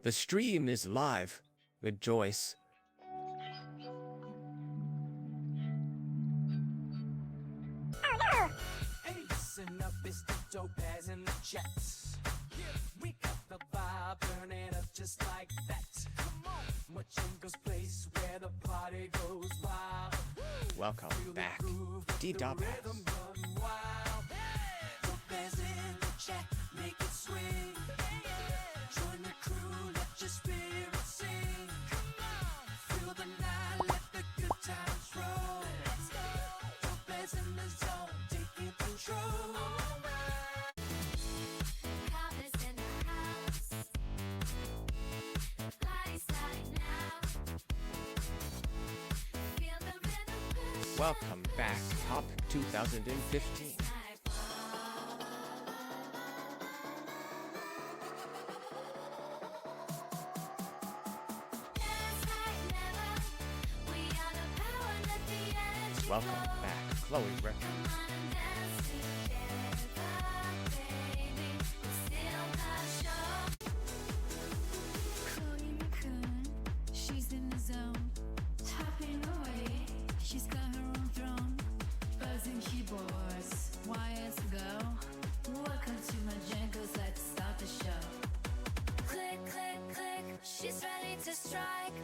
The stream is live with Joyce. Hey, listen up, it's the Topaz in the chats. We got the vibe burning up just like that. Come on, Machinko's place where the party goes wild. Welcome Feel the back, groove, let the D-Dub. rhythm run wild. Topaz in the chat, make it swing. Join the crew, let your spirit sing. Feel the night, let the good times roll. Topaz in the zone, taking control. Covers in the house. Party starting now. Feel the rhythm push. Welcome back, Top 2015. Dance like never. We are the power, let the energy Welcome flow. back, Chloe Rick. Come on and dance together, baby. We still got a show. Chloe McCoon, she's in the zone, tapping away. She's got her own throne, buzzing keyboards, wires to go. Welcome to Majenko's, let's start the show. Click, click, click. She's ready to strike.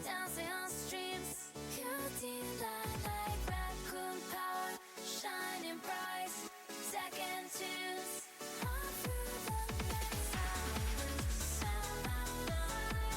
Dancing on streams. Cutie like raccoon power. Shining bright. Second tunes. All through the night. Sound of life.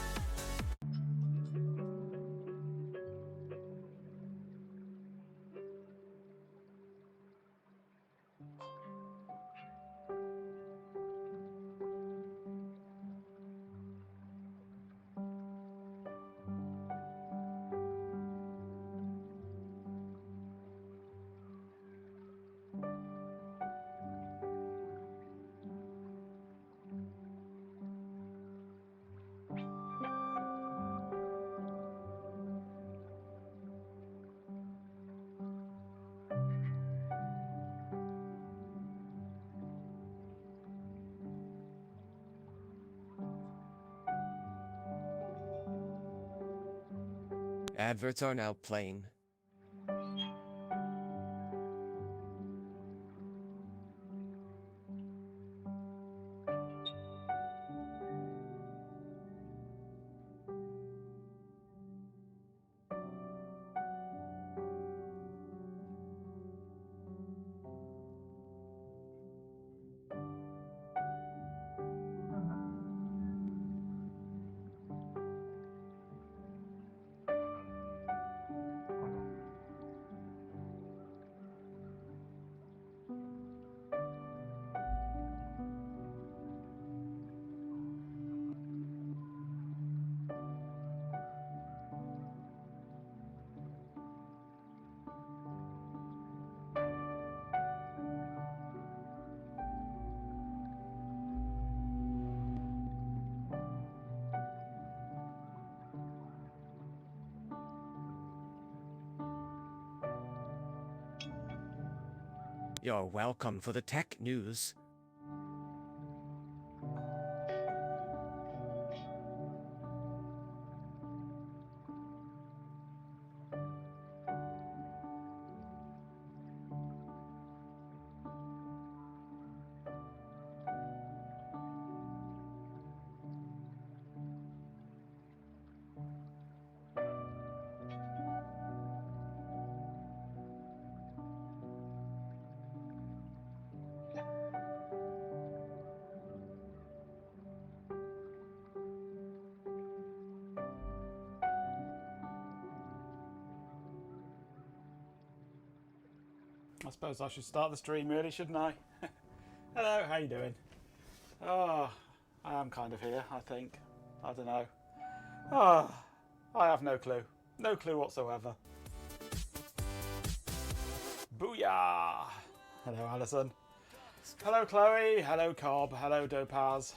Adverts are now playing. You're welcome for the tech news. I suppose I should start the stream really, shouldn't I? Hello, how you doing? Oh, I am kind of here, I think. I don't know. Oh, I have no clue. No clue whatsoever. Booyah! Hello, Alison. Hello, Chloe. Hello, Cobb. Hello, Dopaz.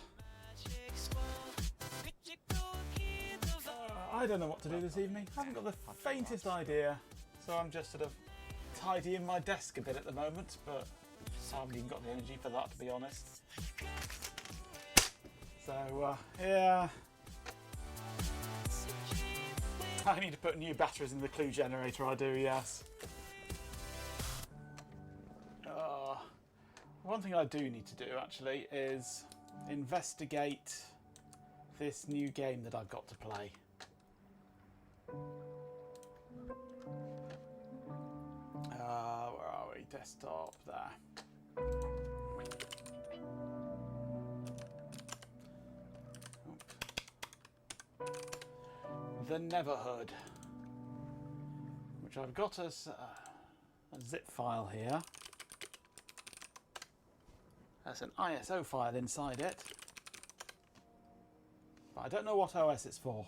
I don't know what to do this evening. I haven't got the faintest idea. So I'm just sort of tidying my desk a bit at the moment, but I haven't even got the energy for that, to be honest. So, yeah, I need to put new batteries in the clue generator, I do, yes. One thing I do need to do, actually, is investigate this new game that I've got to play. Where are we? Desktop, there. The Neverhood, which I've got as a zip file here. There's an ISO file inside it, but I don't know what OS it's for.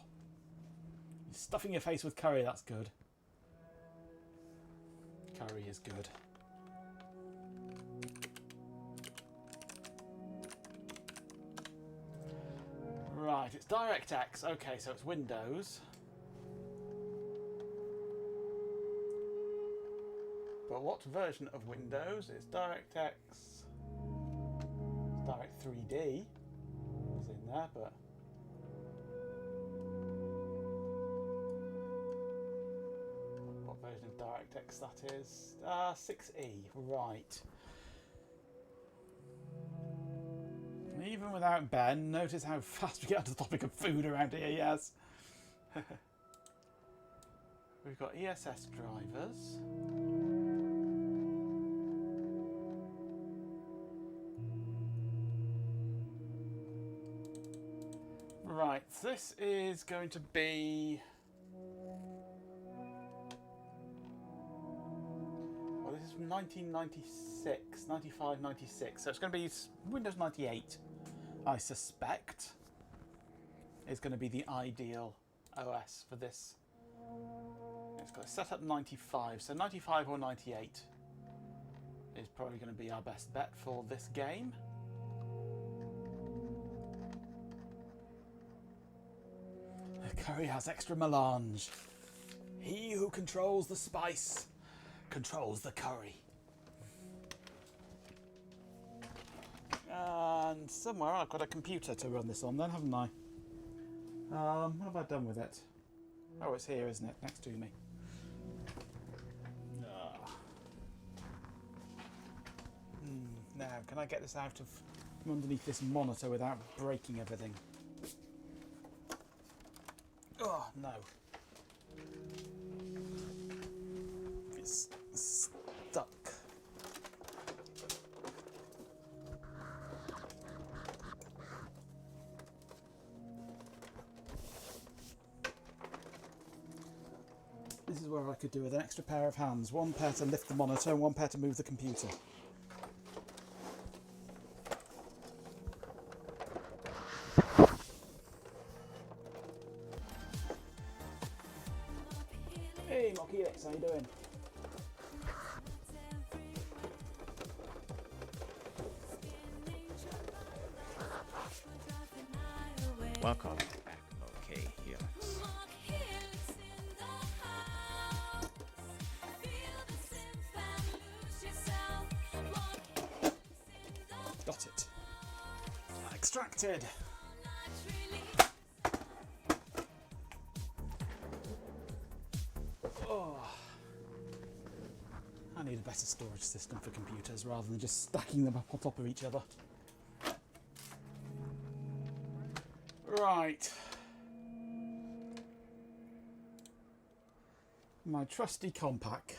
You're stuffing your face with curry, that's good. Curry is good. Right, it's DirectX. Okay, so it's Windows. But what version of Windows? It's DirectX. Direct 3D is in there, but what version of DirectX that is? 6E, right. Even without Ben, notice how fast we get onto the topic of food around here, yes. We've got ESS drivers. Right, this is going to be... Well, this is from 1996, 95, 96. So it's going to be Windows 98, I suspect, is going to be the ideal OS for this. It's got a setup 95, so 95 or 98 is probably going to be our best bet for this game. Curry has extra melange. He who controls the spice controls the curry. And somewhere I've got a computer to run this on then, haven't I? What have I done with it? Oh, it's here, isn't it? Next to me. Now, can I get this out of from underneath this monitor without breaking everything? Oh, no. It's stuck. This is where I could do with an extra pair of hands. One pair to lift the monitor and one pair to move the computer. Hey, Mockylix, how you doing? Welcome back, okay, Helix. Got it. Extracted. Oh. I need a better storage system for computers rather than just stacking them up on top of each other. Right. My trusty Compaq.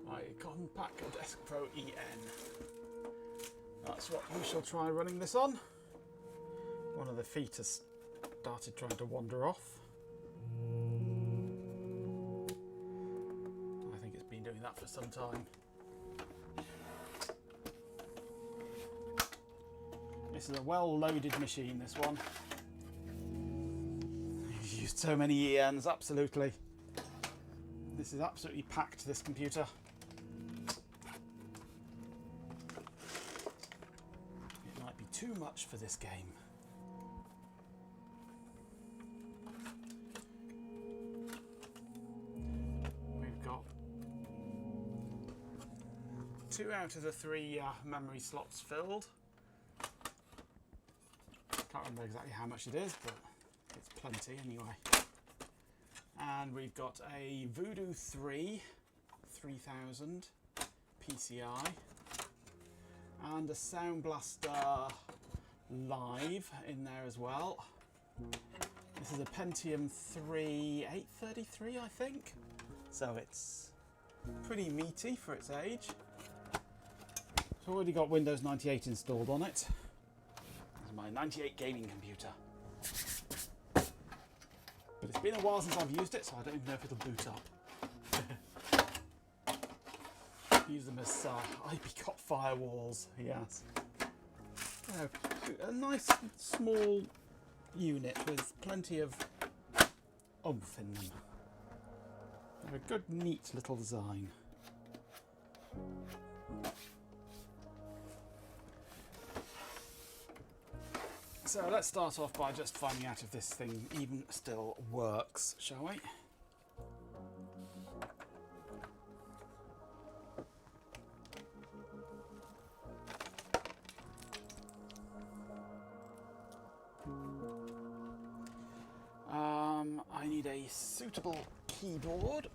My Compaq Desk Pro EN. That's what we shall try running this on. One of the feet has started trying to wander off. I think it's been doing that for some time. This is a well-loaded machine, this one. I've used so many ENs, absolutely. This is absolutely packed, this computer. It might be too much for this game. We've got 2 out of the 3 memory slots filled. Can't remember exactly how much it is, but it's plenty anyway. And we've got a Voodoo 3 3000 PCI and a Sound Blaster Live in there as well. This is a Pentium 3 833, I think, so it's pretty meaty for its age. It's already got Windows 98 installed on it. This is my 98 gaming computer. But it's been a while since I've used it, so I don't even know if it'll boot up. Use them as IP-cop firewalls, yes. A nice small unit with plenty of oomph in them. They're a good, neat little design. So let's start off by just finding out if this thing even still works, shall we? I need a suitable keyboard.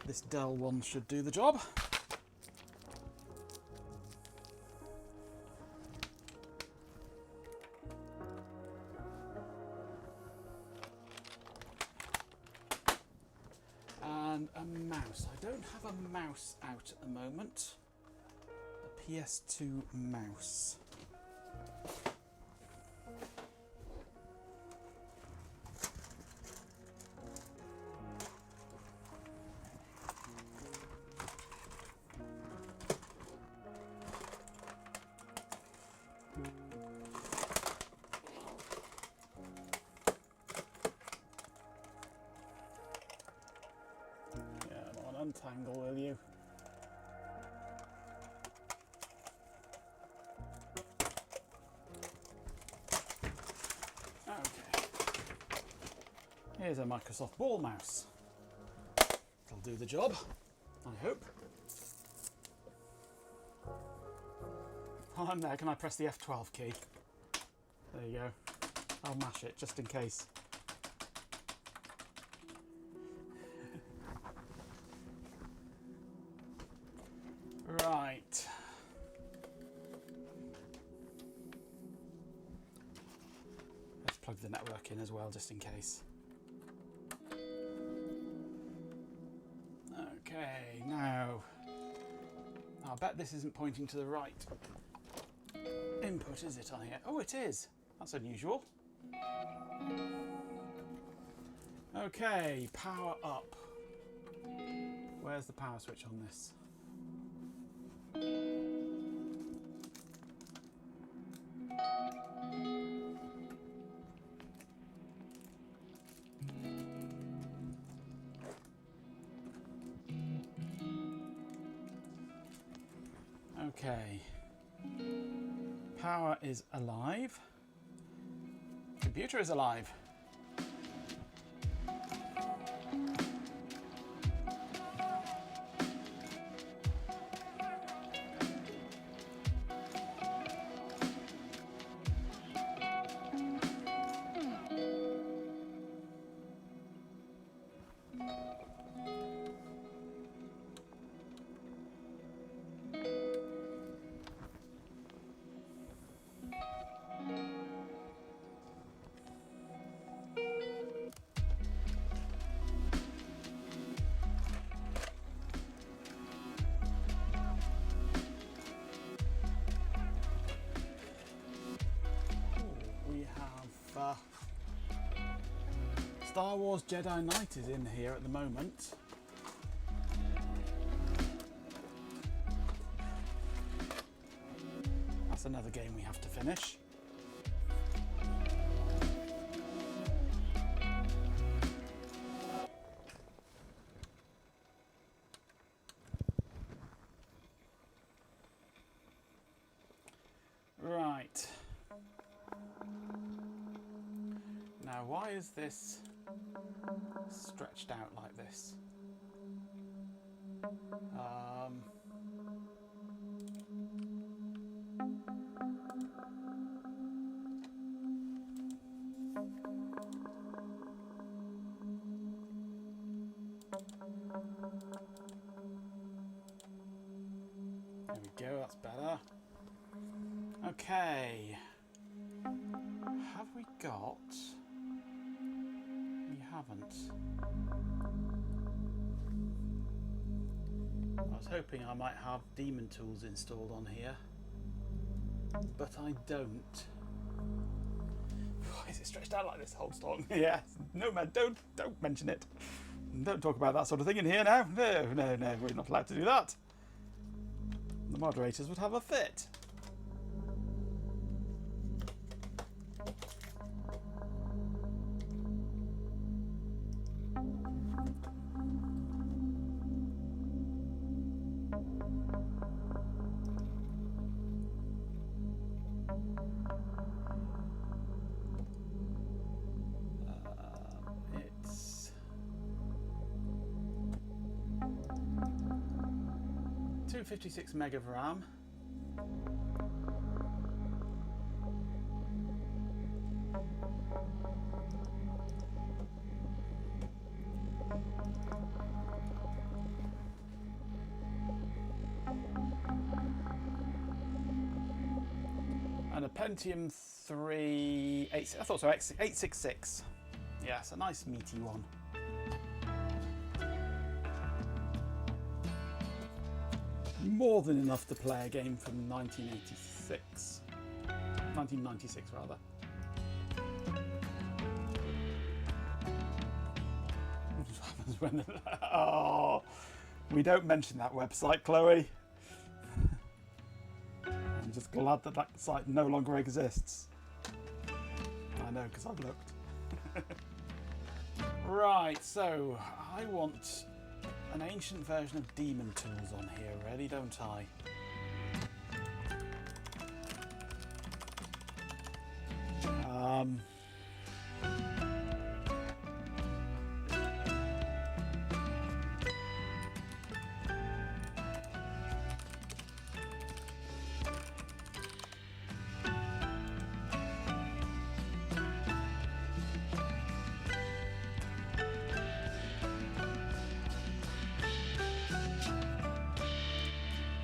This Dell one should do the job. And a mouse. I don't have a mouse out at the moment. A PS2 mouse. Untangle, will you? Okay. Here's a Microsoft ball mouse. It'll do the job, I hope. While I'm there, can I press the F12 key? There you go. I'll mash it just in case. Right. Let's plug the network in as well, just in case. Okay, now I'll bet this isn't pointing to the right input, is it, on here? Oh, it is. That's unusual. Okay, power up. Where's the power switch on this? Okay. Power is alive. Computer is alive. Star Wars Jedi Knight is in here at the moment. That's another game we have to finish. Right. Now Now, why is this stretched out like this? There we go, that's better. Okay. Have we got... We haven't. I was hoping I might have Demon Tools installed on here, but I don't. Why is it stretched out like this whole song? Yes. No, man, don't mention it. Don't talk about that sort of thing in here now. No, we're not allowed to do that. The moderators would have a fit. It's 256 meg of RAM. And a Pentium 3, I thought so, 866. Yes, a nice meaty one. More than enough to play a game from 1986. 1996 rather. What happens when... Oh, we don't mention that website, Chloe. I'm just glad that that site no longer exists. I know, because I've looked. Right, so I want an ancient version of Demon Tools on here, really, don't I?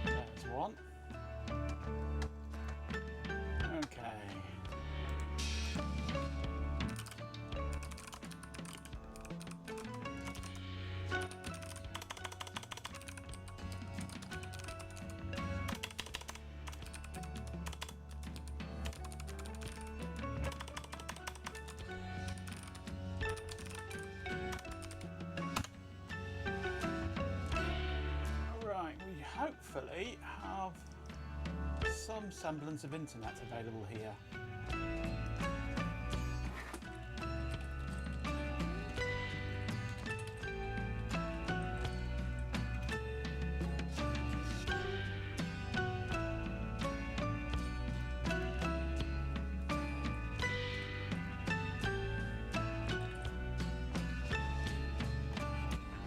There's one. Okay. Right, we hopefully have some semblance of internet available here.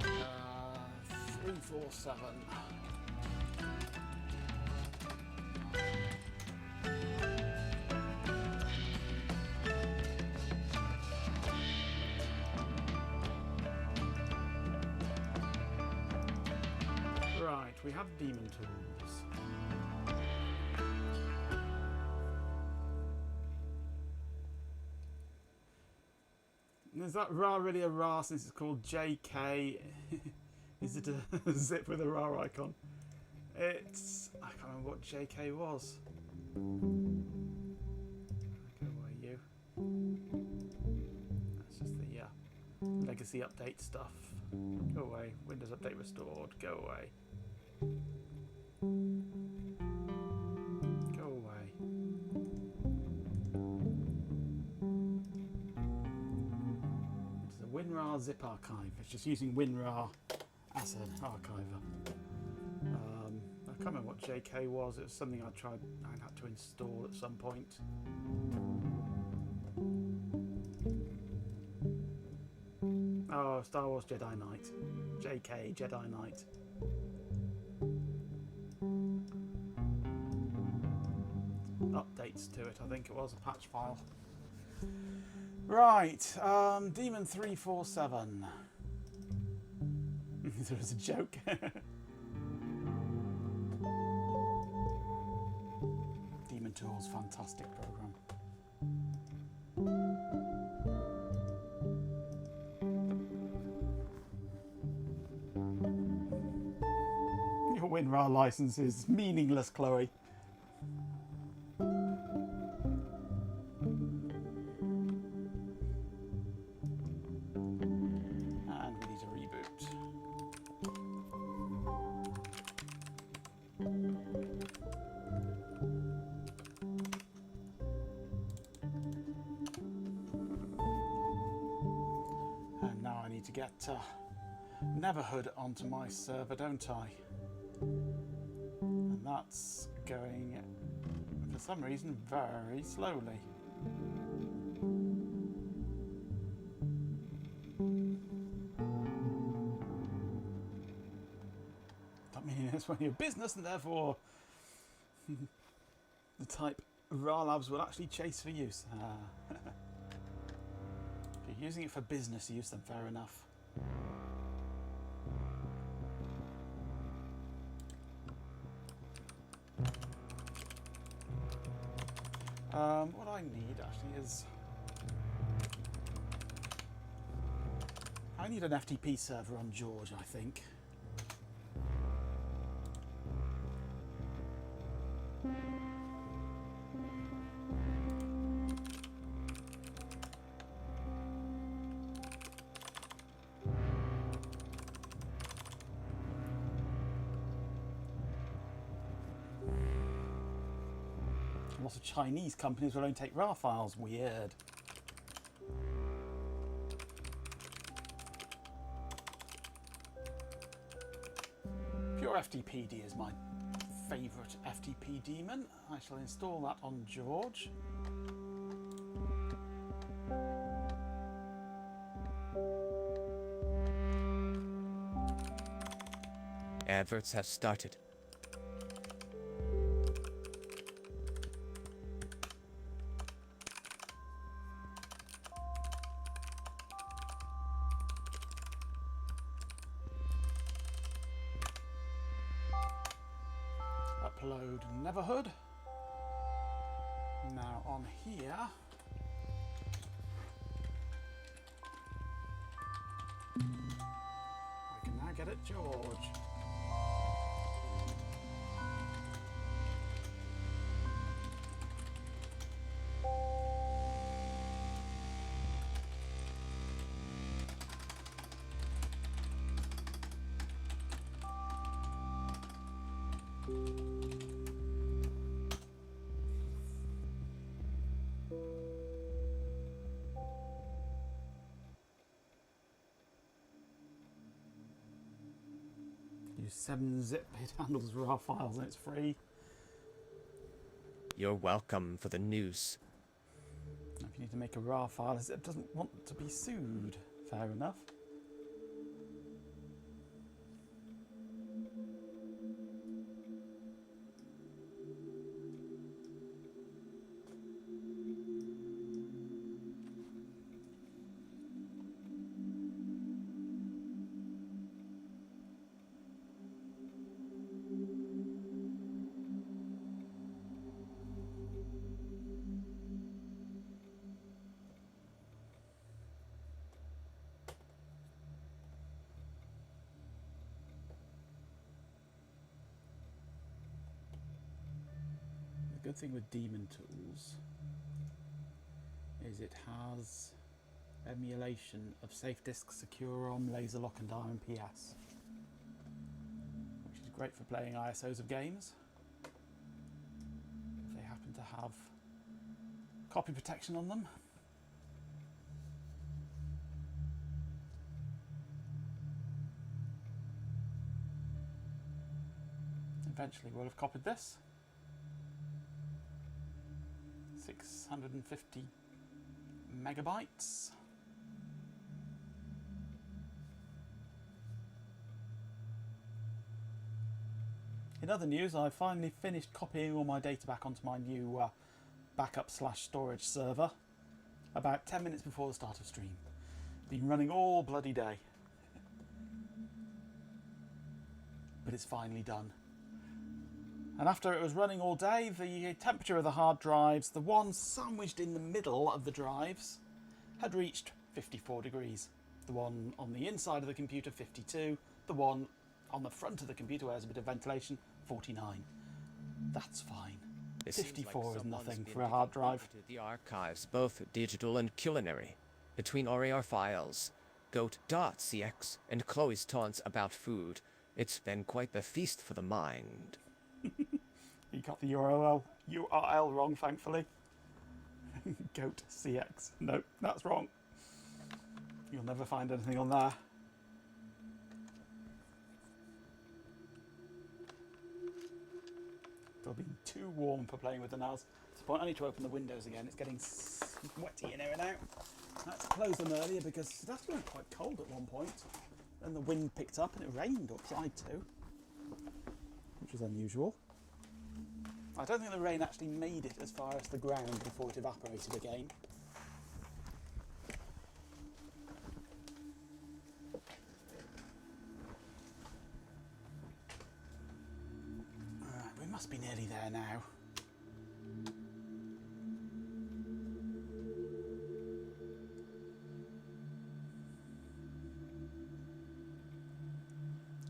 Uh, 347. Right, we have Demon Tools. Is that RA really a RA since it's called JK? Is it a zip with a RA icon? It's... I can't remember what JK was. Go away, you. That's just the legacy update stuff. Go away. Windows Update restored. Go away. Go away. It's a WinRAR zip archive. It's just using WinRAR as an archiver. I can't remember what JK was. It was something I had to install at some point. Oh, Star Wars Jedi Knight. JK, Jedi Knight. Updates to it, I think it was a patch file. Right, Demon 347. There was a joke. Demon Tools, fantastic program. Your WinRAR license is meaningless, Chloe. And we need a reboot. And now I need to get Neverhood onto my server, don't I? And that's going, for some reason, very slowly. Don't mean it's when you're business, and therefore the type RAR Labs will actually chase for use. If you're using it for business use, then fair enough. What I need actually is I need an FTP server on George, I think. Lots of Chinese companies will only take RAR files. Weird. Pure FTPD is my favourite FTP daemon. I shall install that on George. Adverts have started. Upload Neverhood. Now on here, I can now get it George. Use 7-zip, it handles RAR files and it's free. You're welcome for the news. If you need to make a RAR file, it doesn't want to be sued. Fair enough. The good thing with Demon Tools is it has emulation of SafeDisk, SecureROM, LaserLock and RMPS, which is great for playing ISOs of games if they happen to have copy protection on them. Eventually we'll have copied this. 650 megabytes. In other news, I finally finished copying all my data back onto my new backup/storage server about 10 minutes before the start of stream. Been running all bloody day. But it's finally done. And after it was running all day, the temperature of the hard drives, the one sandwiched in the middle of the drives, had reached 54 degrees. The one on the inside of the computer, 52. The one on the front of the computer, where there's a bit of ventilation, 49. That's fine. It seems like 54 is someone's nothing been for a hard digging drive. into the archives, both digital and culinary. Between RAR files, goat.cx, and Chloe's taunts about food, it's been quite the feast for the mind. You got the URL wrong, thankfully. Goat CX. Nope, that's wrong. You'll never find anything on there. It'll be too warm for playing with the NAS. At this point, I need to open the windows again. It's getting sweaty in here and out. I had to close them earlier because it actually went quite cold at one point. Then the wind picked up and it rained upside too, which is unusual. I don't think the rain actually made it as far as the ground before it evaporated again. Alright, we must be nearly there now.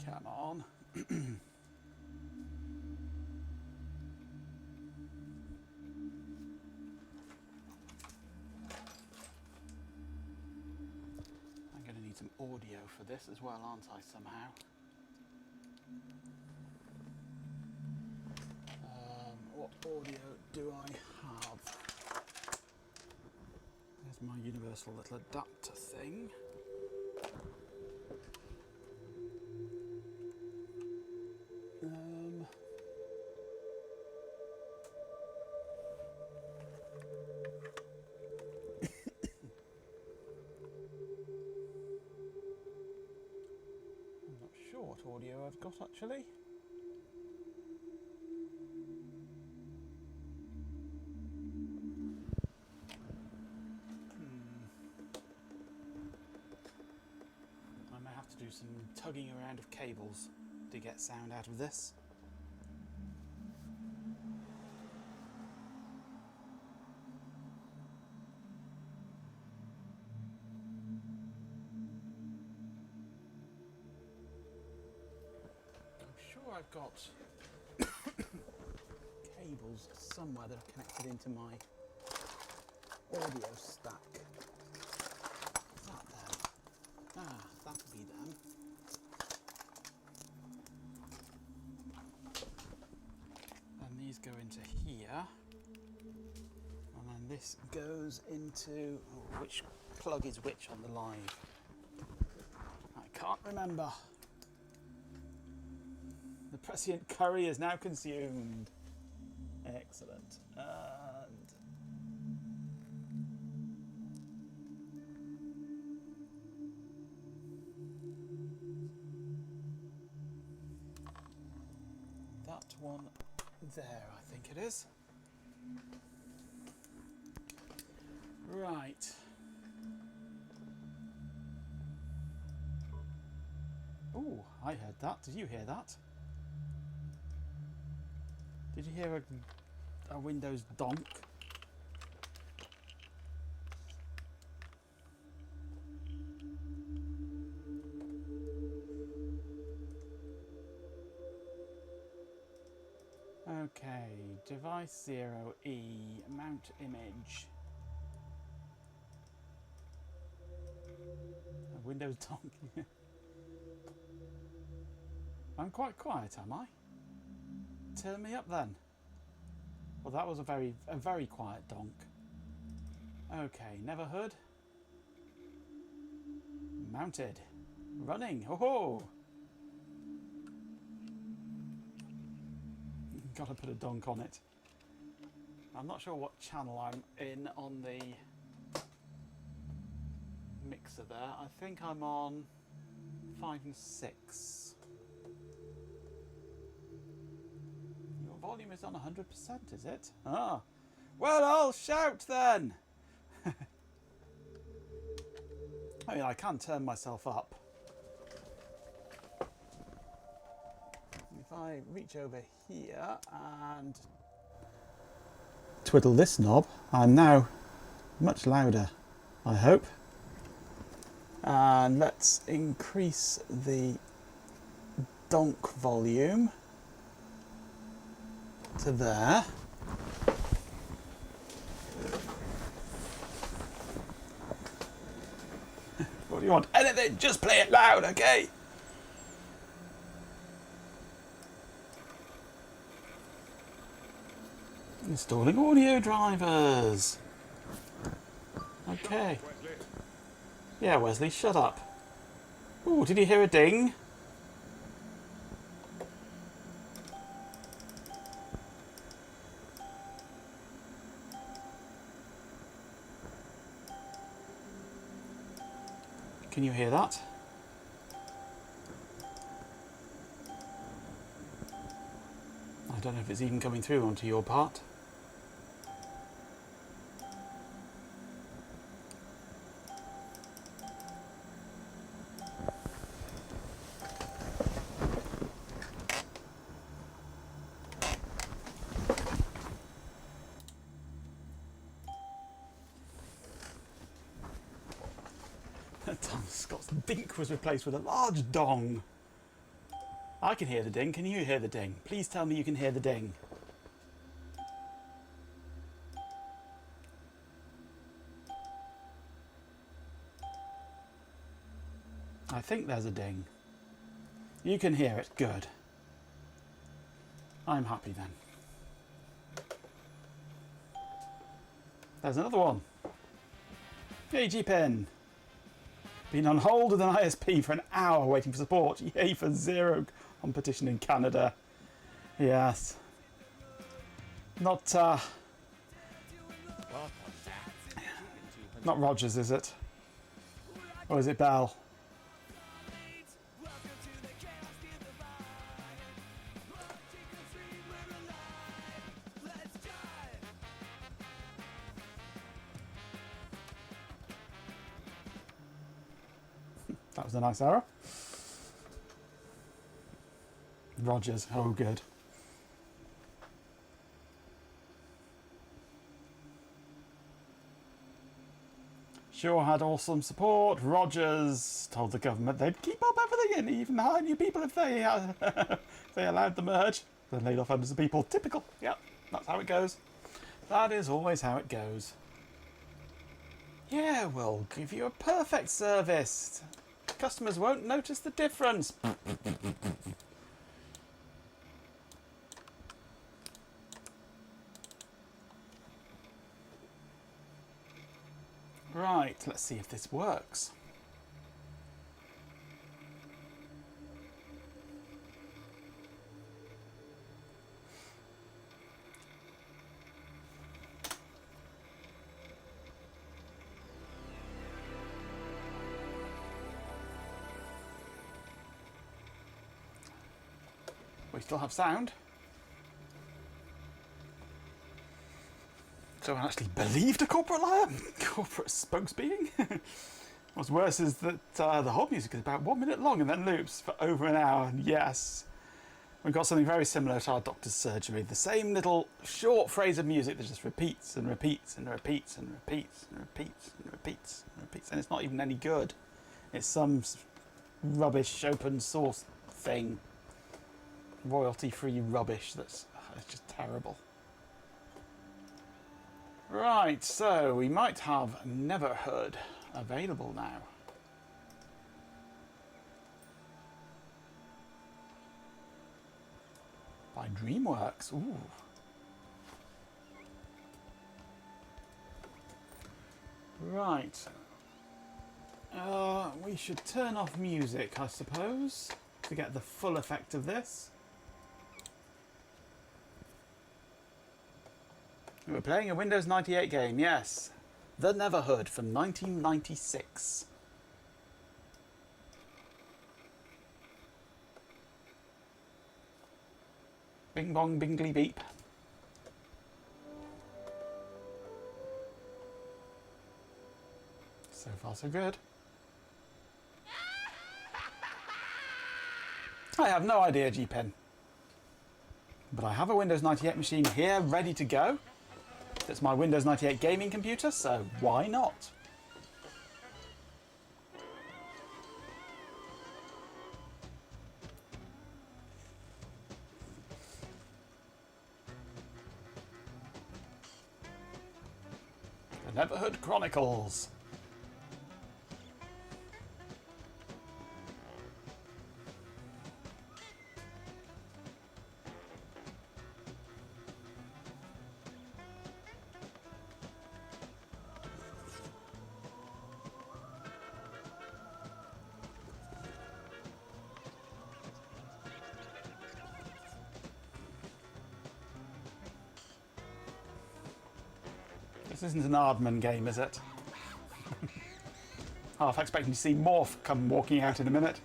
Come on. I'm going to need some audio for this as well, aren't I, somehow? What audio do I have? There's my universal little adapter thing. I'm not sure what audio I've got actually. I may have to do some tugging around of cables to get sound out of this. I'm sure I've got cables somewhere that are connected into my audio stack. Is that them? Ah, that'll be them. And these go into here. And then this goes into... oh, which plug is which on the live? I can't remember. The prescient curry is now consumed. Excellent. And that one there, I think it is. Right. Oh, I heard that. Did you hear that? Did you hear a Windows donk? Okay, device 0E, mount image. A Windows donk. I'm quite quiet, am I? Turn me up then. Well, that was a very quiet donk. Okay, never heard. Mounted. Running. Ho ho! Gotta put a donk on it. I'm not sure what channel I'm in on the mixer there. I think I'm on 5 and 6. volume is on 100%, is it? Ah. Well, I'll shout then. I mean, I can turn myself up. If I reach over here and twiddle this knob, I'm now much louder, I hope. And let's increase the donk volume to there. What do you want? Anything, just play it loud, okay? Installing audio drivers. Okay. Yeah, Wesley, shut up. Ooh, did you hear a ding? Can you hear that? I don't know if it's even coming through onto your part. Tom Scott's dink was replaced with a large dong. I can hear the ding. Can you hear the ding? Please tell me you can hear the ding. I think there's a ding. You can hear it. Good. I'm happy then. There's another one. Hey, G-Pen. Been on hold with an ISP for an hour waiting for support. Yay for zero competition in Canada. Yes. Not Rogers, is it? Or is it Bell? That was a nice arrow. Rogers, oh good. Sure had awesome support. Rogers told the government they'd keep up everything and even hire new people if they if they allowed the merge. Then laid off hundreds of people. Typical. Yep, that's how it goes. That is always how it goes. Yeah, we'll give you a perfect service. Customers won't notice the difference. Right, let's see if this works. We still have sound. Someone actually believed a corporate liar? Corporate spokesbeing? What's worse is that the whole music is about 1 minute long and then loops for over an hour. And yes, we've got something very similar to our doctor's surgery. The same little short phrase of music that just repeats and repeats and repeats and repeats and repeats and repeats and repeats. And it's not even any good. It's some rubbish open source thing. Royalty-free rubbish that's it's just terrible. Right, so we might have Never Heard available now. By DreamWorks. Ooh. Right. We should turn off music, I suppose, to get the full effect of this. We're playing a Windows 98 game, yes. The Never Heard from 1996. Bing bong, bingly beep. So far, so good. I have no idea, G-Pen. But I have a Windows 98 machine here, ready to go. It's my Windows 98 gaming computer, so why not? The Neverhood Chronicles. This isn't an Aardman game, is it? Half expecting to see Morph come walking out in a minute.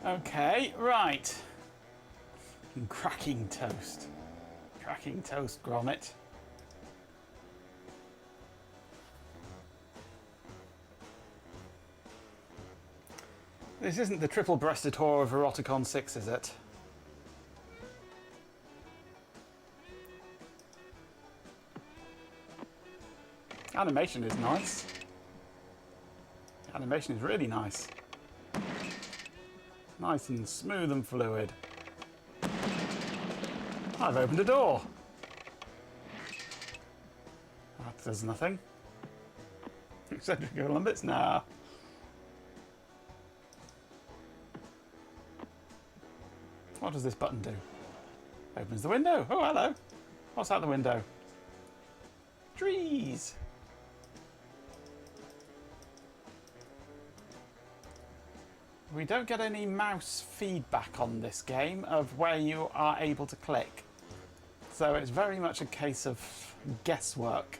Okay, right. Cracking toast. Cracking toast, Gromit. This isn't the triple-breasted whore of Eroticon 6, is it? Animation is nice. Animation is really nice. Nice and smooth and fluid. I've opened a door. That does nothing. Cedric Columbus? Nah. What does this button do? Opens the window. Oh, hello. What's out the window? Trees. We don't get any mouse feedback on this game of where you are able to click. So it's very much a case of guesswork.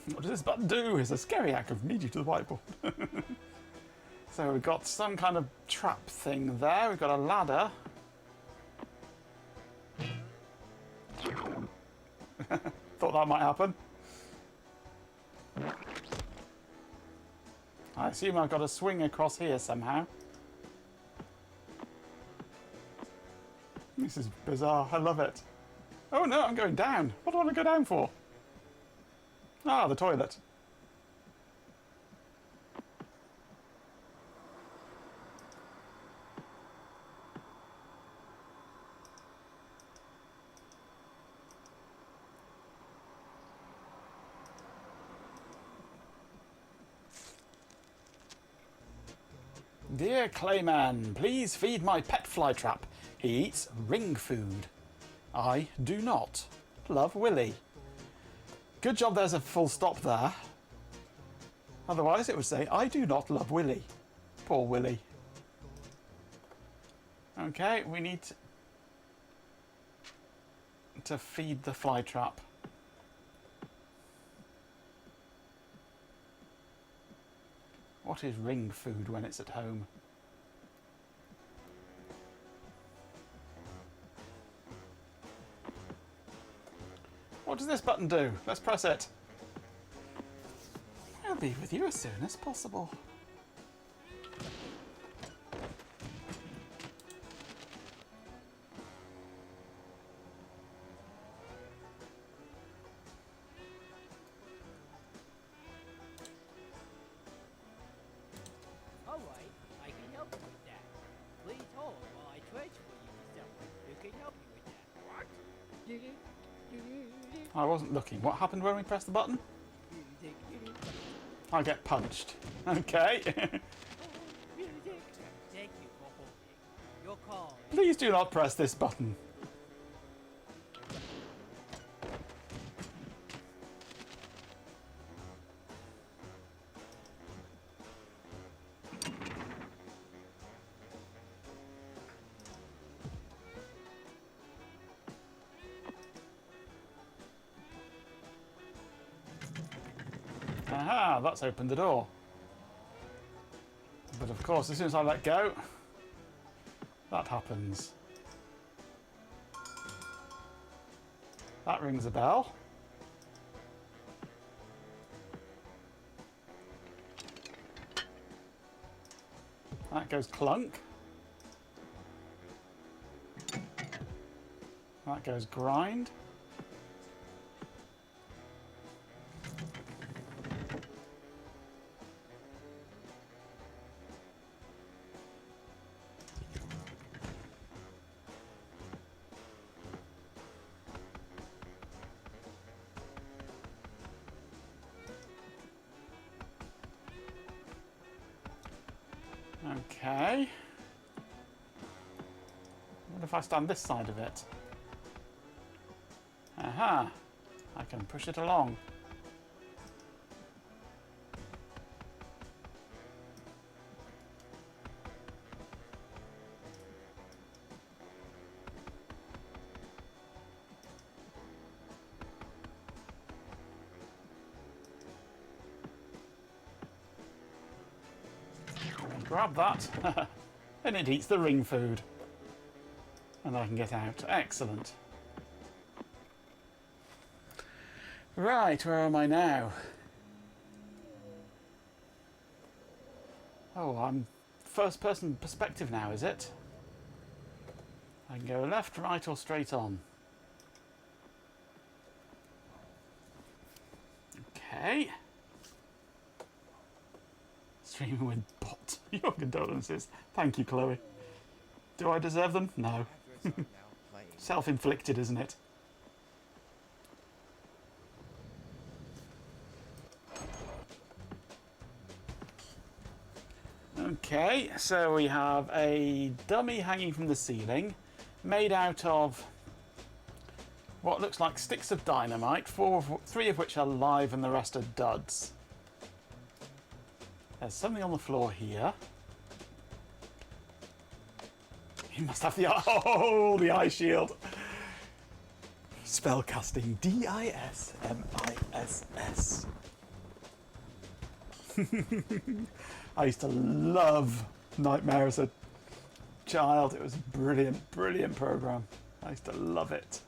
What does this button do? It's a scary act of need you to the whiteboard. So we've got some kind of trap thing there. We've got a ladder. Thought that might happen. I assume I've got to swing across here somehow. This is bizarre. I love it. Oh no, I'm going down. What do I want to go down for? Ah, the toilet. Dear Clayman, please feed my pet flytrap. He eats ring food. I do not. Love, Willy. Good job there's a full stop there. Otherwise it would say, I do not love Willy. Poor Willy. Okay, we need to feed the flytrap. What is ring food when it's at home? What does this button do? Let's press it. I'll be with you as soon as possible. All right, I can help you with that. Please hold while I I wasn't looking. What happened when we pressed the button? I get punched. Okay. Thank you for holding. Your call. Please do not press this button. Aha, that's opened the door. But of course, as soon as I let go, that happens. That rings a bell. That goes clunk. That goes grind. Okay. What if I stand this side of it? Aha! I can push it along. Grab that, and it eats the ring food. And I can get out. Excellent. Right, where am I now? Oh, I'm first person perspective now, is it? I can go left, right, or straight on. Okay. Streaming with bot. Your condolences. Thank you, Chloe. Do I deserve them? No. Adverts are now playing. Self-inflicted, isn't it? Okay, so we have a dummy hanging from the ceiling, made out of what looks like sticks of dynamite, three of which are live and the rest are duds. There's something on the floor here. You must have the the eye shield. Spellcasting. D-I-S-M-I-S-S. I used to love Nightmare as a child. It was a brilliant, brilliant program. I used to love it.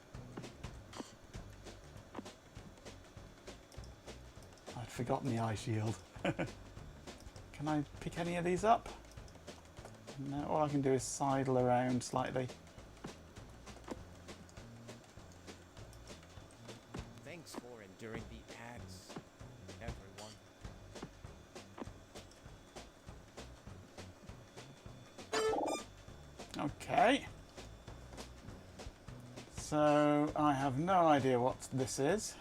I'd forgotten the eye shield. Can I pick any of these up? No, all I can do is sidle around slightly. Thanks for enduring the ads, everyone. Okay. So I have no idea what this is.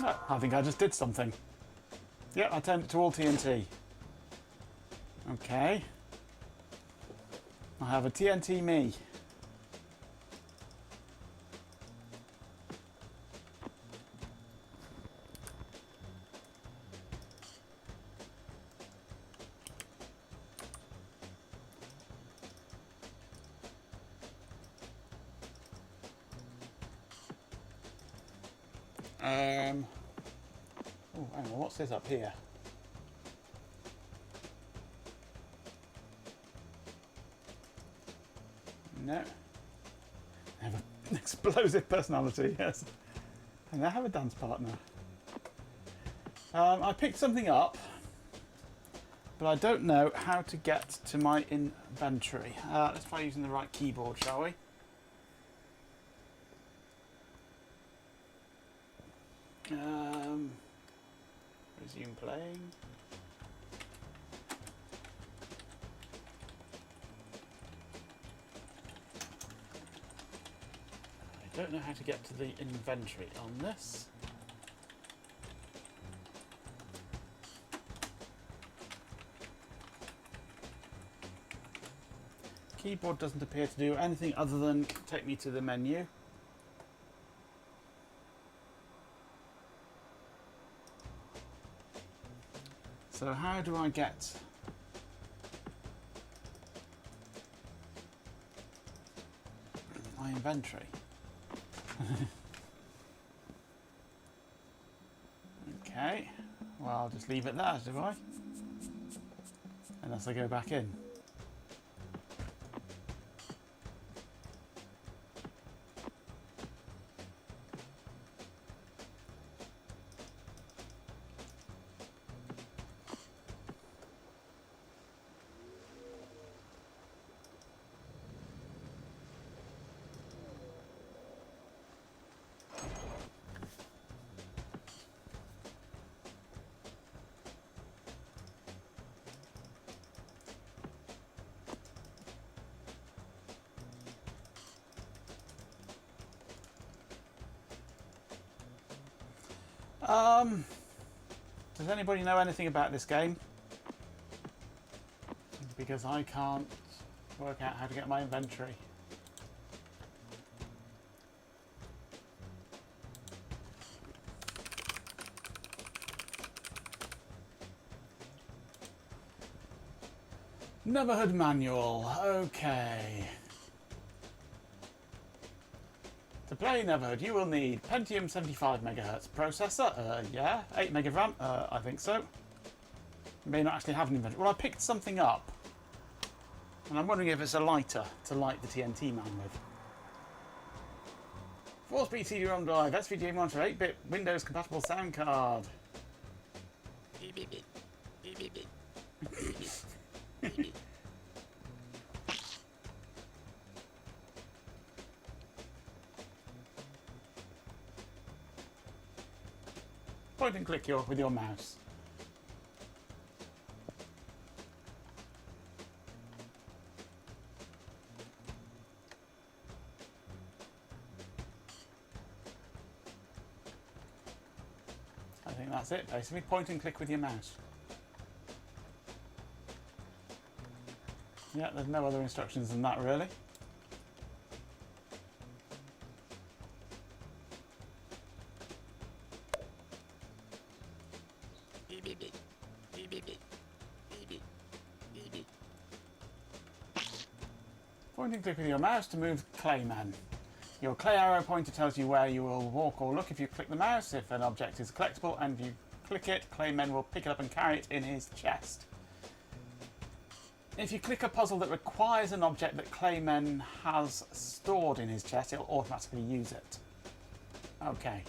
Oh, I think I just did something. Yeah, I turned it to all TNT. Okay. I have a TNT me. Oh, hang on, what's this up here? No. I have an explosive personality, yes. And I have a dance partner. I picked something up, but I don't know how to get to my inventory. Let's try using the right keyboard, shall we? Resume playing. I don't know how to get to the inventory on this. Keyboard doesn't appear to do anything other than take me to the menu. So how do I get my inventory? Okay, well I'll just leave it there, do I? Unless I go back in. Does anybody know anything about this game? Because I can't work out how to get my inventory. Neverhood manual. Okay. To play Neverhood, you will need Pentium 75 MHz processor. Yeah, 8 meg of RAM. I think so. May not actually have an inventory. Well, I picked something up, and I'm wondering if it's a lighter to light the TNT man with. 4-speed CD-ROM drive, SVGA monitor, 8-bit Windows compatible sound card. Point and click with your mouse. I think that's it, basically. Point and click with your mouse. Yeah, there's no other instructions than that, really. Point and click with your mouse to move Clayman. Your clay arrow pointer tells you where you will walk or look if you click the mouse. If an object is collectible and you click it, Clayman will pick it up and carry it in his chest. If you click a puzzle that requires an object that Clayman has stored in his chest, it'll automatically use it. Okay.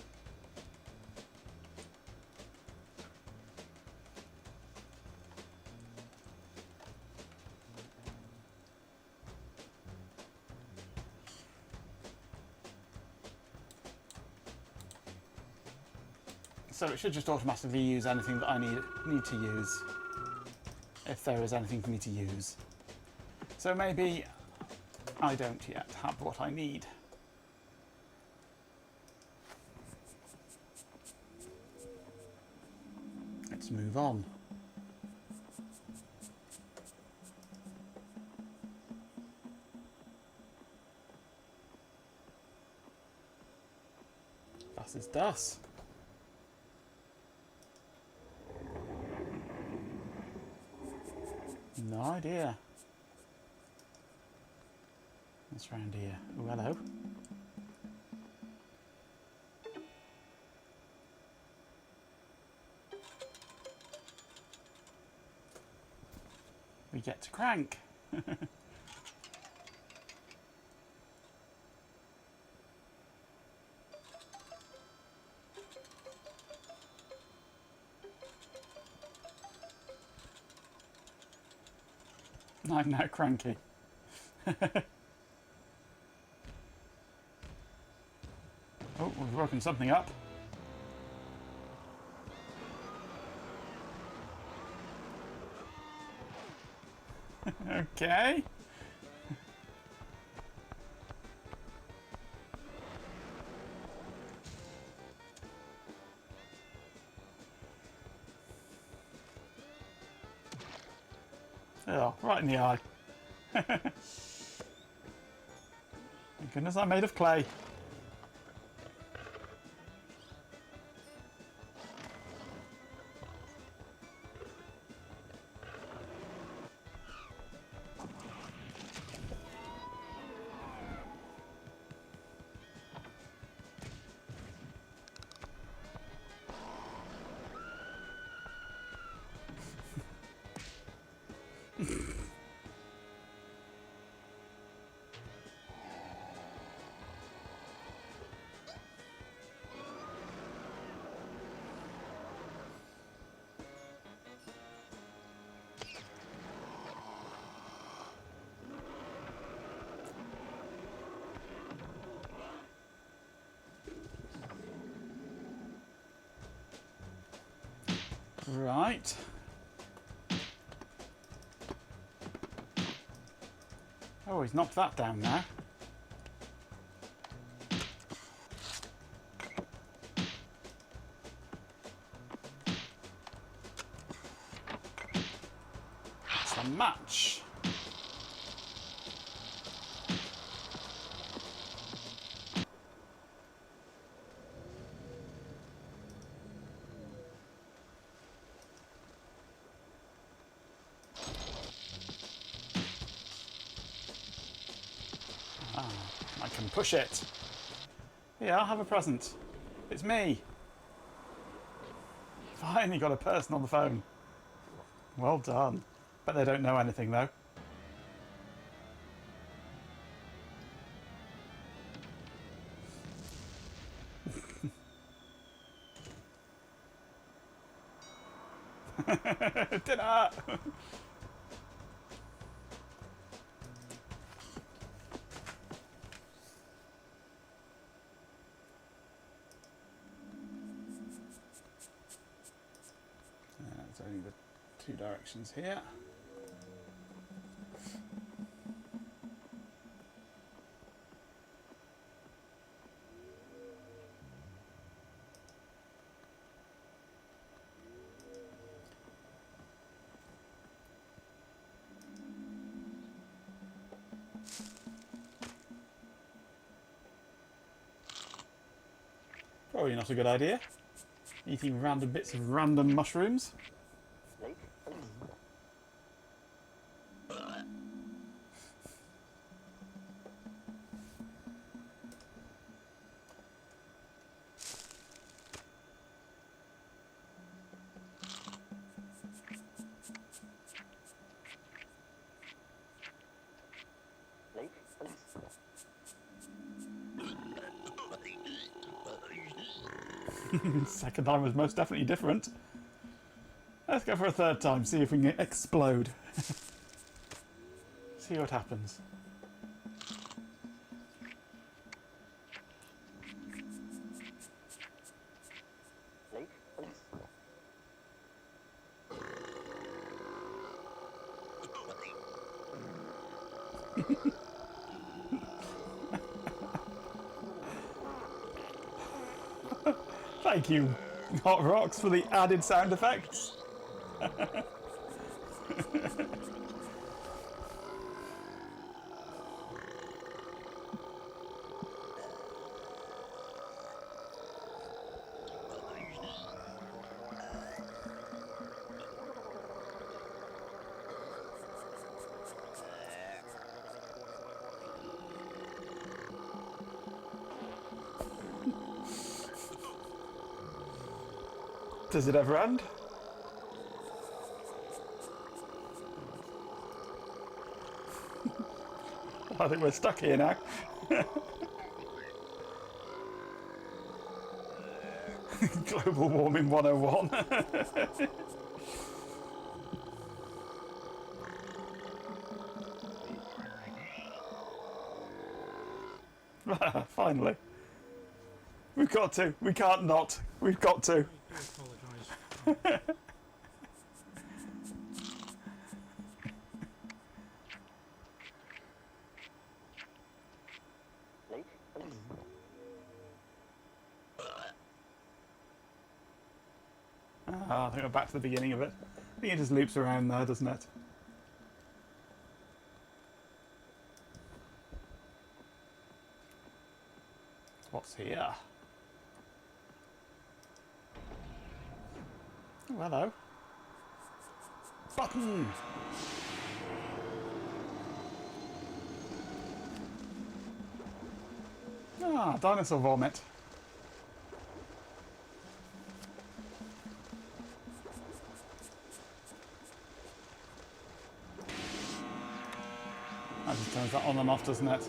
So it should just automatically use anything that I need to use, if there is anything for me to use. So maybe I don't yet have what I need. Let's move on. Das ist das. No idea. What's around here? Oh, hello. We get to crank. I'm now cranky. Oh, we've woken something up. Okay. Oh, right in the eye. Thank goodness I'm made of clay. Right. Oh, he's knocked that down now. It's a match. I can push it. Yeah, I'll have a present. It's me. Finally got a person on the phone. Well done. Bet they don't know anything though. Dinner! It's only the two directions here. Probably not a good idea. Eating random bits of random mushrooms. Second time was most definitely different. Let's go for a third time, see if we can explode. See what happens. Thank you, Hot Rocks, for the added sound effects. Does it ever end? I think we're stuck here now. Global warming 101. Finally. We've got to. We can't not. We've got to. I do apologise. I think we're back to the beginning of it. I think it just loops around there, doesn't it? What's here? Oh, hello. Button! Ah, dinosaur vomit. That just turns that on and off, doesn't it?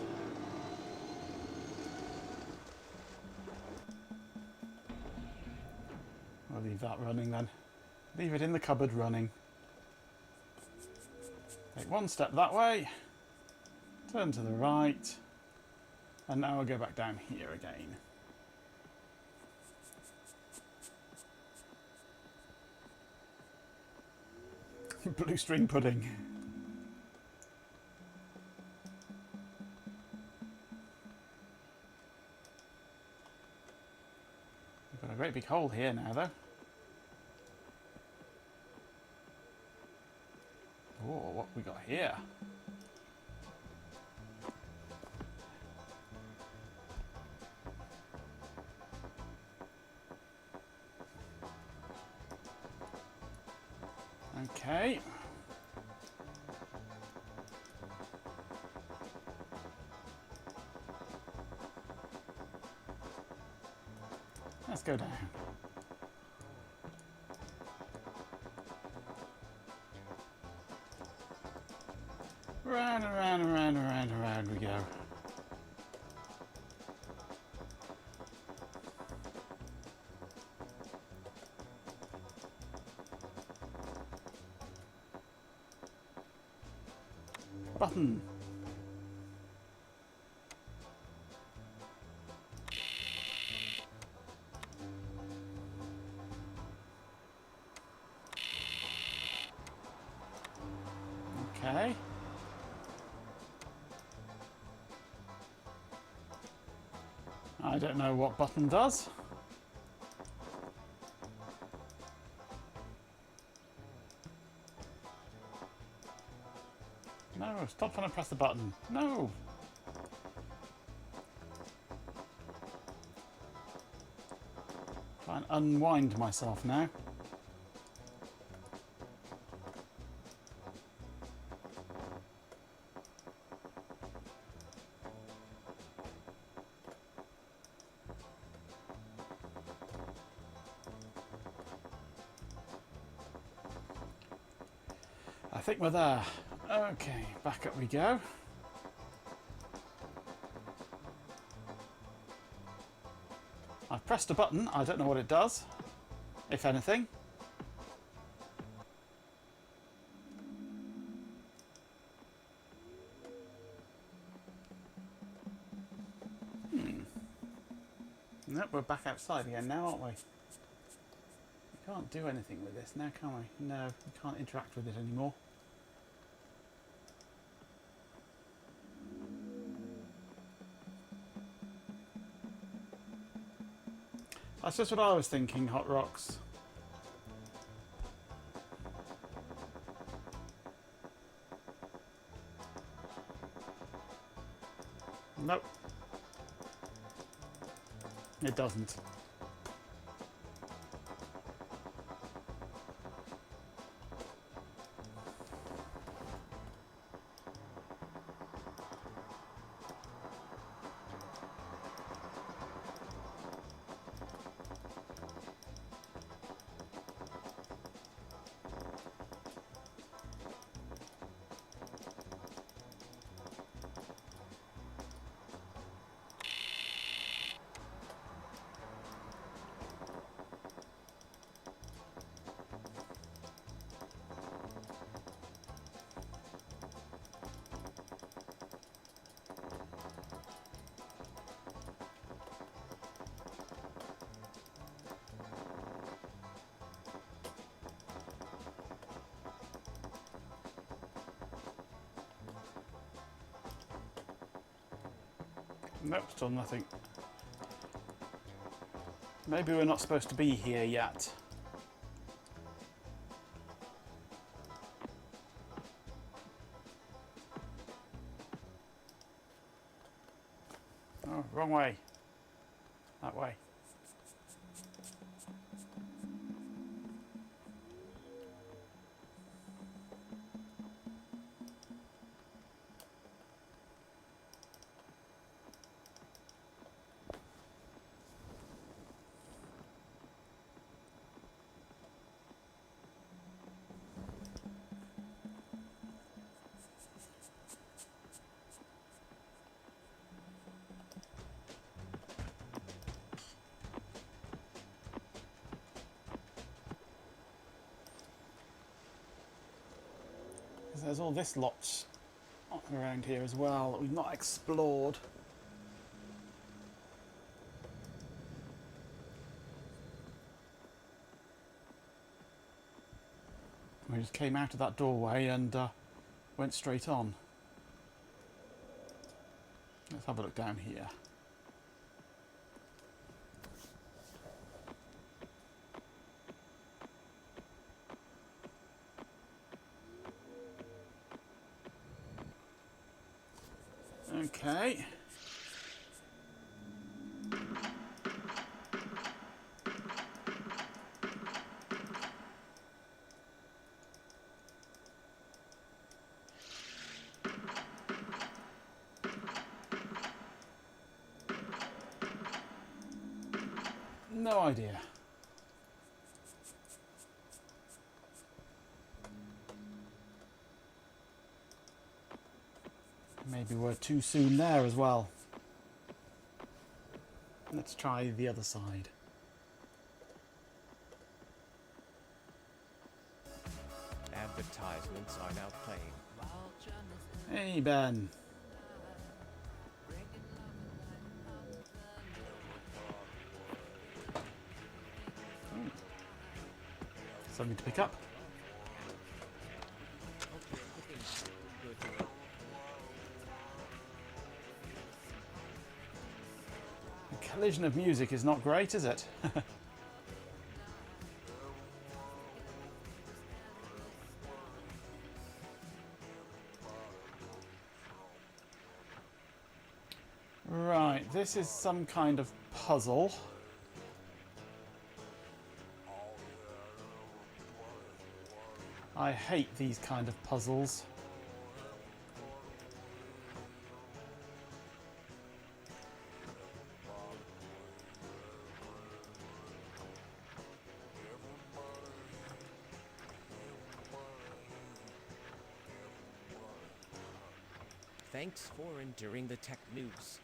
I'll leave that running then. Leave it in the cupboard running. Take one step that way. Turn to the right. And now we'll go back down here again. Blue string pudding. We've got a great big hole here now, though. Oh, what we got here? Okay. Let's go down. Round and round and round and round and round we go. Button. Okay. I don't know what button does. No, stop trying to press the button. No! Try and unwind myself now. I think we're there. Okay, back up we go. I've pressed a button, I don't know what it does, if anything. Nope, we're back outside again now, aren't we? We can't do anything with this now, can we? No, we can't interact with it anymore. That's just what I was thinking, Hot Rocks. Nope. It doesn't. Nope, still nothing. Maybe we're not supposed to be here yet. Oh, wrong way. That way. There's all this lot around here as well that we've not explored. We just came out of that doorway and went straight on. Let's have a look down here. Okay. No idea. Maybe we're too soon there as well. Let's try the other side. Advertisements are now playing. Hey, Ben. Something to pick up. The collision of music is not great, is it? Right, this is some kind of puzzle. I hate these kind of puzzles. Thanks for enduring the tech news.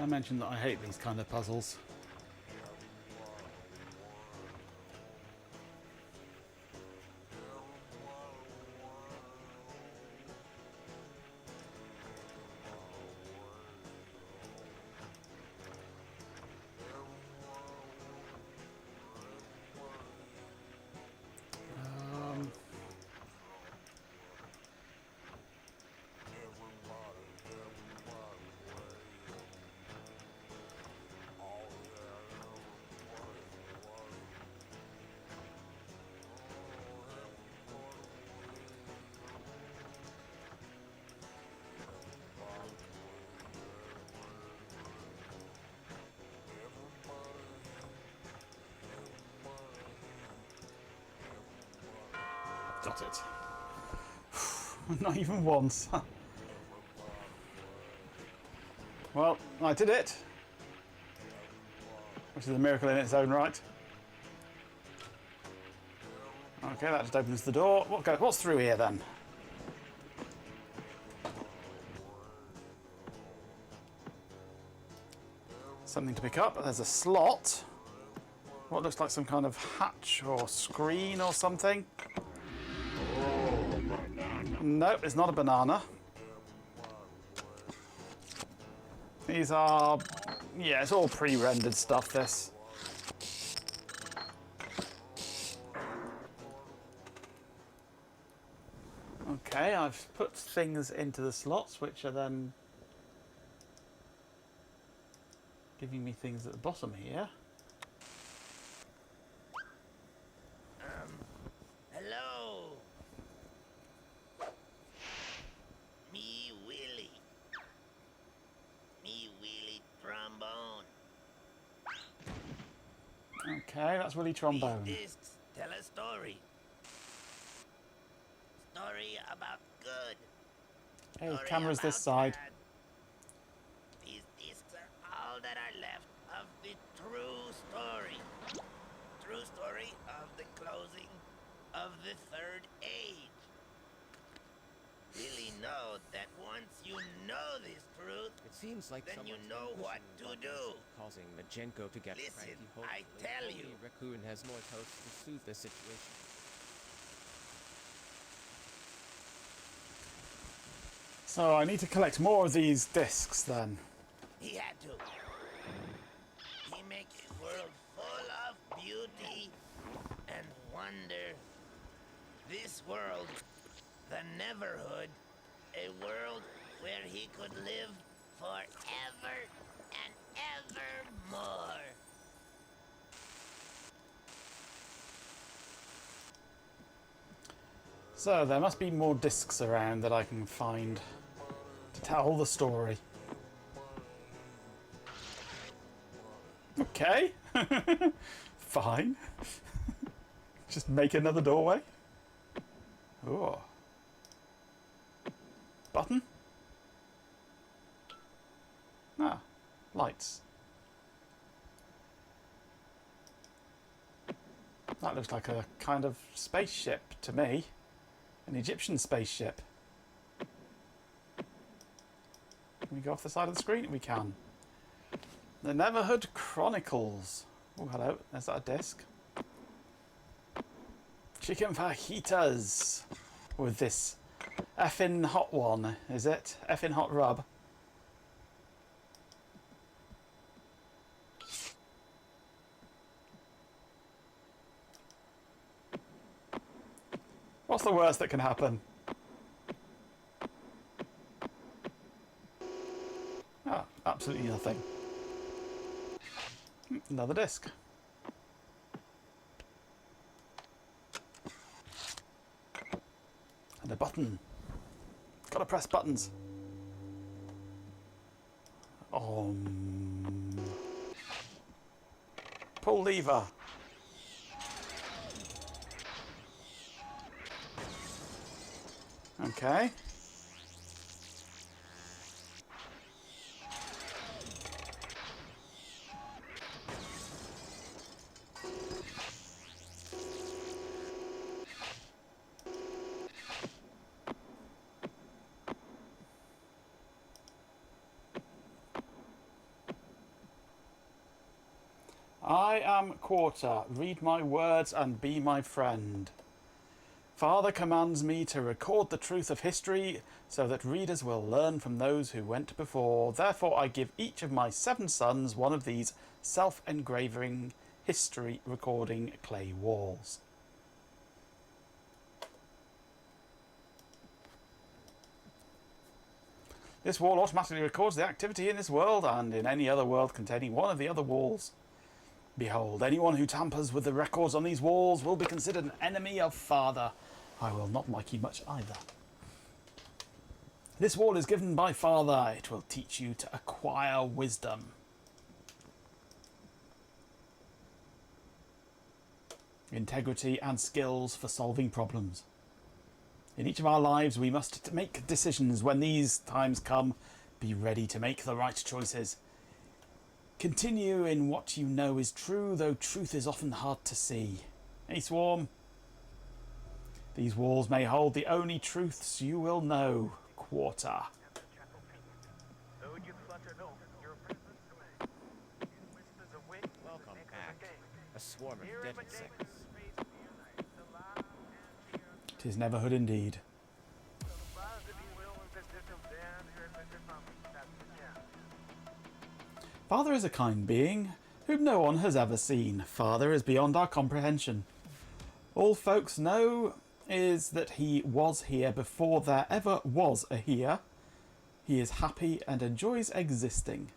I mentioned that I hate these kind of puzzles. got it. Not even once. Well, I did it. Which is a miracle in its own right. Okay, that just opens the door. What's through here then? Something to pick up. There's a slot. What looks like some kind of hatch or screen or something. Nope, it's not a banana. These are... yeah, it's all pre-rendered stuff, this. Okay, I've put things into the slots, which are then giving me things at the bottom here. Hello. Me Willie. Me Willie Trombone. Okay, that's Willie Trombone. These discs tell a story. Story about good. Hey, Story camera's this about side. bad. These discs are all that are left of the true story. True story of the closing of the Third Age. Really know that once you know this truth, It seems like then you someone's know been what pushing to buttons, do. causing Majenko to get Listen, cranky. I Hopefully, tell only you. Raccoon has more toast to soothe the situation. So I need to collect more of these discs then. He had to. He make a world full of beauty and wonder. This world, the Neverhood, a world where he could live forever and evermore. So there must be more discs around that I can find to tell the story. Okay. Fine. Just make another doorway. Oh. Button? Ah, lights. That looks like a kind of spaceship to me. An Egyptian spaceship. Can we go off the side of the screen? We can. The Neverhood Chronicles. Oh, hello. There's that a disc. Chicken fajitas with this effing hot one, is it? Effing hot rub. What's the worst that can happen? Ah, absolutely nothing. Another disc. And a button. Gotta press buttons. Pull lever. Okay. I am Quarter. Read my words and be my friend. Father commands me to record the truth of history so that readers will learn from those who went before. Therefore, I give each of my 7 sons one of these self-engraving history recording clay walls. This wall automatically records the activity in this world and in any other world containing one of the other walls. Behold, anyone who tampers with the records on these walls will be considered an enemy of Father. I will not like you much either. This wall is given by Father. It will teach you to acquire wisdom. Integrity and skills for solving problems. In each of our lives, we must make decisions. When these times come, be ready to make the right choices. Continue in what you know is true, though truth is often hard to see. Hey, Swarm. These walls may hold the only truths you will know. Quarter. Welcome back. A swarm of dead insects. 'Tis Neverhood indeed. Father is a kind being, whom no one has ever seen. Father is beyond our comprehension. All folks know is that he was here before there ever was a here. He is happy and enjoys existing.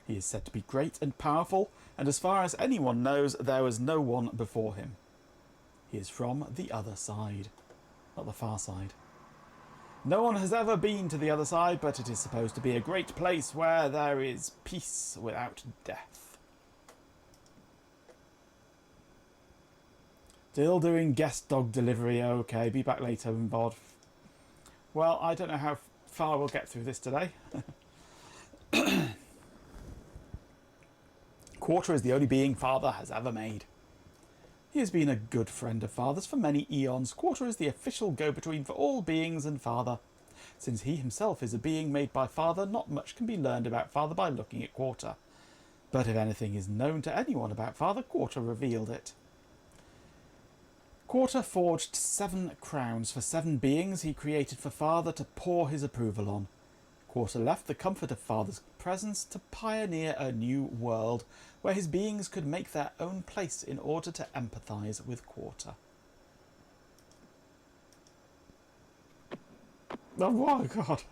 He is said to be great and powerful, and as far as anyone knows, there was no one before him. He is from the other side, not the far side. No one has ever been to the other side, but it is supposed to be a great place where there is peace without death. Still doing guest dog delivery. Okay, be back later in VOD. Well, I don't know how far we'll get through this today. Quarter is the only being Father has ever made. He has been a good friend of Father's for many eons. Quarter is the official go-between for all beings and Father. Since he himself is a being made by Father, not much can be learned about Father by looking at Quarter. But if anything is known to anyone about Father, Quarter revealed it. Quarter forged 7 crowns for 7 beings he created for Father to pour his approval on. Quarter left the comfort of Father's presence to pioneer a new world where his beings could make their own place in order to empathise with Quarter. Oh my god.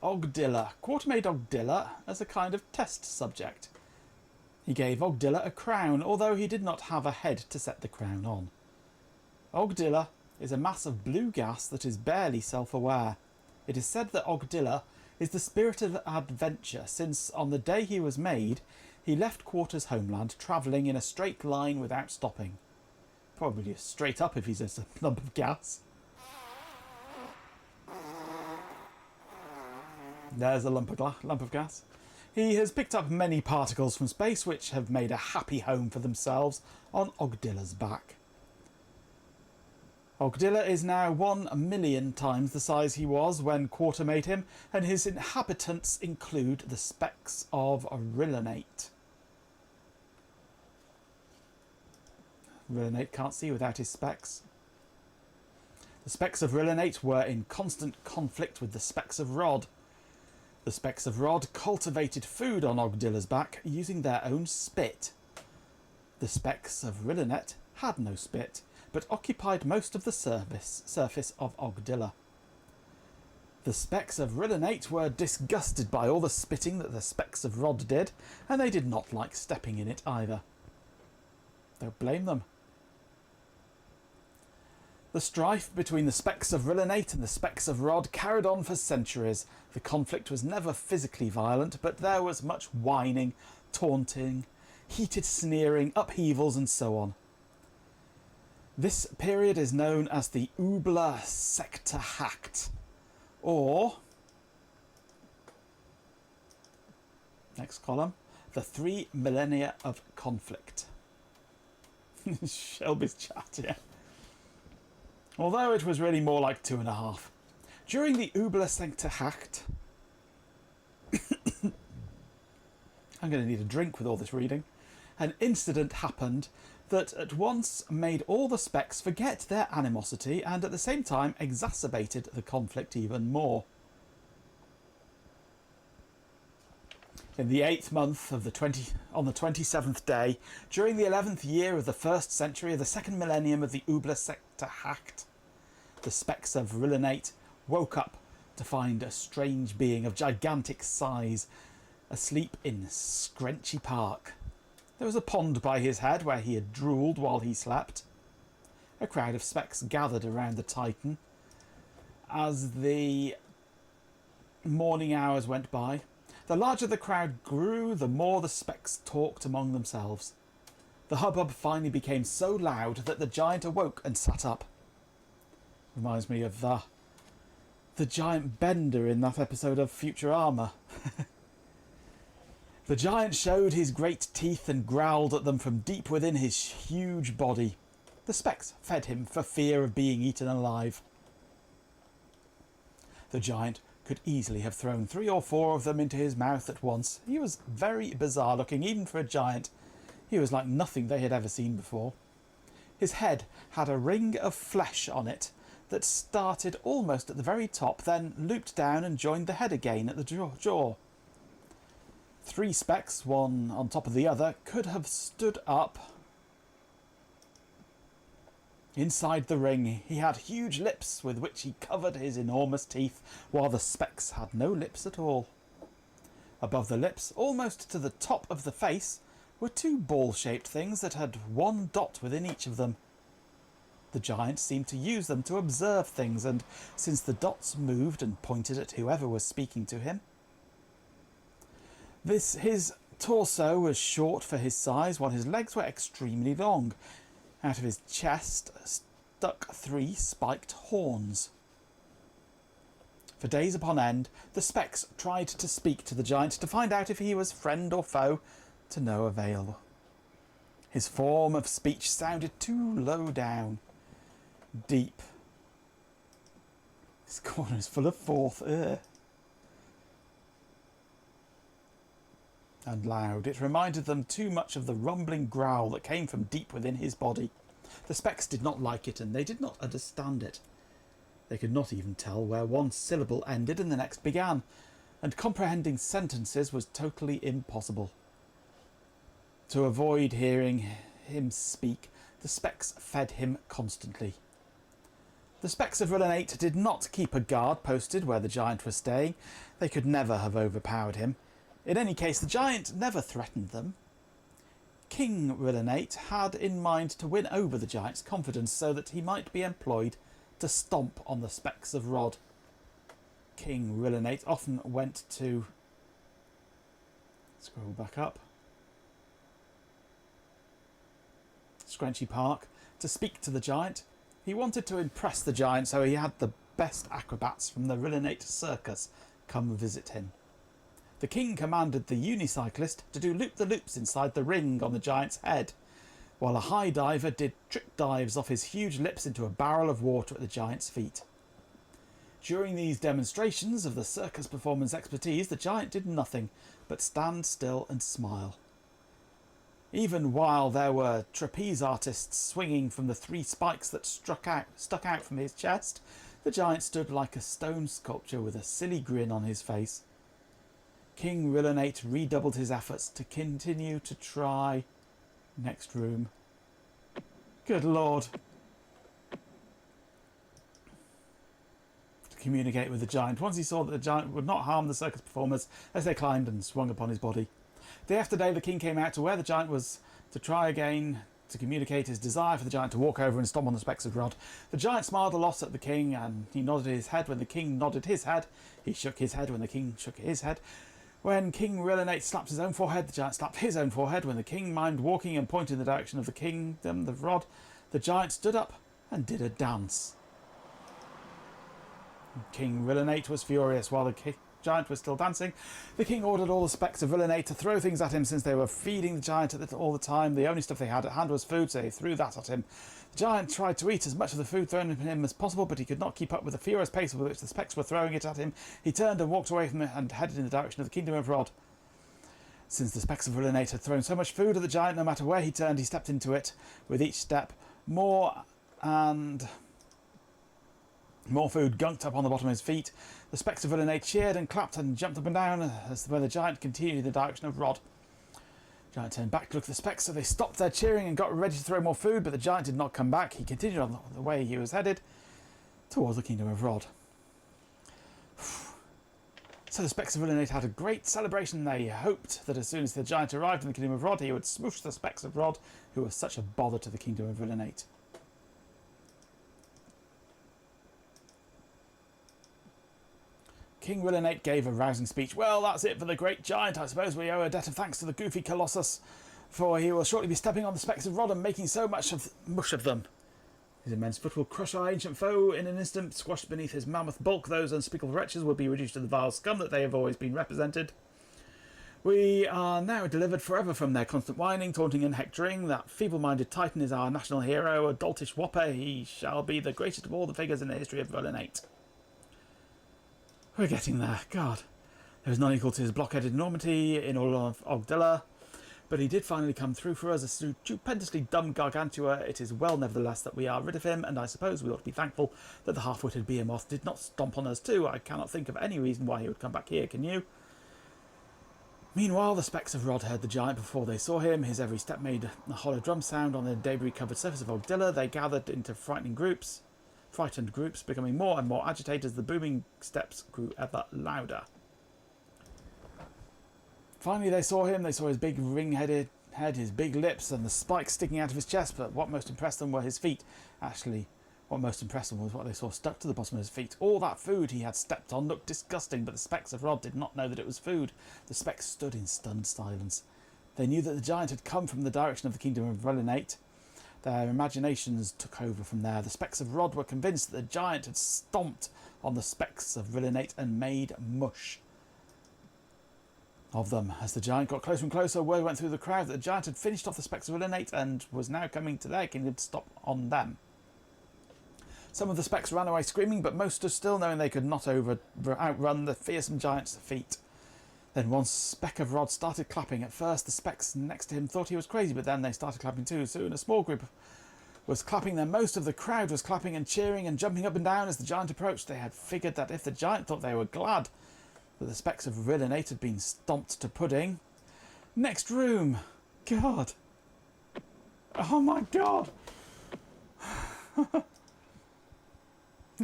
Ogdilla. Quarter made Ogdilla as a kind of test subject. He gave Ogdilla a crown, although he did not have a head to set the crown on. Ogdilla is a mass of blue gas that is barely self-aware. It is said that Ogdilla is the spirit of adventure, since on the day he was made, he left Quarter's homeland, travelling in a straight line without stopping. Probably straight up if he's a lump of gas. There's a lump of gas. He has picked up many particles from space which have made a happy home for themselves on Ogdilla's back. Ogdilla is now 1,000,000 times the size he was when Quarter made him, and his inhabitants include the specks of Rillinate. Rillinate can't see without his specs. The specks of Rillinate were in constant conflict with the specks of Rod. The specks of Rod cultivated food on Ogdilla's back using their own spit. The specks of Rillinate had no spit, but occupied most of the surface of Ogdilla. The specks of Rillinate were disgusted by all the spitting that the specks of Rod did, and they did not like stepping in it either. Don't blame them. The strife between the specks of Rillinate and the specks of Rod carried on for centuries. The conflict was never physically violent, but there was much whining, taunting, heated sneering, upheavals and so on. This period is known as the Ubla Sektahacht, or, next column, the 3 millennia of conflict. Shelby's chat, yeah. Although it was really more like 2.5. During the Ubla Sektahacht, I'm going to need a drink with all this reading, an incident happened that at once made all the specks forget their animosity and at the same time exacerbated the conflict even more. In the 8th month of on the 27th day, during the 11th year of the 1st century of the 2nd millennium of the Ubla Sektahacht, the specks of Rillinate woke up to find a strange being of gigantic size asleep in Screnchy Park. There was a pond by his head where he had drooled while he slept. A crowd of specks gathered around the Titan. As the morning hours went by, The larger the crowd grew, the more the specks talked among themselves. The hubbub finally became so loud that the giant awoke and sat up. Reminds me of the giant Bender in that episode of Futurama. The giant showed his great teeth and growled at them from deep within his huge body. The specks fed him for fear of being eaten alive. The giant could easily have thrown 3 or 4 of them into his mouth at once. He was very bizarre looking, even for a giant. He was like nothing they had ever seen before. His head had a ring of flesh on it that started almost at the very top, then looped down and joined the head again at the jaw. 3 specks, one on top of the other, could have stood up. Inside the ring, he had huge lips with which he covered his enormous teeth, while the specks had no lips at all. Above the lips, almost to the top of the face, were 2 ball-shaped things that had 1 dot within each of them. The giant seemed to use them to observe things, and since the dots moved and pointed at whoever was speaking to him. His torso was short for his size, while his legs were extremely long. Out of his chest stuck 3 spiked horns. For days upon end, the specks tried to speak to the giant to find out if he was friend or foe, to no avail. His form of speech sounded too low down, deep. This corner is full of forth. And loud. It reminded them too much of the rumbling growl that came from deep within his body. The specks did not like it, and they did not understand it. They could not even tell where one syllable ended and the next began, and comprehending sentences was totally impossible. To avoid hearing him speak, the specks fed him constantly. The specks of Rillenate did not keep a guard posted where the giant was staying. They could never have overpowered him. In any case, the giant never threatened them. King Rillenate had in mind to win over the giant's confidence so that he might be employed to stomp on the specks of Rod. King Rillenate often went to... Scroll back up. Scrunchy Park to speak to the giant. He wanted to impress the giant, so he had the best acrobats from the Rillenate circus come visit him. The king commanded the unicyclist to do loop-the-loops inside the ring on the giant's head, while a high diver did trick dives off his huge lips into a barrel of water at the giant's feet. During these demonstrations of the circus performance expertise, the giant did nothing but stand still and smile. Even while there were trapeze artists swinging from the 3 spikes that stuck out from his chest, the giant stood like a stone sculpture with a silly grin on his face. King Rillenate redoubled his efforts to continue to try. Next room. Good lord. To communicate with the giant. Once he saw that the giant would not harm the circus performers as they climbed and swung upon his body. Day after day the king came out to where the giant was to try again to communicate his desire for the giant to walk over and stomp on the specks of Rod. The giant smiled a lot at the king, and he nodded his head when the king nodded his head. He shook his head when the king shook his head. When King Rillenate slapped his own forehead, the giant slapped his own forehead. When the king mimed walking and pointed in the direction of the kingdom of Rod, the giant stood up and did a dance. King Rillenate was furious while the giant was still dancing. The king ordered all the specks of Rillenate to throw things at him since they were feeding the giant all the time. The only stuff they had at hand was food, so they threw that at him. The giant tried to eat as much of the food thrown at him as possible, but he could not keep up with the furious pace with which the specks were throwing it at him. He turned and walked away from it and headed in the direction of the kingdom of Rod. Since the specks of Rillenate had thrown so much food at the giant, no matter where he turned, he stepped into it. With each step, more and more food gunked up on the bottom of his feet. The specks of Rillenate cheered and clapped and jumped up and down as when the giant continued in the direction of Rod. The giant turned back to look at the specks, so they stopped their cheering and got ready to throw more food, but the giant did not come back. He continued on the way he was headed towards the kingdom of Rod. So the specks of Rillenate had a great celebration. They hoped that as soon as the giant arrived in the kingdom of Rod, he would smoosh the specks of Rod, who was such a bother to the kingdom of Rillenate. King Rillinate gave a rousing speech. Well, that's it for the great giant. I suppose we owe a debt of thanks to the goofy Colossus, for he will shortly be stepping on the specks of Rod and making so much of mush of them. His immense foot will crush our ancient foe in an instant. Squashed beneath his mammoth bulk, those unspeakable wretches will be reduced to the vile scum that they have always been represented. We are now delivered forever from their constant whining, taunting and hectoring. That feeble-minded titan is our national hero, a doltish whopper. He shall be the greatest of all the figures in the history of Rillinate. We're getting there. God. There is none equal to his blockheaded enormity in all of Ogdilla. But he did finally come through for us, a stupendously dumb gargantua. It is well, nevertheless, that we are rid of him, and I suppose we ought to be thankful that the half-witted behemoth did not stomp on us too. I cannot think of any reason why he would come back here, can you? Meanwhile, the specks of Rod heard the giant before they saw him. His every step made a hollow drum sound on the debris-covered surface of Ogdilla. They gathered into frightened groups, becoming more and more agitated as the booming steps grew ever louder. Finally, they saw him. They saw his big ring-headed head, his big lips, and the spikes sticking out of his chest. But what most impressed them were his feet. Actually, what most impressed them was what they saw stuck to the bottom of his feet. All that food he had stepped on looked disgusting, but the specks of Rod did not know that it was food. The specks stood in stunned silence. They knew that the giant had come from the direction of the kingdom of Rillinate. Their imaginations took over from there. The specks of Rod were convinced that the giant had stomped on the specks of Rillinate and made mush of them. As the giant got closer and closer, word went through the crowd that the giant had finished off the specks of Rillinate and was now coming to their kingdom to stop on them. Some of the specks ran away screaming, but most stood still, knowing they could not outrun the fearsome giant's feet. Then one speck of Rod started clapping. At first, the specks next to him thought he was crazy, but then they started clapping too. Soon a small group was clapping, then most of the crowd was clapping and cheering and jumping up and down as the giant approached. They had figured that if the giant thought they were glad that the specks of Rillinate had been stomped to pudding. Next room. God. Oh my God.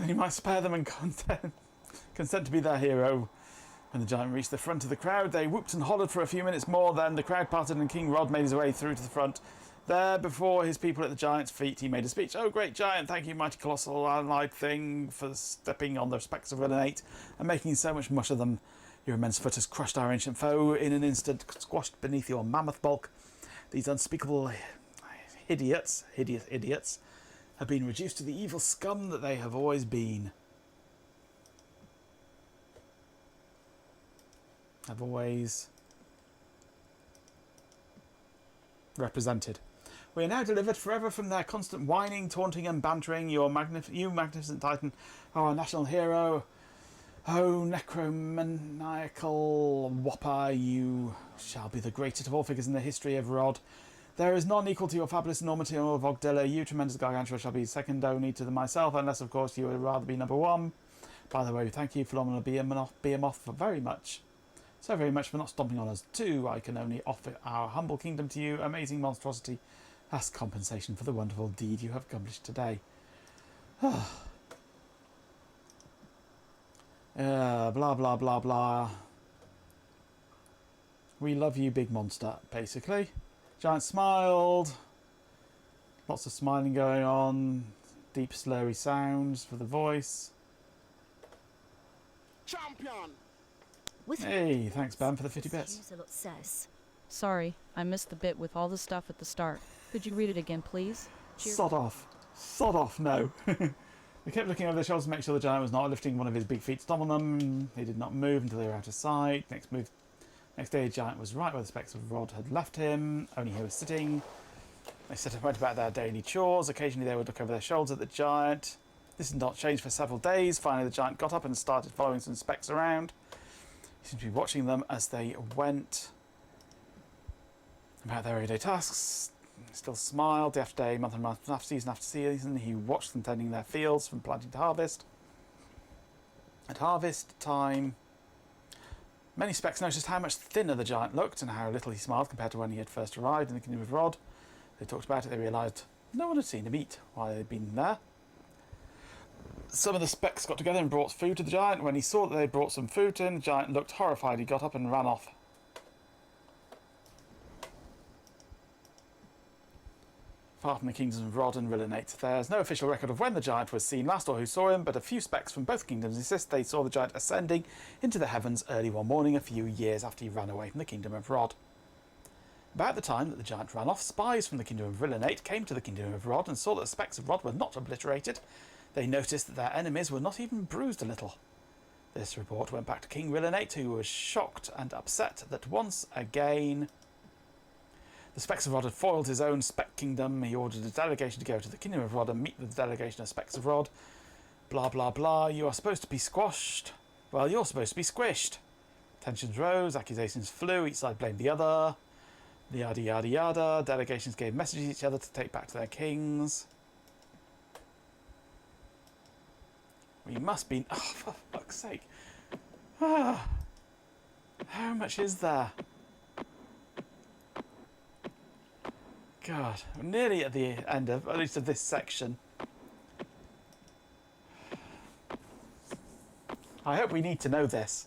He might spare them and consent to be their hero. When the giant reached the front of the crowd, they whooped and hollered for a few minutes more. Then the crowd parted and King Rod made his way through to the front. There, before his people at the giant's feet, he made a speech. "Oh, great giant, thank you, mighty colossal allied thing, for stepping on the specks of Rillinate and making so much mush of them. Your immense foot has crushed our ancient foe in an instant, squashed beneath your mammoth bulk. These unspeakable hideous idiots, have been reduced to the evil scum that they have always been. Have always represented. We are now delivered forever from their constant whining, taunting and bantering. You magnificent titan, our national hero. Oh, necromaniacal whopper, you shall be the greatest of all figures in the history of Rod. There is none equal to your fabulous enormity of Ogdilla. You, tremendous gargantua, shall be second only to myself, unless, of course, you would rather be number one. By the way, thank you, phenomenal behemoth, for very much for not stomping on us too. I can only offer our humble kingdom to you, amazing monstrosity, as compensation for the wonderful deed you have accomplished today." Blah, blah, blah, blah. We love you, big monster, basically. Giant smiled. Lots of smiling going on. Deep, slurry sounds for the voice. Champion! Hey, thanks, Ben, for the 50 bits. Here's what it says. Sorry, I missed the bit with all the stuff at the start. Could you read it again, please? Cheers. Sod off. Sod off, no. They kept looking over their shoulders to make sure the giant was not lifting one of his big feet to stomp on them. He did not move until they were out of sight. Next day, the giant was right where the specks of Rod had left him. Only he was sitting. They set and went about their daily chores. Occasionally, they would look over their shoulders at the giant. This did not change for several days. Finally, the giant got up and started following some specks around. He seemed to be watching them as they went about their everyday tasks. He still smiled day after day, month after season after season. He watched them tending their fields from planting to harvest. At harvest time, many specks noticed how much thinner the giant looked and how little he smiled compared to when he had first arrived in the kingdom of Rod. They talked about it. They realised no one had seen him eat while they'd been there. Some of the specks got together and brought food to the giant. When he saw that they brought some food in, the giant looked horrified. He got up and ran off. Far from the kingdoms of Rod and Rillinate. There's no official record of when the giant was seen last or who saw him, but a few specks from both kingdoms insist they saw the giant ascending into the heavens early one morning a few years after he ran away from the kingdom of Rod. About the time that the giant ran off, spies from the kingdom of Rillinate came to the kingdom of Rod and saw that the specks of Rod were not obliterated. They noticed that their enemies were not even bruised a little. This report went back to King Rillinate, who was shocked and upset that once again the specks of Rod had foiled his own spec kingdom. He ordered a delegation to go to the kingdom of Rod and meet with the delegation of specks of Rod. Blah, blah, blah. You are supposed to be squashed. Well, you're supposed to be squished. Tensions rose, accusations flew, each side blamed the other. Yada, yada, yada. Delegations gave messages to each other to take back to their kings. We must be... Oh, for fuck's sake. Ah, how much is there? God, we're nearly at the end of, at least of this section. I hope we need to know this.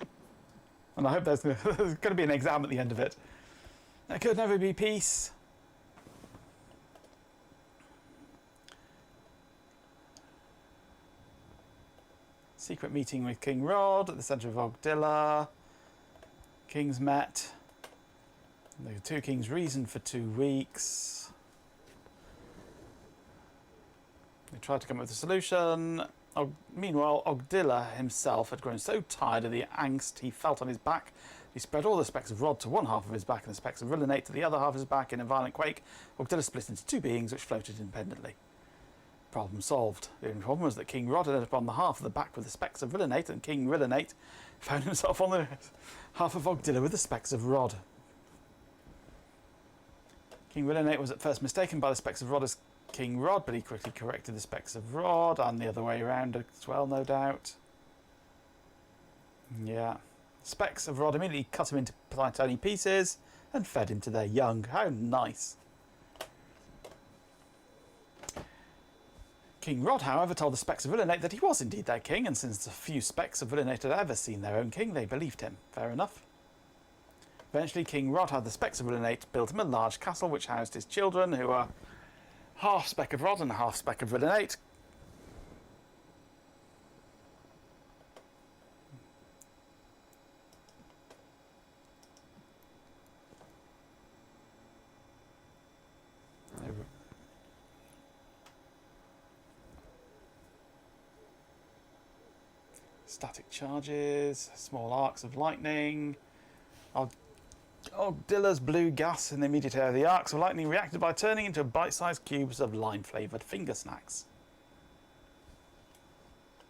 And I hope there's going to be an exam at the end of it. There could never be peace. Secret meeting with King Rod at the centre of Ogdilla. Kings met. The two kings reasoned for 2 weeks. They tried to come up with a solution. Meanwhile, Ogdilla himself had grown so tired of the angst he felt on his back. He spread all the specks of Rod to one half of his back and the specks of Rillinate to the other half of his back. In a violent quake, Ogdilla split into 2 beings which floated independently. Problem solved. The only problem was that King Rod ended up on the half of the back with the specks of Rillinate, and King Rillinate found himself on the half of Ogdilla with the specks of Rod. King Rillinate was at first mistaken by the specks of Rod as King Rod, but he quickly corrected the specks of Rod, and the other way around as well, no doubt. Yeah. Specks of Rod immediately cut him into tiny pieces and fed him to their young. How nice. King Rod, however, told the specks of Rillinate that he was indeed their king, and since the few specks of Rillinate had ever seen their own king, they believed him. Fair enough. Eventually, King Rod had the specks of Rillinate built him a large castle which housed his children, who are half speck of Rod and half speck of Rillinate. Static charges, small arcs of lightning. Ogdilla's blue gas in the immediate area of the arcs of lightning reacted by turning into bite-sized cubes of lime-flavoured finger snacks.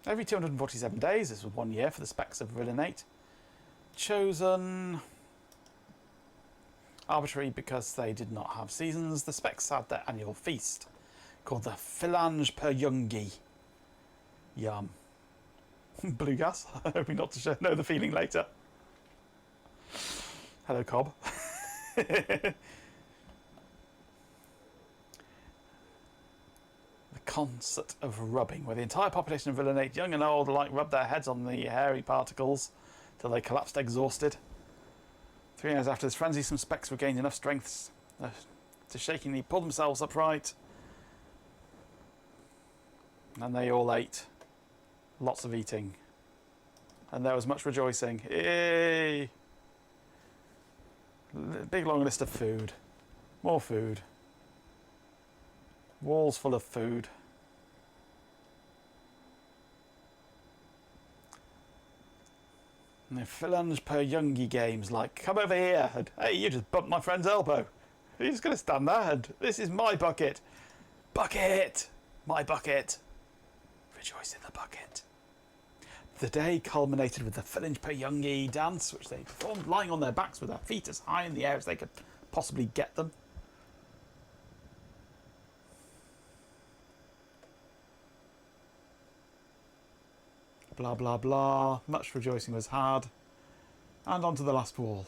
Every 247 days, this was 1 year for the specks of Rillinate. Chosen arbitrary because they did not have seasons, the specks had their annual feast, called the Phalange per Yungi. Yum. Blue gas, hoping not to know the feeling later. Hello, Cobb. The concert of rubbing, where the entire population of Rillinate, young and old alike, rubbed their heads on the hairy particles till they collapsed exhausted. 3 hours after this frenzy, some specks regained enough strength to shakingly pull themselves upright. And they all ate. Lots of eating. And there was much rejoicing. Yay! Big long list of food. More food. Walls full of food. And the Phalange per Yungi games like, come over here, and hey, you just bumped my friend's elbow. You're just going to stand there, and this is my bucket. Bucket! My bucket. Rejoice in the bucket. The day culminated with the Phalange per Yungi dance, which they performed lying on their backs with their feet as high in the air as they could possibly get them. Blah, blah, blah. Much rejoicing was had. And on to the last wall.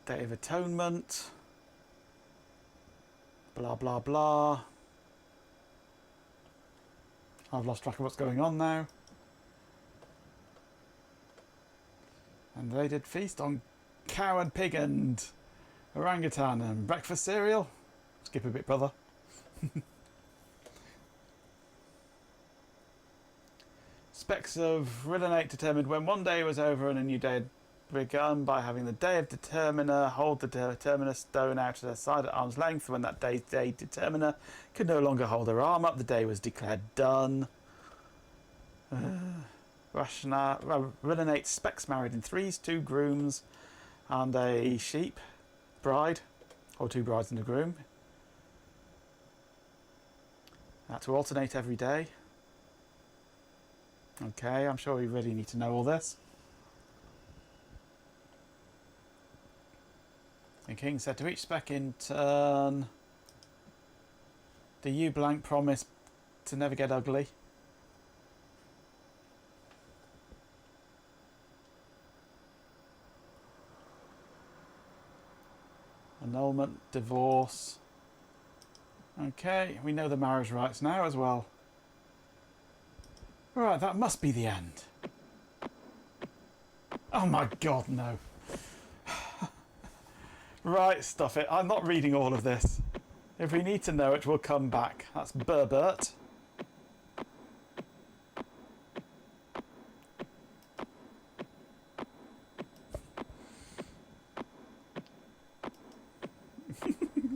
Day of Atonement. Blah, blah, blah. I've lost track of what's going on now. And they did feast on cow and pig and orangutan and breakfast cereal. Skip a bit, brother. Specs of Rilinate determined when one day was over and a new day had begun by having the day of determiner hold the determiner stone out to their side at arm's length. When that day's day determiner could no longer hold her arm up, the day was declared done. Rilinate specs married in threes, 2 grooms and a sheep bride, or 2 brides and a groom. To alternate every day. Okay, I'm sure you really need to know all this. The king said to each spec in turn, do you blank promise to never get ugly? Annulment, divorce. Okay, we know the marriage rights now as well. Right, that must be the end. Oh my god, no. Right, stuff it. I'm not reading all of this. If we need to know it, we'll come back. That's Burbert.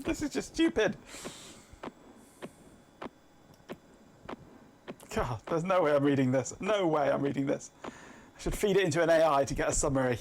This is just stupid. God, there's no way I'm reading this. No way I'm reading this. I should feed it into an AI to get a summary.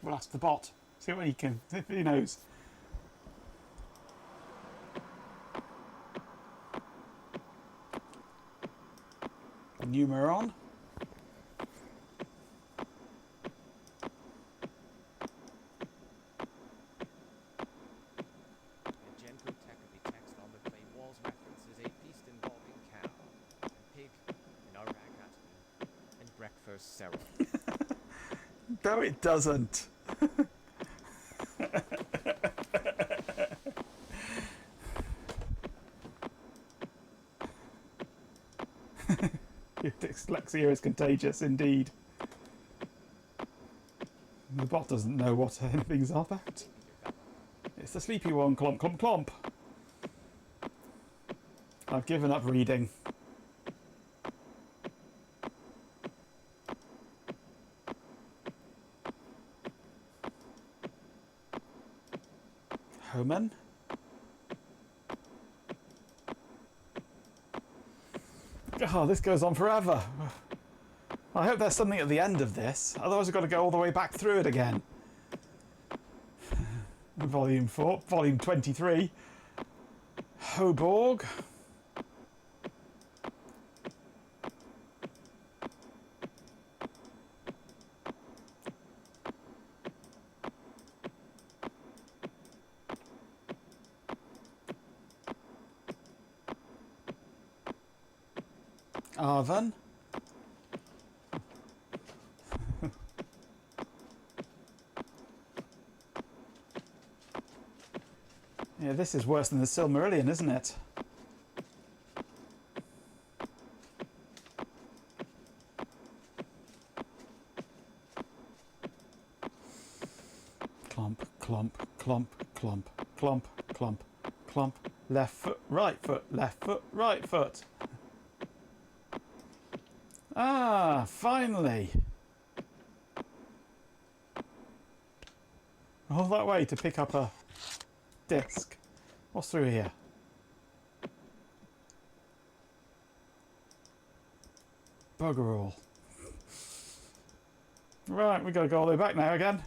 We'll ask the bot. See what he can. If he knows. Numeron. Gentle text on the clay walls references a feast involving cow, and pig, and orangutan, and breakfast cereal. No, it doesn't. Your dyslexia is contagious indeed. The bot doesn't know what anything's about. It's the sleepy one, clomp, clomp, clomp. I've given up reading. Homan. Oh, this goes on forever. I hope there's something at the end of this. Otherwise I've got to go all the way back through it again. Volume 4, Volume 23. Hoborg. Arvan. Yeah, this is worse than the Silmarillion, isn't it? Clump, clump, clump, clump, clump, clump, clump. Left foot, right foot, left foot, right foot. Ah, finally. All that way to pick up a disc. What's through here? Bugger all. Right, we've got to go all the way back now again.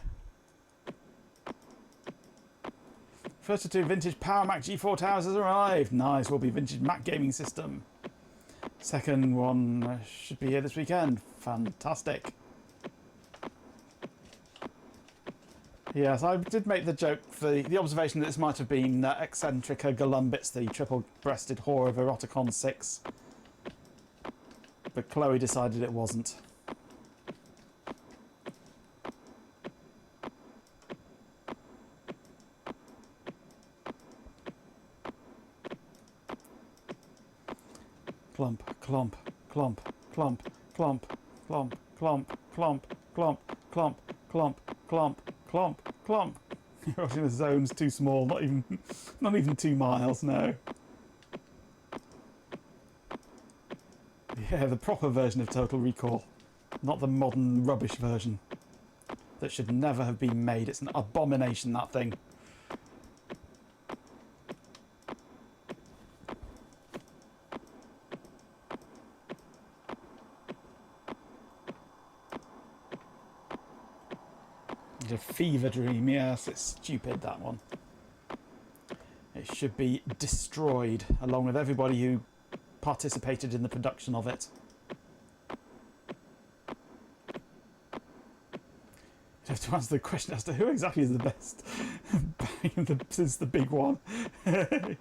First of two vintage Power Mac G4 towers has arrived. Nice, will be vintage Mac gaming system. Second one should be here this weekend. Fantastic. Yes, I did make the joke, the observation that this might have been Eccentrica Golumbits, the triple-breasted whore of Eroticon 6. But Chloe decided it wasn't. Clump, clump, clump, clump, clump, clump, clump, clump, clump, clump, clump, clump, clump, clump. You're watching the zone's too small, not even 2 miles, no. Yeah, the proper version of Total Recall, not the modern rubbish version that should never have been made. It's an abomination, that thing. It's a fever dream, yes, it's stupid, that one. It should be destroyed, along with everybody who participated in the production of it. You have to answer the question as to who exactly is the best since the big one. There's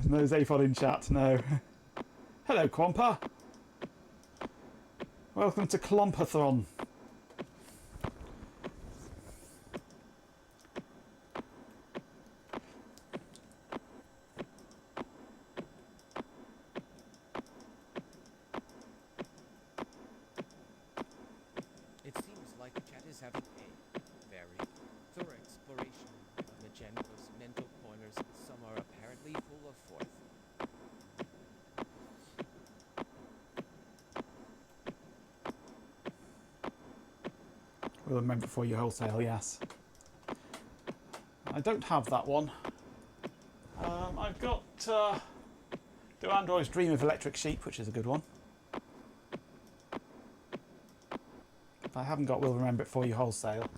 no Zaphod in chat, no. Hello, Quampa. Welcome to Clompathon. It seems like chat is having a very thorough exploration of Magento's mental corners. Some are apparently full of forth. We'll remember for your wholesale, yes. I don't have that one. I've got Do Androids Dream of Electric Sheep, which is a good one. If I haven't got We'll Remember It For You wholesale.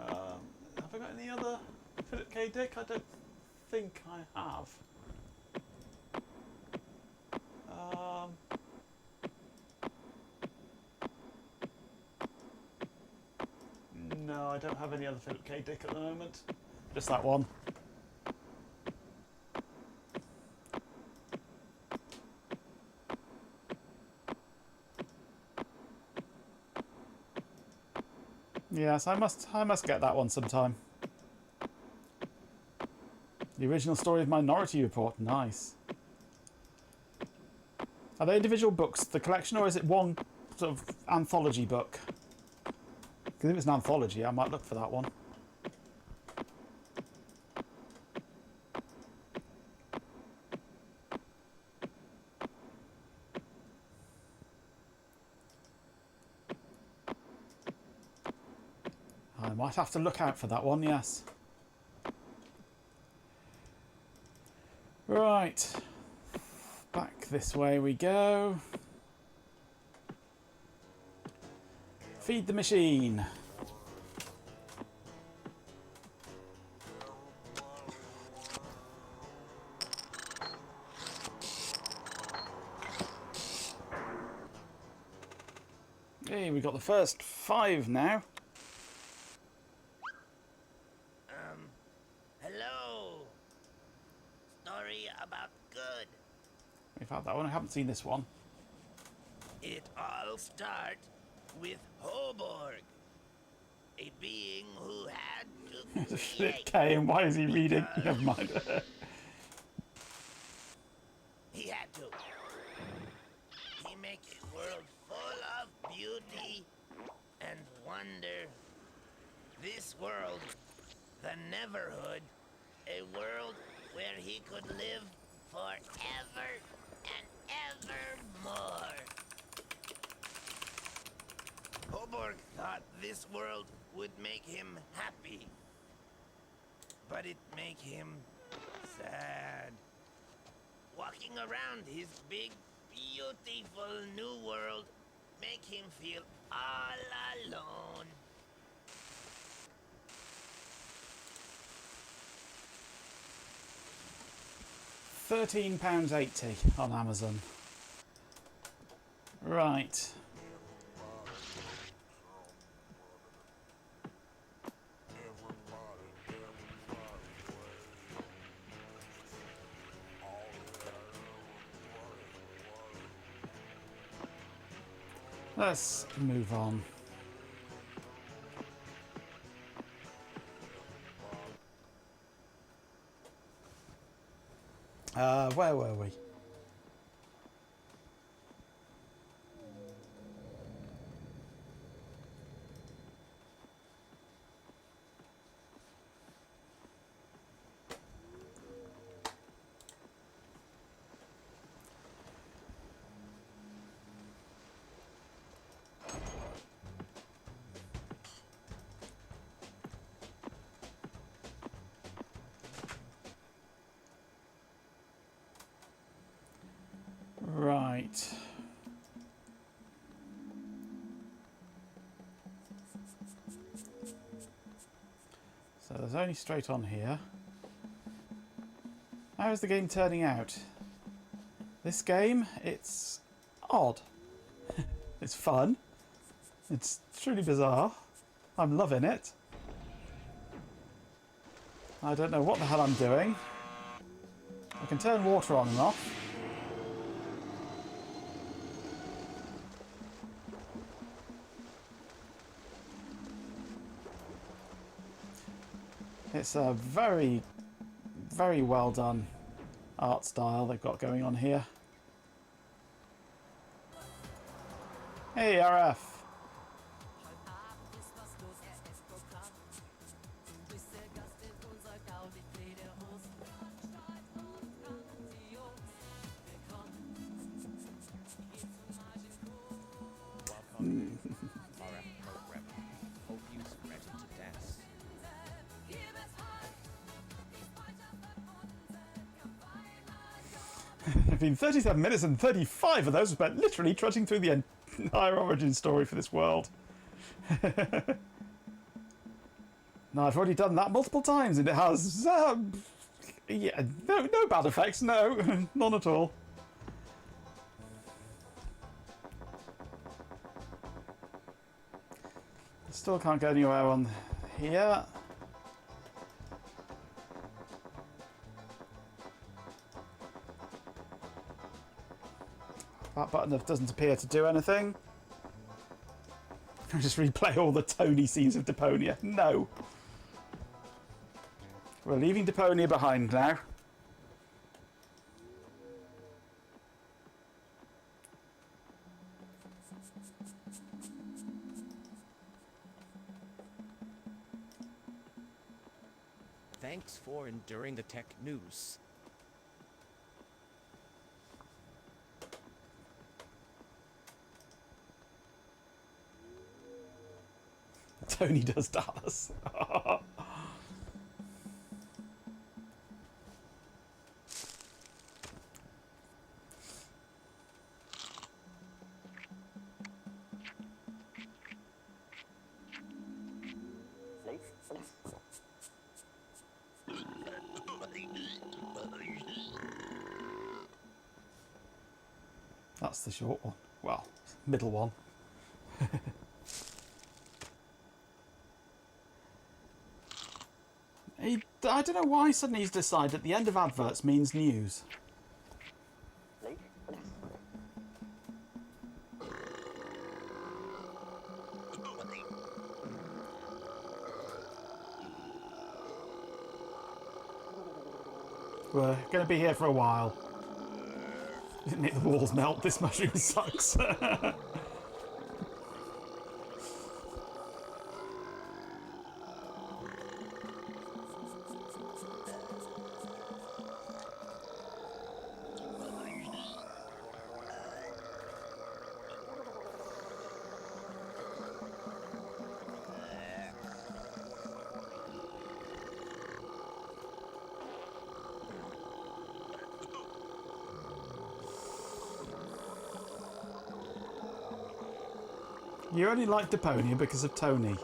Have I got any other Philip K. Dick? I don't think I have. No, I don't have any other Philip K. Dick at the moment. Just that one. Yes, I must get that one sometime. The original story of Minority Report, nice. Are they individual books, the collection, or is it one sort of anthology book? Because if it's an anthology, I might look for that one. I might have to look out for that one, yes. Right. Back this way we go. Feed the machine. Hey, we got the first 5 now. Hello. Story about good. We've had that one. I haven't seen this one. It all starts with Hoborg, a being who had to Flip create. K, and why is he reading? Never mind. He had to. He make a world full of beauty and wonder. This world, the Neverhood, a world where he could live forever and evermore. Hoborg thought this world would make him happy, but it make him sad. Walking around his big, beautiful new world make him feel all alone. £13.80 on Amazon. Right. Let's move on. Where were we? Right. So there's only straight on here. How is the game turning out? This game, it's odd. It's fun. It's truly bizarre. I'm loving it. I don't know what the hell I'm doing. I can turn water on and off. It's a very, very well done art style they've got going on here. Hey, RF. RF program. Hope you's ready to dance. There have been 37 minutes and 35 of those spent literally trudging through the entire origin story for this world. Now, I've already done that multiple times and it has... yeah, no bad effects, no. None at all. Still can't go anywhere on here. That button doesn't appear to do anything. I just replay all the Tony scenes of Deponia. No. We're leaving Deponia behind now. Thanks for enduring the tech news. Tony does Dallas. That's the short one. Well, middle one. I don't know why suddenly he's decided that the end of adverts means news. We're going to be here for a while. Didn't make the walls melt. This mushroom sucks. You only like Deponia because of Tony.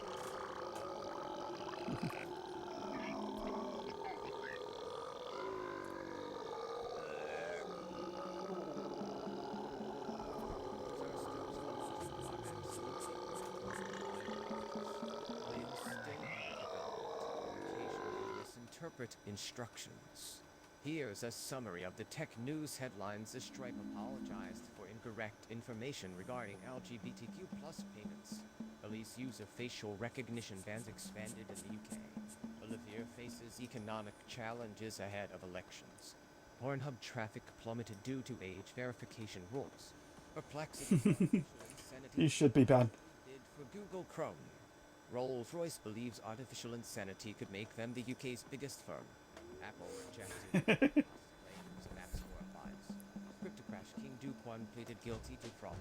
interpret instructions. Here's a summary of the tech news headlines. The Stripe apologized for incorrect information regarding LGBTQ plus payments. Elise use of facial recognition bans expanded in the UK. Olivia faces economic challenges ahead of elections. Pornhub traffic plummeted due to age verification rules. Perplexity artificial insanity You should be banned. bid for Google Chrome. Rolls-Royce believes artificial insanity could make them the UK's biggest firm. Apple rejected claims of App Store files. Cryptocrash King Do Kwon pleaded guilty to fraud.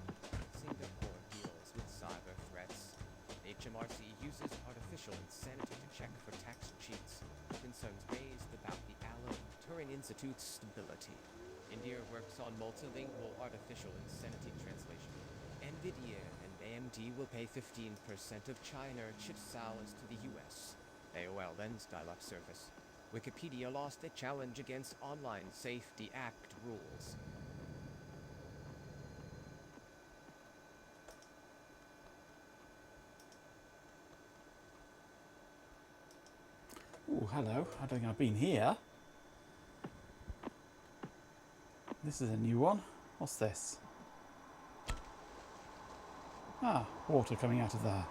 Singapore deals with cyber threats. HMRC uses artificial insanity to check for tax cheats. Concerns raised about the Alan Turing Institute's stability. India works on multilingual artificial insanity translation. Nvidia and AMD will pay 15% of China chip sales to the US. AOL ends dial-up service. Wikipedia lost a challenge against Online Safety Act rules. Oh, hello. I don't think I've been here. This is a new one. What's this? Ah, water coming out of there.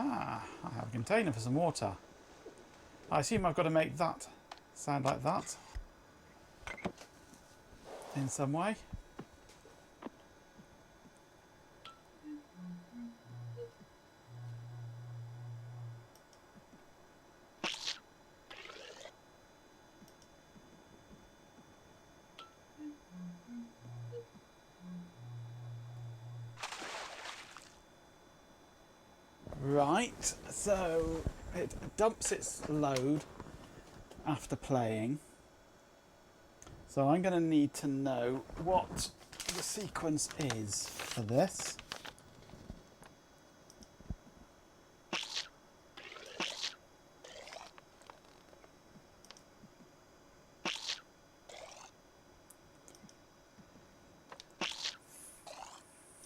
Ah, I have a container for some water. I assume I've got to make that sound like that in some way. Right, so it dumps its load after playing. So I'm going to need to know what the sequence is for this.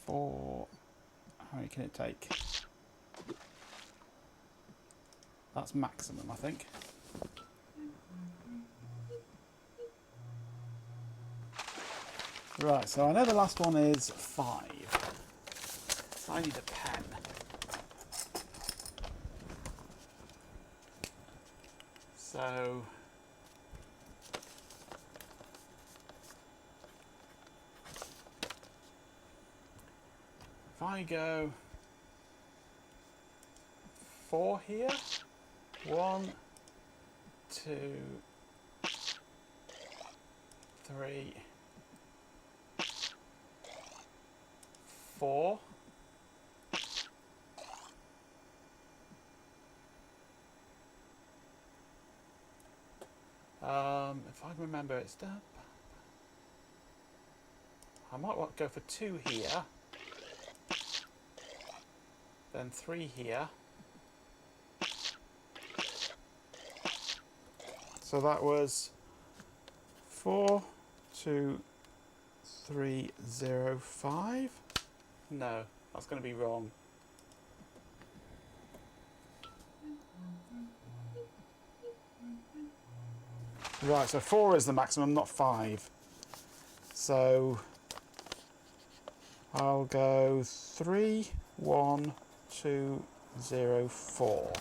How many can it take? That's maximum, I think. Right, so I know the last one is 5. So I need a pen. So if I go 4 here, 1, 2, 3, 4. If I can remember, it's done. I might want to go for 2 here, then 3 here. So that was 4, 2, 3, 0, 5. No, that's going to be wrong. Right, so 4 is the maximum, not 5. So I'll go 3, 1, 2, 0, 4.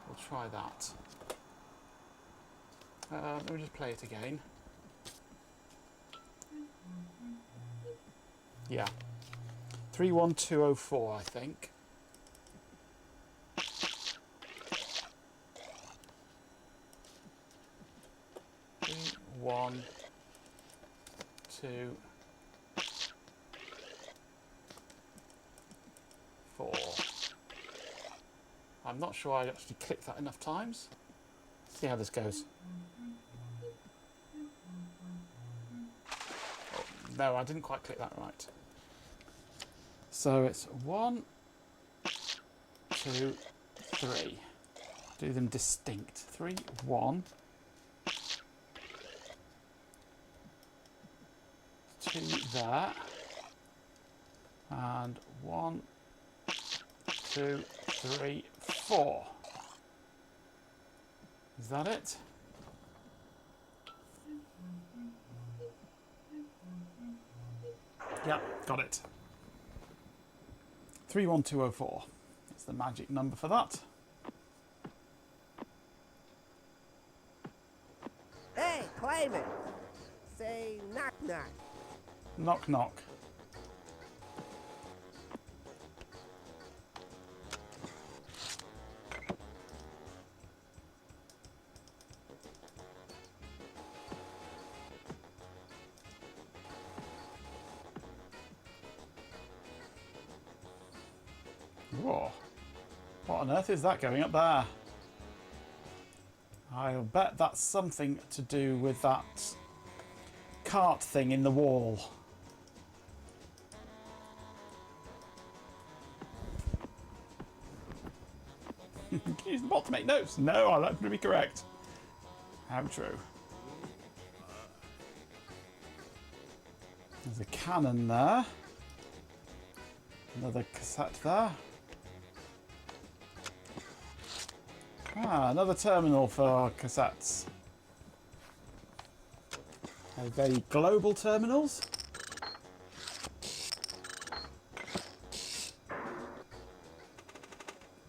We'll try that. Let me just play it again. Yeah. 31204, I think. Three, 1, 2, 4. I'm not sure I actually clicked that enough times. See how this goes. no, I didn't quite click that right. So it's 1, 2, 3. Do them distinct. 3, 1. 2 there. And 1, 2, 3, 4. Is that it? Yep, got it. 31204. That's the magic number for that. Hey, Clayman! Say knock knock. Knock knock. Whoa. What on earth is that going up there? I'll bet that's something to do with that cart thing in the wall. Use the bot to make notes. No, I'll let them be correct. How true. There's a cannon there. Another cassette there. Ah, another terminal for cassettes. Are they global terminals?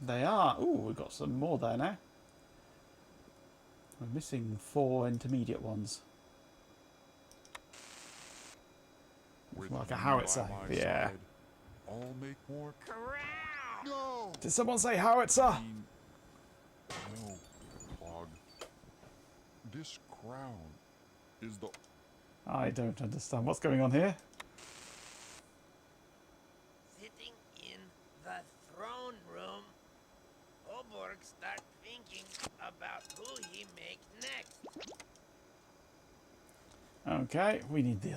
They are. Ooh, we've got some more there now. We're missing 4 intermediate ones. Looks like a howitzer. Yeah. I'll make more. No! Did someone say howitzer? No, Plog. This crown is the... I don't understand what's going on here. Sitting in the throne room, Oborg start thinking about who he make next. Okay, we need the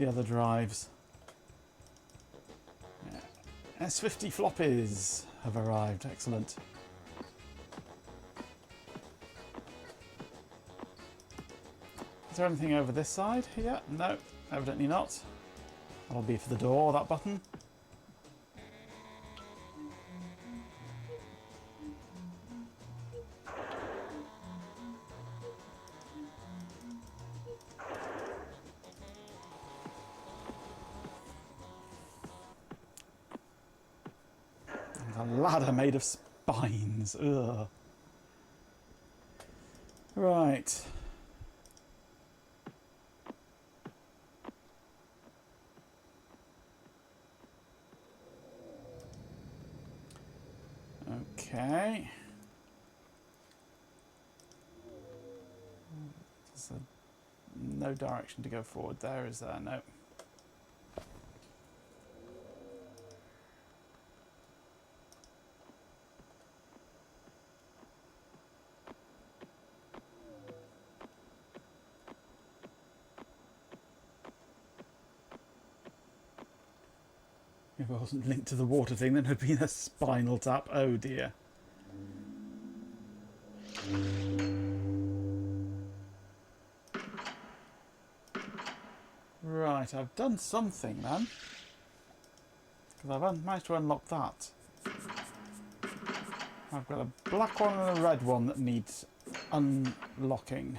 other drives. Yeah. S50 floppies have arrived. Excellent. Is there anything over this side here? No, evidently not. That'll be for the door, that button. A ladder made of spines. Ugh. Right. Okay. There's no direction to go forward there, is there? No. If I wasn't linked to the water thing, then it'd been a spinal tap. Oh dear. Right, I've done something then. Because I've managed to unlock that. I've got a black one and a red one that needs unlocking.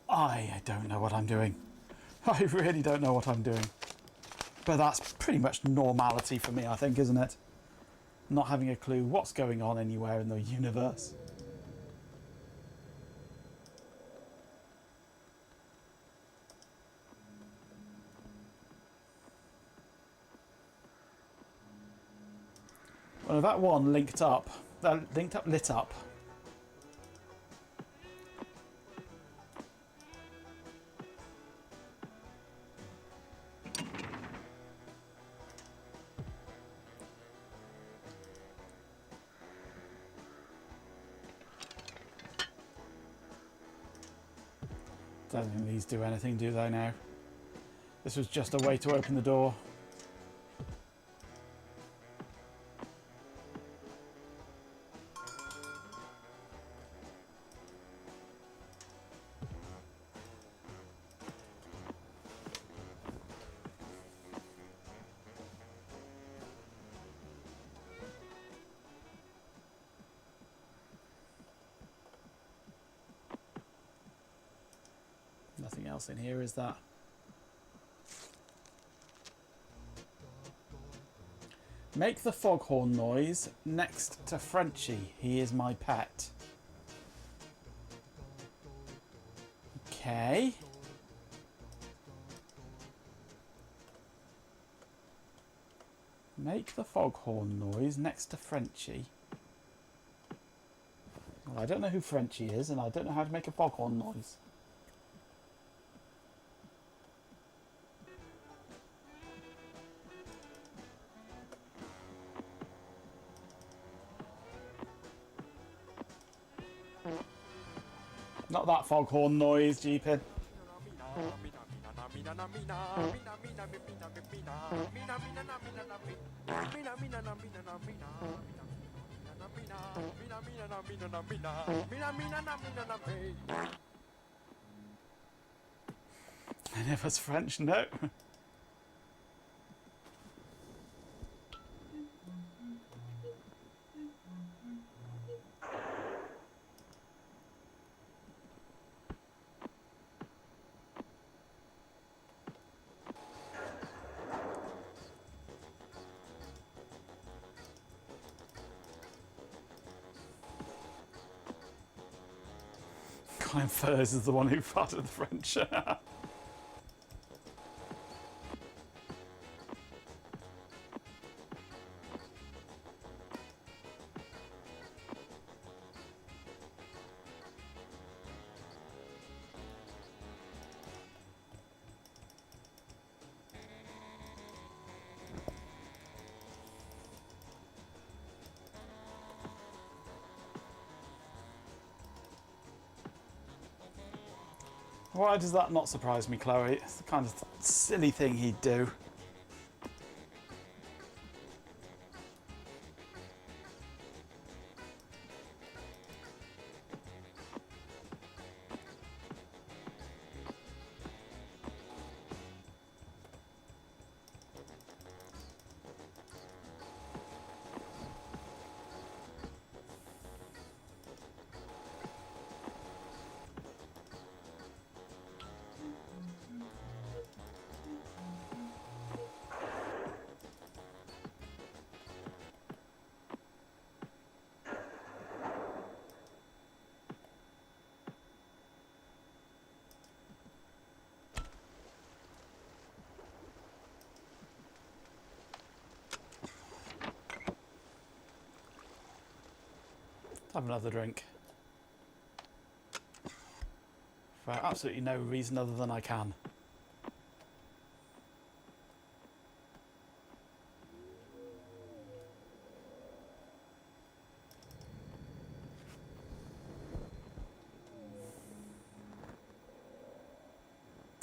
I don't know what I'm doing. I really don't know what I'm doing. But that's pretty much normality for me, I think, isn't it? Not having a clue what's going on anywhere in the universe. Well, that one linked up. Lit up. Don't think these do anything, do they now? This was just a way to open the door. Nothing else in here, is that? Make the foghorn noise next to Frenchie. He is my pet. Okay. Make the foghorn noise next to Frenchie. Well, I don't know who Frenchie is, and I don't know how to make a foghorn noise. Not that foghorn noise, Jeepin. And if it's French, no. Colin Furs is the one who farted the French. Why does that not surprise me, Chloe? It's the kind of silly thing he'd do. Have another drink. For absolutely no reason other than I can.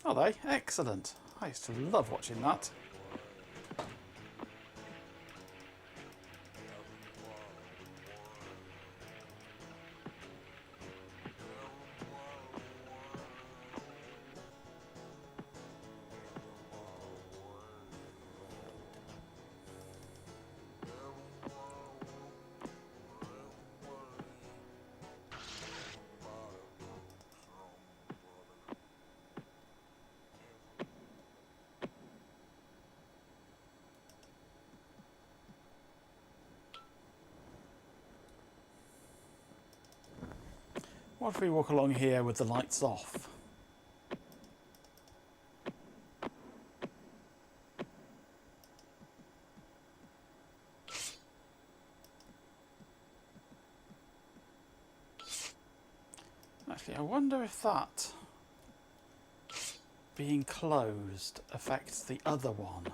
Are they? Excellent. I used to love watching that. What if we walk along here with the lights off? Actually, I wonder if that being closed affects the other one.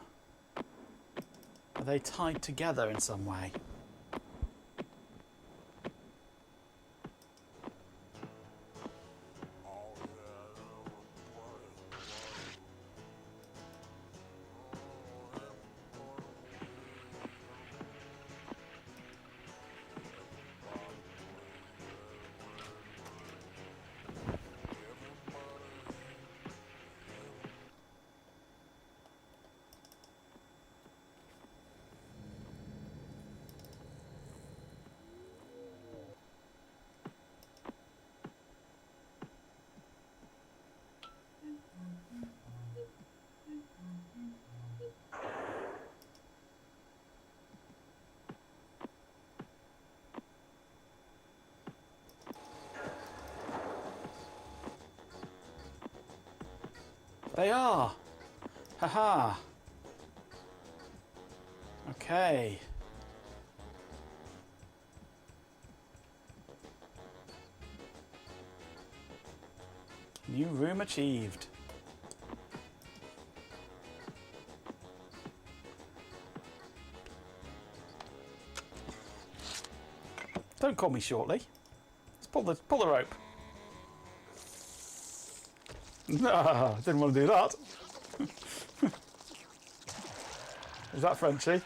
Are they tied together in some way? They are. Haha. Okay. New room achieved. Don't call me shortly. Let's pull the rope. No, didn't want to do that. Is that Frenchie?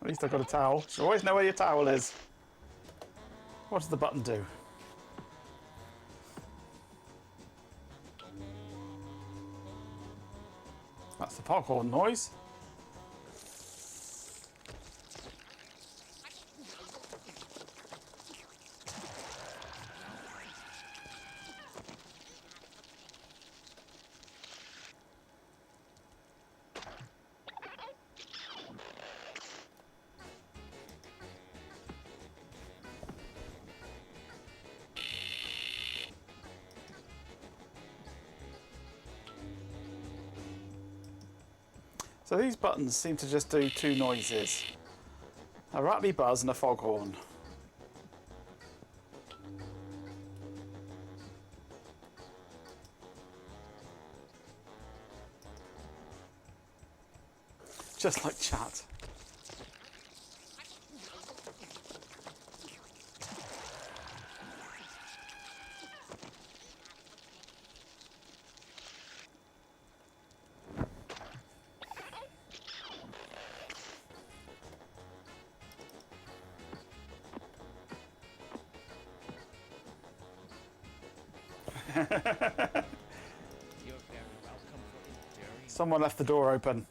At least I've got a towel. You always know where your towel is. What does the button do? That's the foghorn noise. So these buttons seem to just do two noises. A rattly buzz and a foghorn. Just like chat. You're very welcome for enduring. Someone left the door open.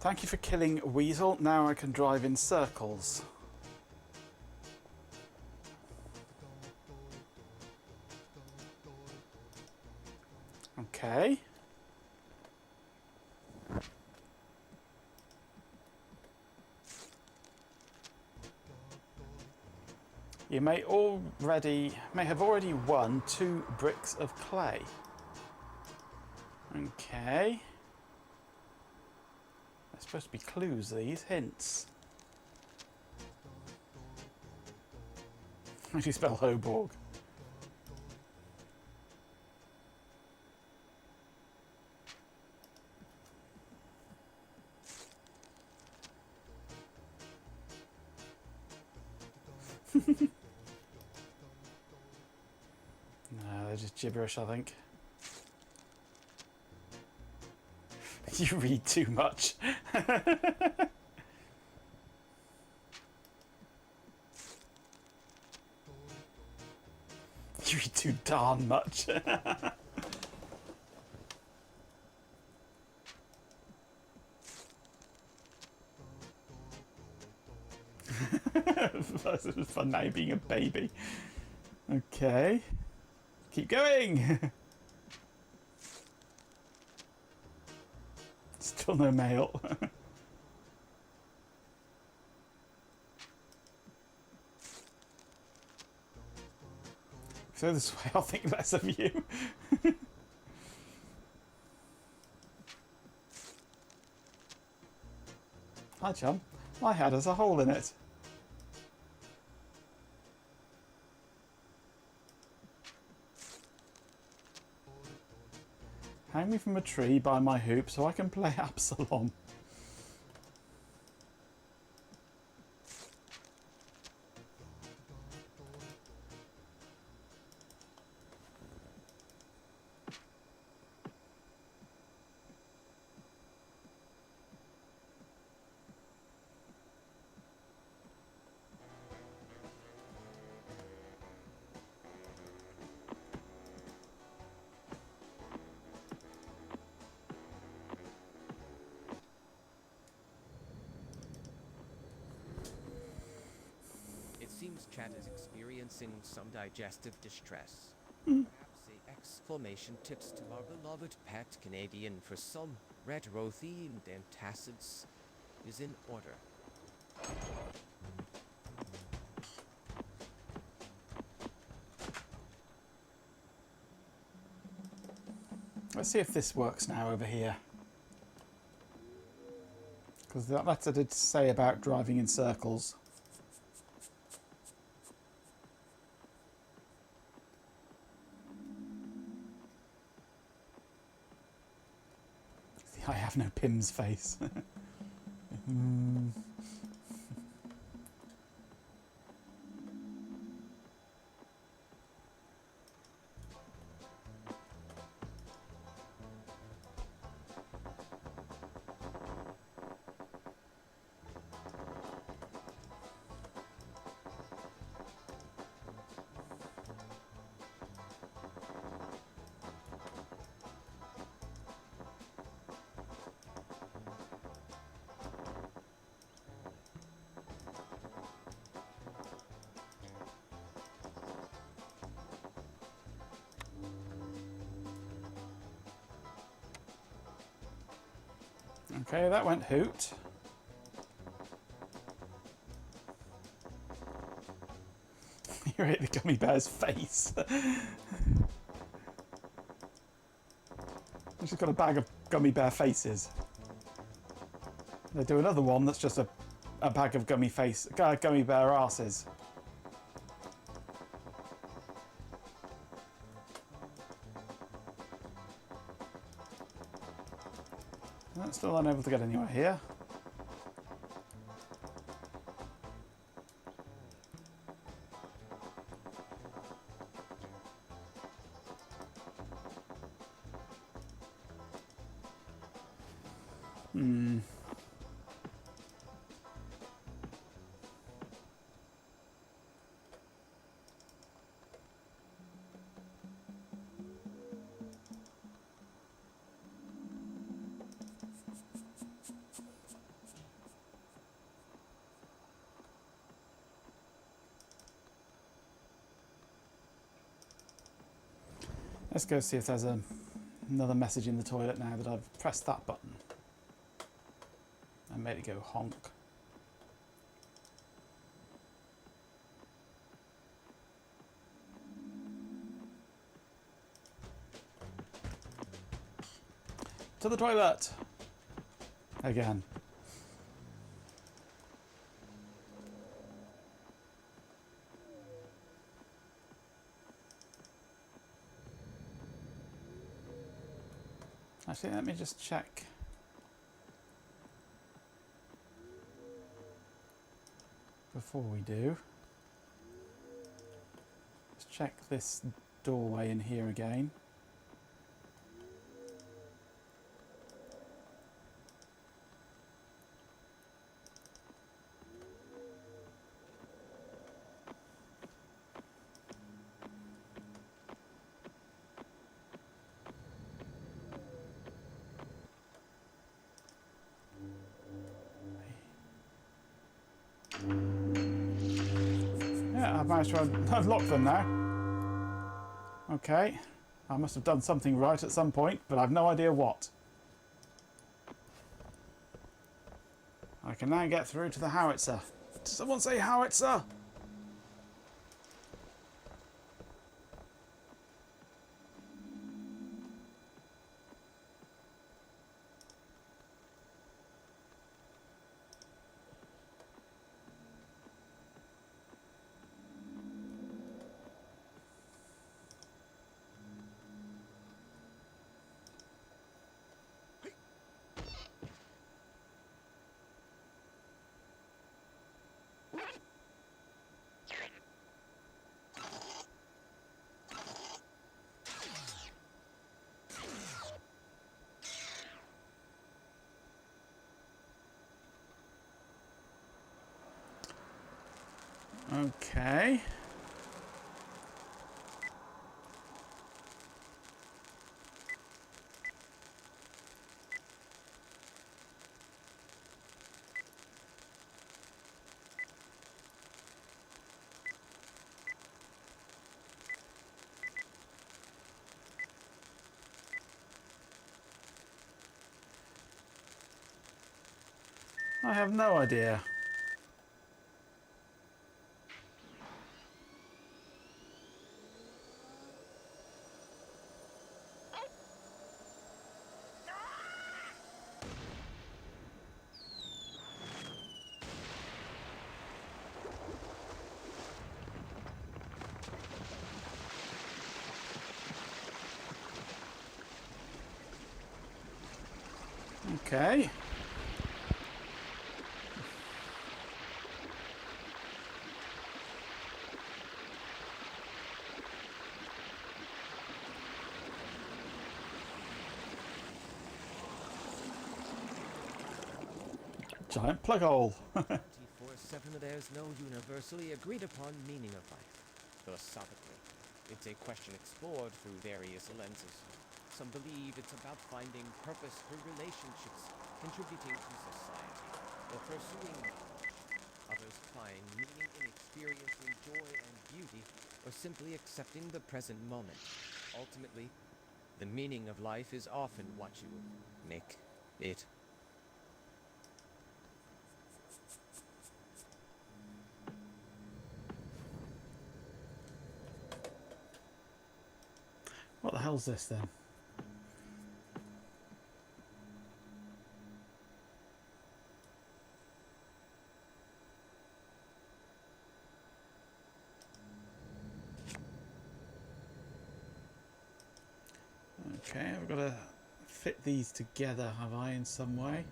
Thank you for killing Weasel. Now I can drive in circles. Okay. You may have already won 2 bricks of clay. Okay. They're supposed to be clues, these hints. How do you spell Hoborg? No, they're just gibberish, I think. You read too much. You read too darn much. That's fun now being a baby. Okay. Keep going. Still no mail. So this way I'll think less of you. Hi chum, my hat has a hole in it. Hang me from a tree by my hoop so I can play Absalom. It seems Chat is experiencing some digestive distress. Perhaps a exclamation tips to our beloved pet Canadian for some red rothemed antacids is in order. Let's see if this works now over here. Because that letter did say about driving in circles. I have no Pim's face. Okay, that went hoot. You ate the gummy bear's face. She's got a bag of gummy bear faces. They do another one that's just a bag of gummy bear asses. I'm still unable to get anywhere here. Let's go see if there's another message in the toilet now that I've pressed that button and made it go honk. To the toilet! Again. Actually, let me just check. Before we do. Let's check this doorway in here again. Yeah, I've managed to unlock them now. Okay, I must have done something right at some point, but I've no idea what. I can now get through to the howitzer. Did someone say howitzer? Okay. I have no idea. Okay. Giant plug hole. 24/7, there's no universally agreed upon meaning of life. Philosophically, it's a question explored through various lenses. Some believe it's about finding purpose through relationships, contributing to society, or pursuing knowledge. Others find meaning in experiencing joy and beauty, or simply accepting the present moment. Ultimately, the meaning of life is often what you make it. What the hell's this then? Okay, I've got to fit these together, have I, in some way?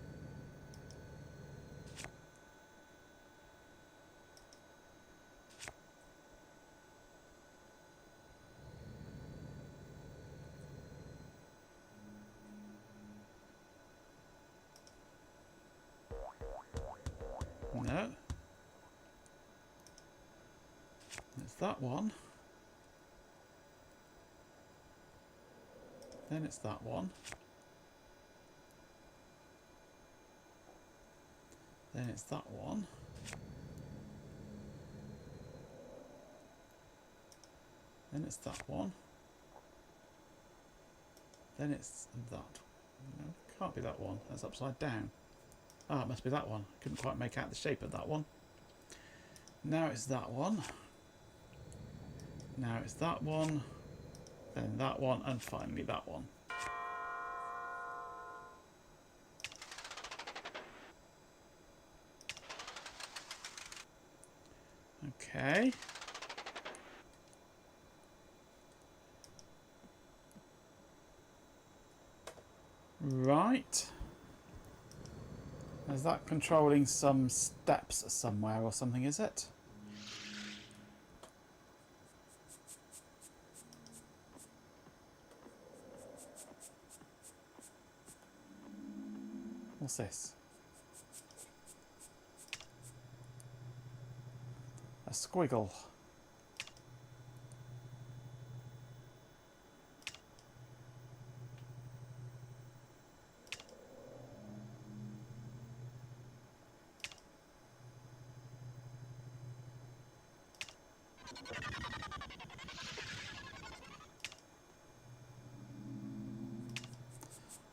No. It's that one. Then it's that one. Then it's that one. Then it's that one. Then it's that. No, can't be that one. That's upside down. Ah, it must be that one. Couldn't quite make out the shape of that one. Now it's that one. Now it's that one. Then that one, and finally that one. Okay. Right. Is that controlling some steps somewhere or something, is it? What's this? A squiggle.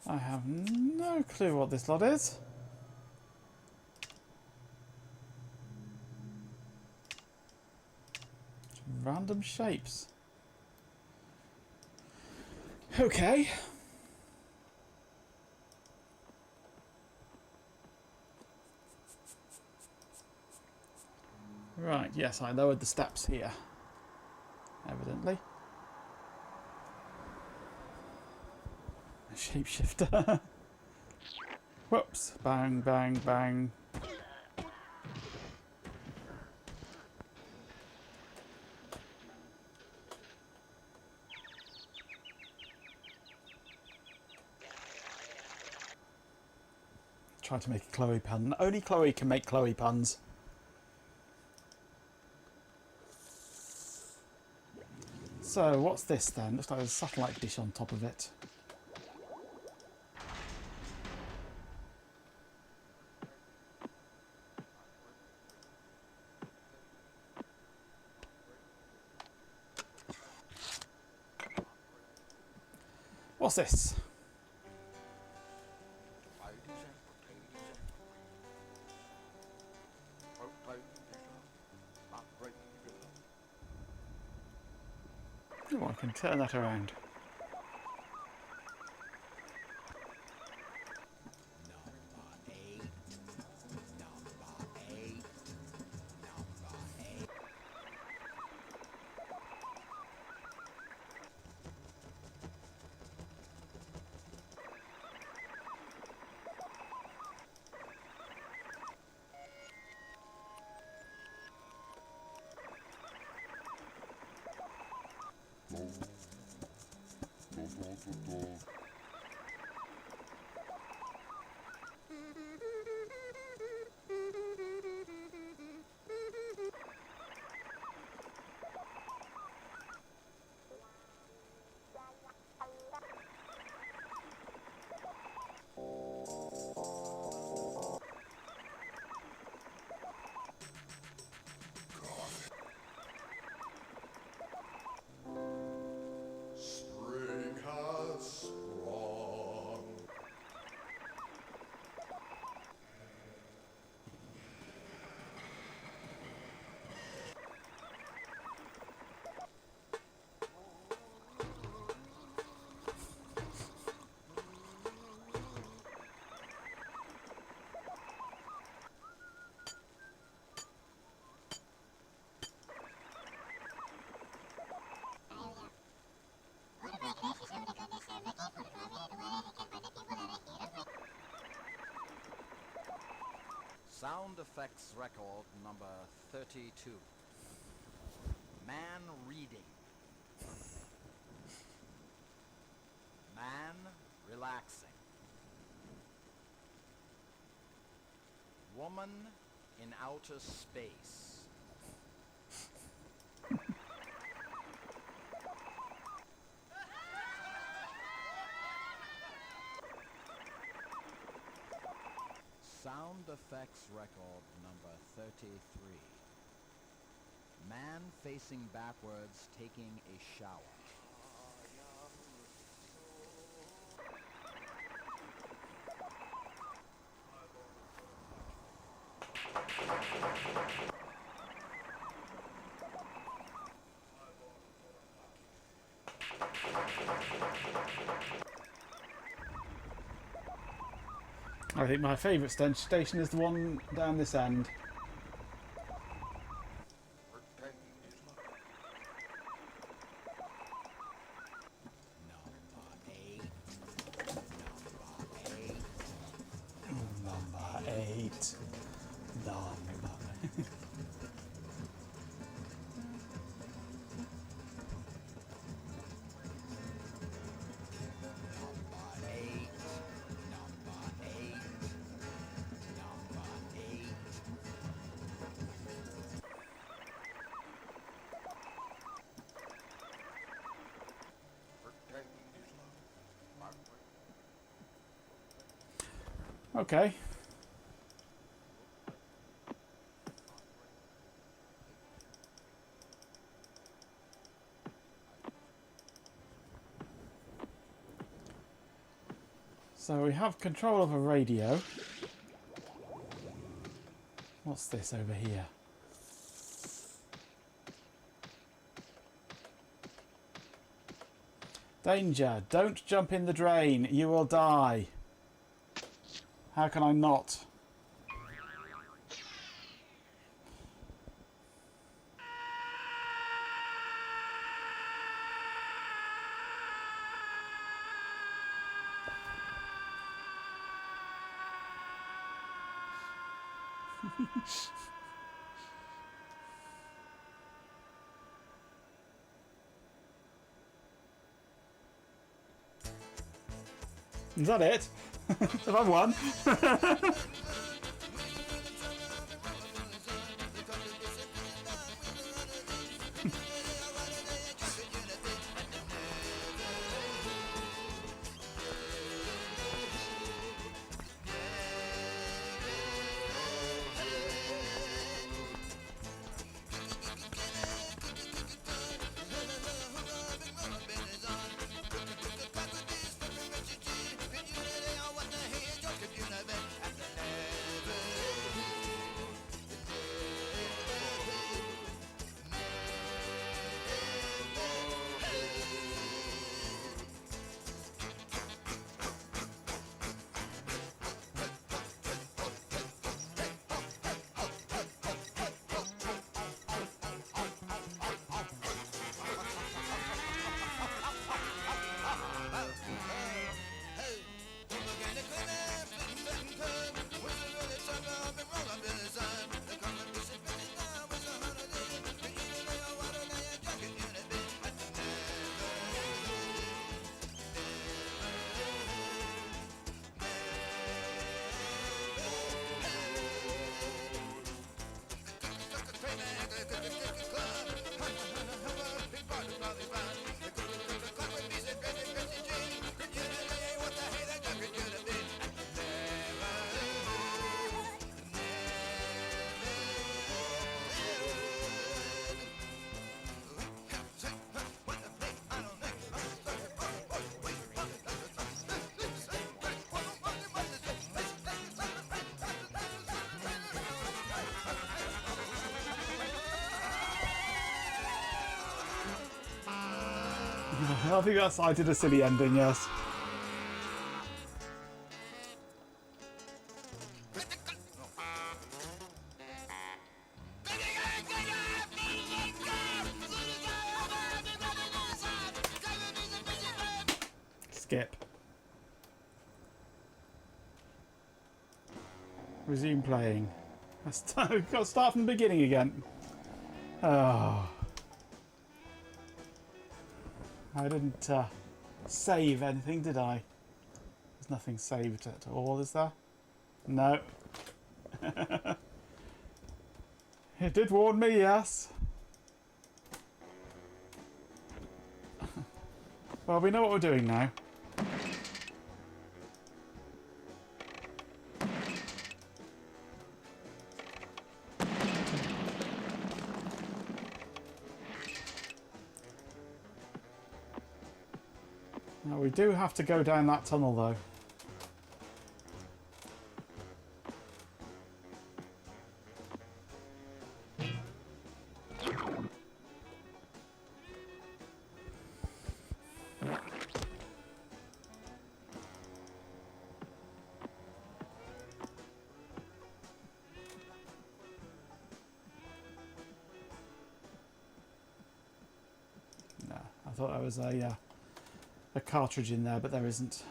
I have no clue what this lot is. Random shapes. Okay. Right, yes, I lowered the steps here. Evidently. A shapeshifter. Whoops. Bang, bang, bang. Try to make a Chloe pun. Only Chloe can make Chloe puns. So, what's this then? Looks like there's a satellite dish on top of it. What's this? Oh, I can turn that around. Spring has sprung. Sound effects record number 32. Man reading. Man relaxing. Woman in outer space. Sound effects record number 33. Man facing backwards taking a shower. I think my favourite station is the one down this end. Number 8. Okay. So we have control of a radio. What's this over here? Danger! Don't jump in the drain. You will die. How can I not? Is that it? Have I won? I think I did a silly ending, yes. Skip. Resume playing. We've got to start from the beginning again. Oh. I didn't save anything, did I? There's nothing saved at all, is there? No. It did warn me, yes. Well, we know what we're doing now. Now, we do have to go down that tunnel, though. No, I thought there was a cartridge in there, but there isn't.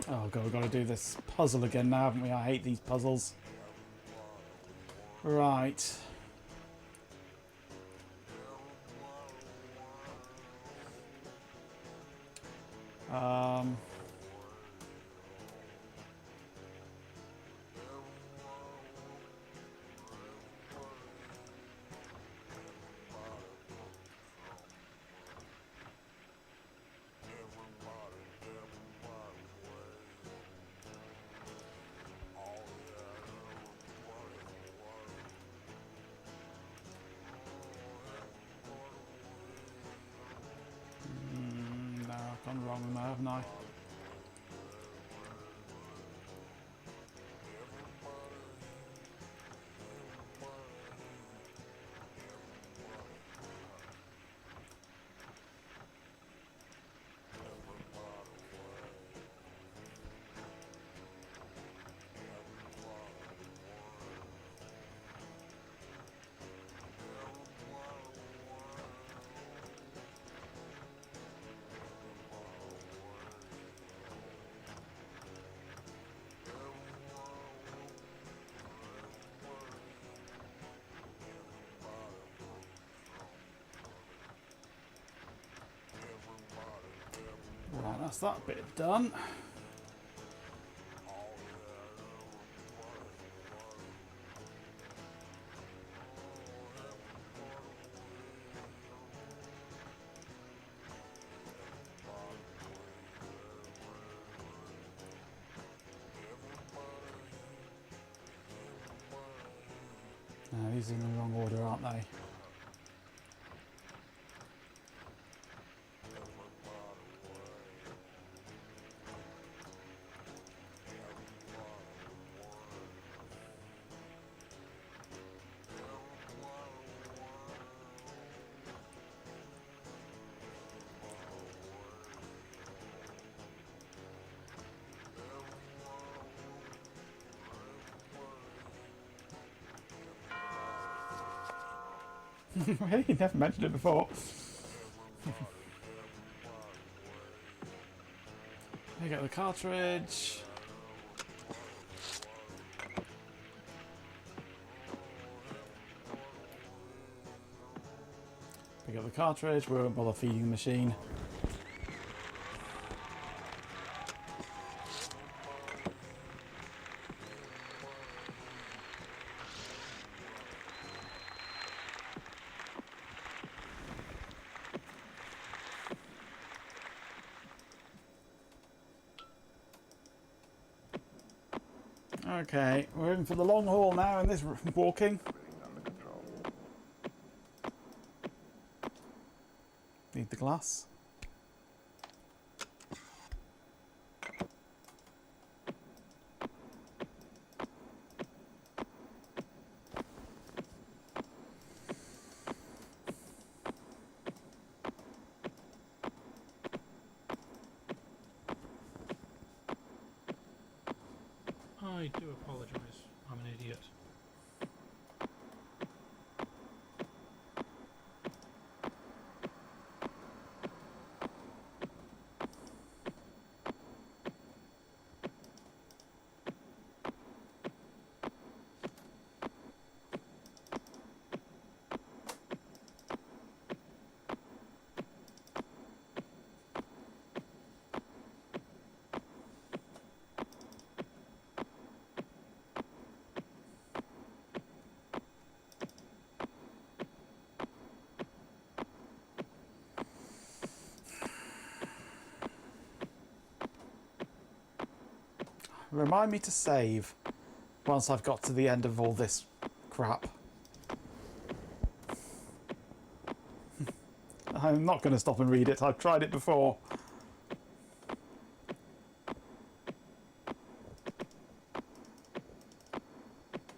Oh god, we've got to do this puzzle again now, haven't we? I hate these puzzles. Right. No, I've gone wrong there, haven't I? Right, that's that bit done. No, these are in the wrong order, aren't they? Really? Never mentioned it before. There you go, the cartridge. Pick up the cartridge, we won't bother feeding the machine. Okay, we're in for the long haul now in this walking. Need the glass. I do apologise. I'm an idiot. Remind me to save once I've got to the end of all this crap. I'm not going to stop and read it. I've tried it before.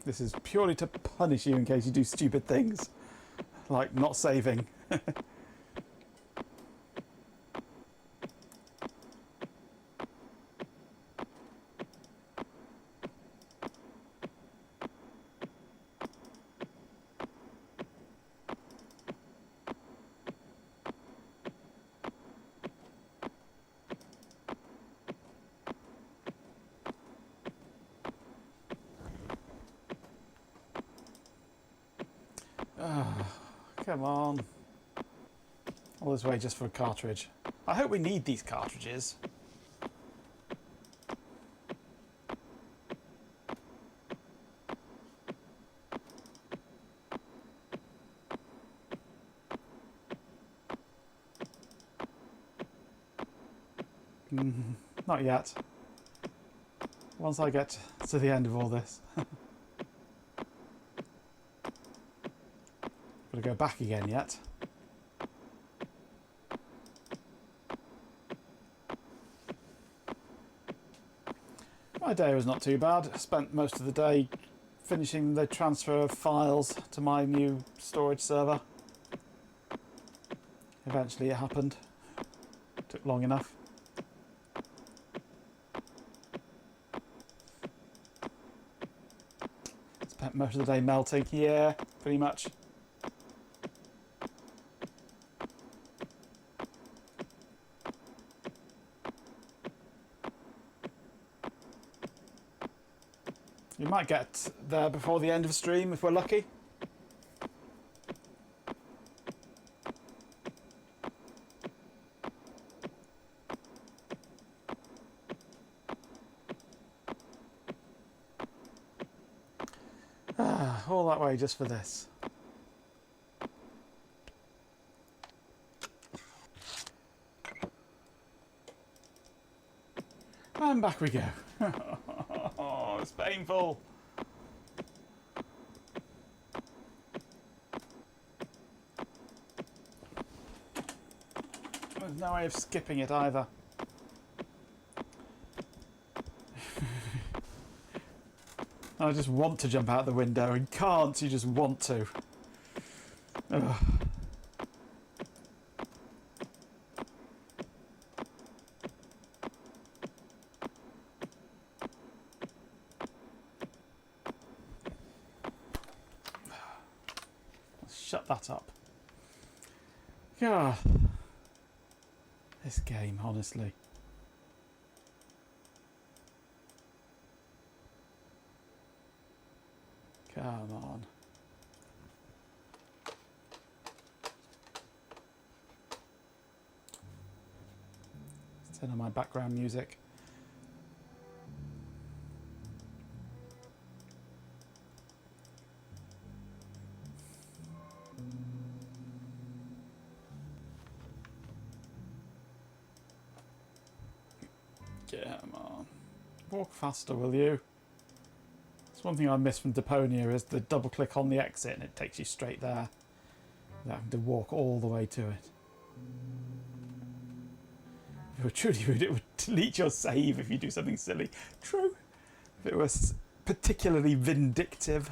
This is purely to punish you in case you do stupid things, like not saving. Come on. All this way just for a cartridge. I hope we need these cartridges. Not yet. Once I get to the end of all this. Gotta go back again yet. My day was not too bad. I spent most of the day finishing the transfer of files to my new storage server. Eventually it happened. Took long enough. Spent most of the day melting. Yeah, pretty much. You might get there before the end of the stream if we're lucky. All that way just for this. And back we go. Oh, it's painful. There's no way of skipping it either. I just want to jump out the window and can't, you just want to. Ugh. Shut that up. God. This game, honestly. Come on. Turn on my background music. Come on. Walk faster, will you? It's one thing I miss from Deponia is the double click on the exit and it takes you straight there. Without having to walk all the way to it. If it were truly rude, it would delete your save if you do something silly. True. If it was particularly vindictive.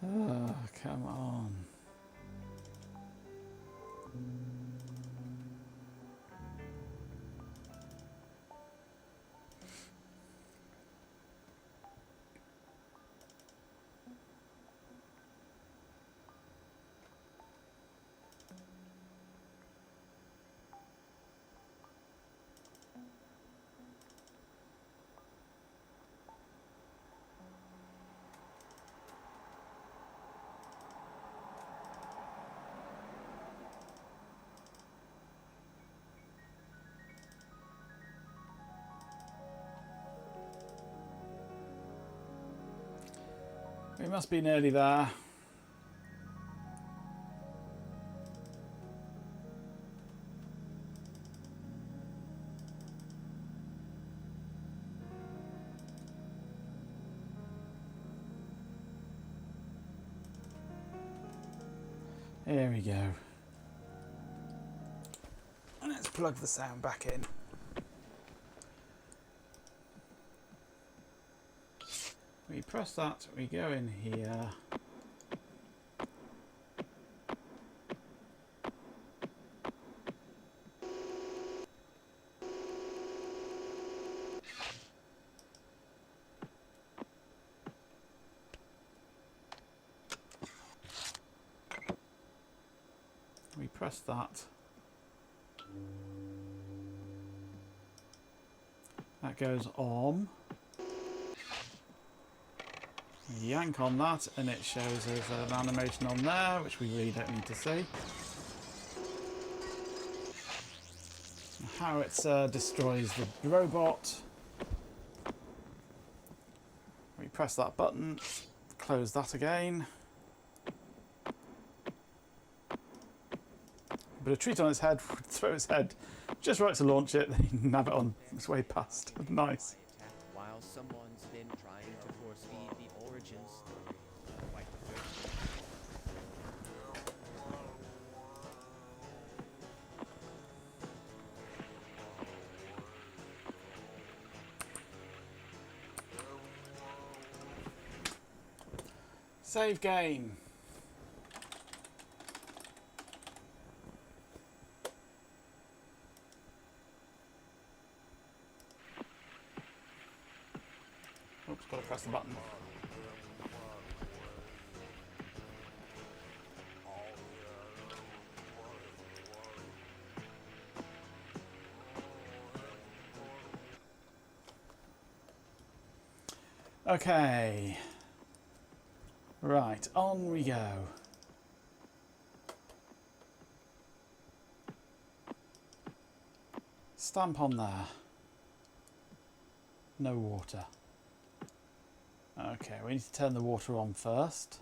Oh, come on. We must be nearly there. Here we go. Let's plug the sound back in. We press that, we go in here. We press that. That goes on. Yank on that and it shows us an animation on there which we really don't need to see. How it destroys the robot. We press that button, close that again. But a treat on its head would throw its head just right to launch it, then you can nab it on its way past. Nice. While someone's been trying to force feed the origin story. Quite the first. Save game. Oops, gotta press the button. Okay. Right, on we go. Stamp on there. No water. Okay, we need to turn the water on first.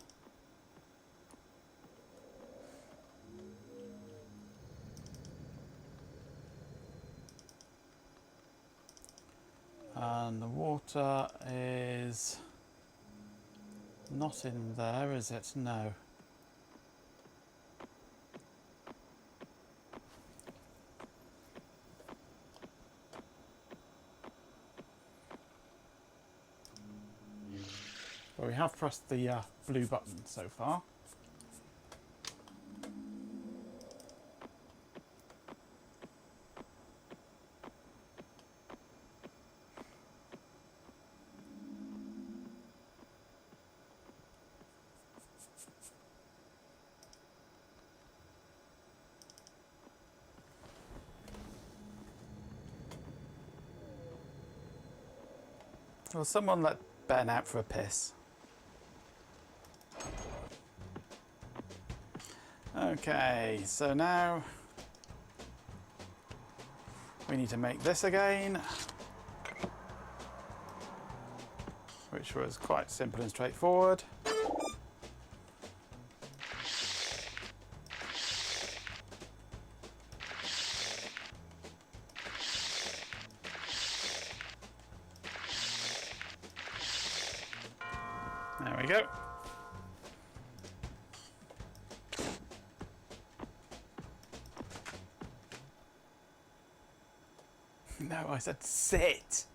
And the water is not in there, is it? No. But we we have pressed the blue button so far. Will someone let Ben out for a piss? Okay, so now we need to make this again, which was quite simple and straightforward. There we go. No, I said sit.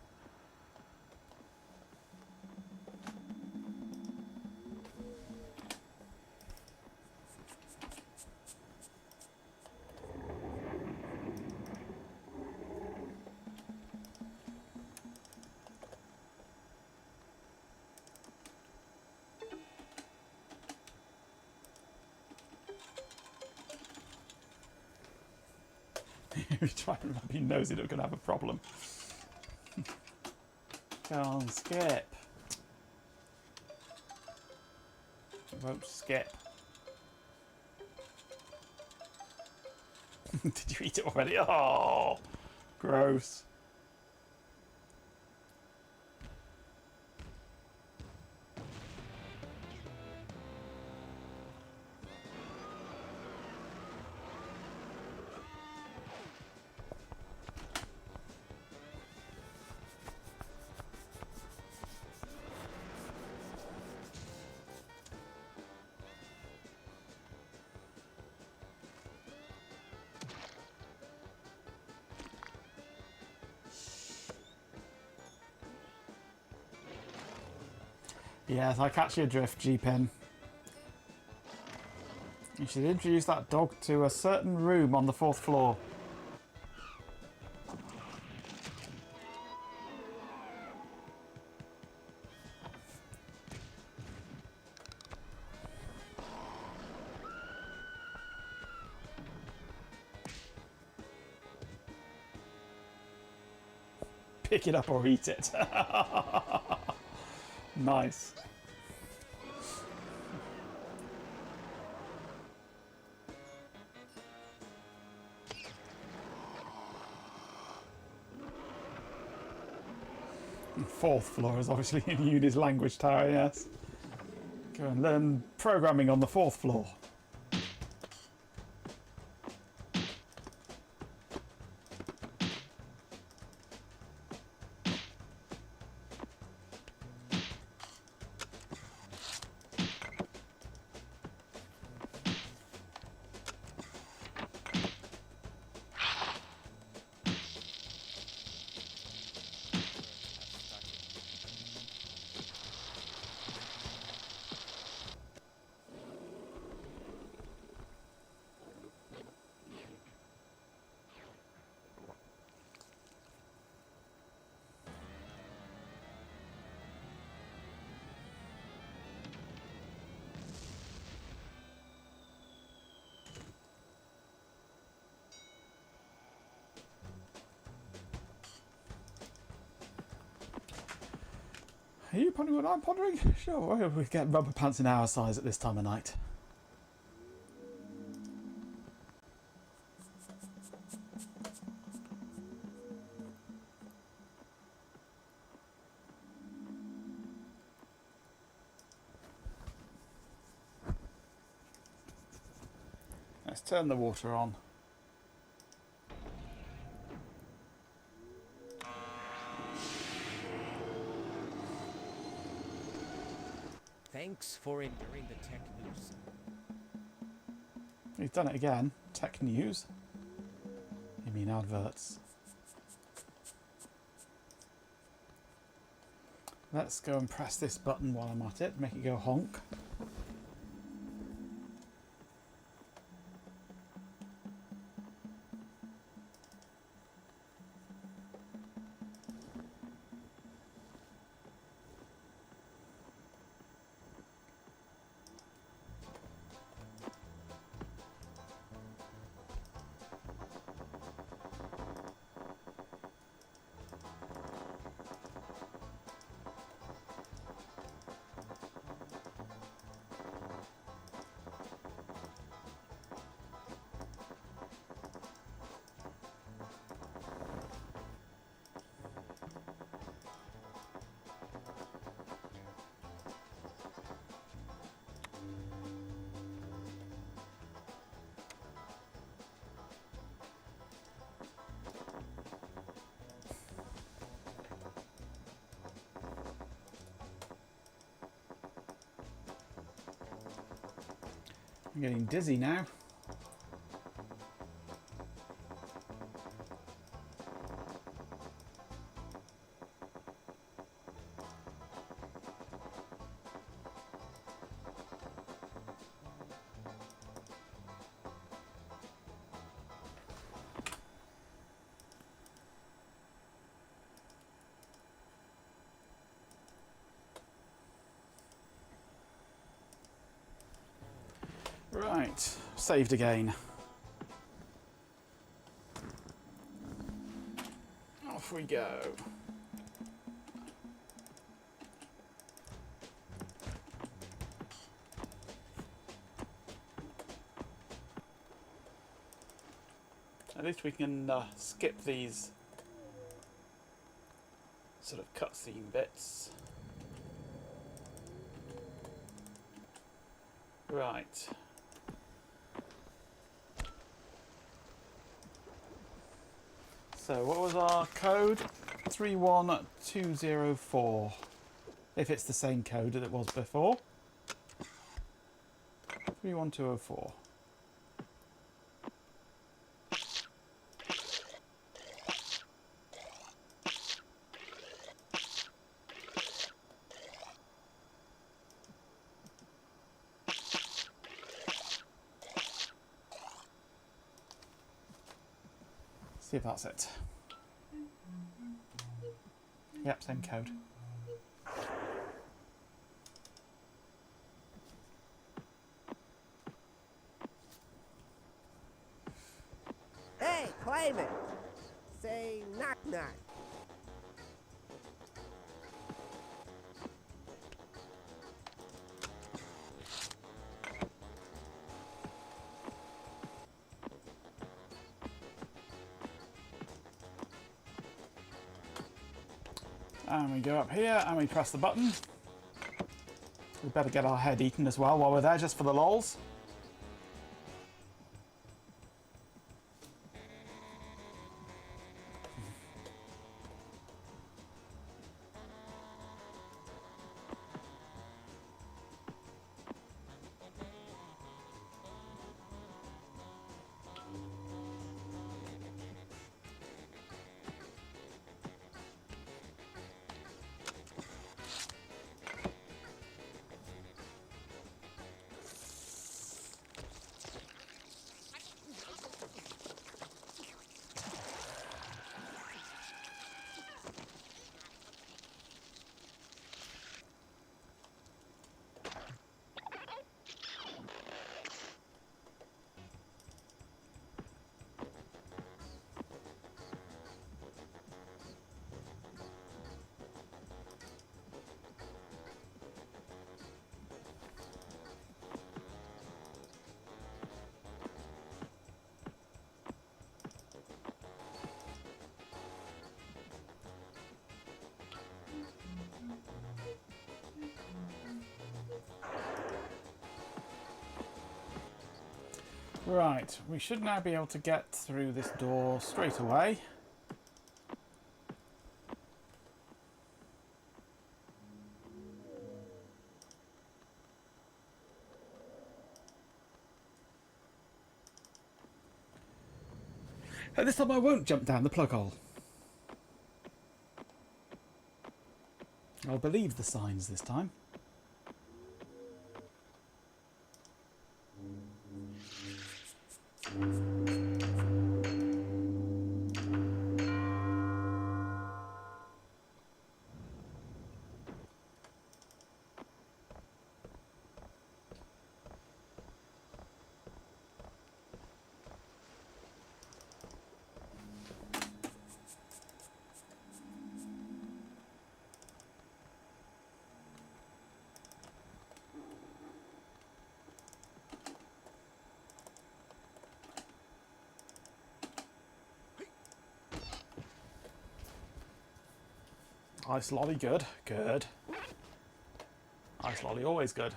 He's trying to rub your nose, you're going to have a problem. Go on, skip. It won't skip. Did you eat it already? Oh, gross. Yes, I catch your drift, G-Pen. You should introduce that dog to a certain room on the 4th floor. Pick it up or eat it. Nice. Fourth floor is obviously in Uni's language tower, yes. Go and learn programming on the 4th floor. Are you pondering what I'm pondering? Sure, we get rubber pants in our size at this time of night. Let's turn the water on. Thanks for enduring the tech news. He's done it again. Tech news. You mean adverts? Let's go and press this button while I'm at it, make it go honk. I'm getting dizzy now. Right, saved again. Off we go. At least we can skip these sort of cutscene bits. Right. So what was our code? 31204. If it's the same code that it was before. 31204. See if that's it. Yep, same code. Hey, claim it. Say knock knock. And we go up here and we press the button. We better get our head eaten as well while we're there, just for the lols. Right, we should now be able to get through this door straight away. And this time I won't jump down the plug hole. I'll believe the signs this time. Ice lolly, good, good. Ice lolly, always good.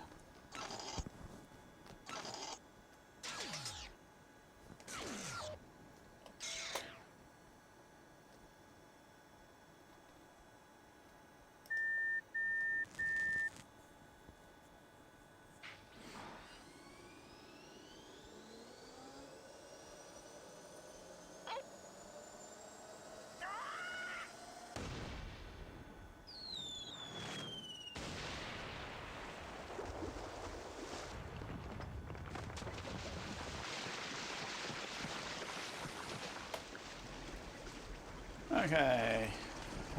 Okay,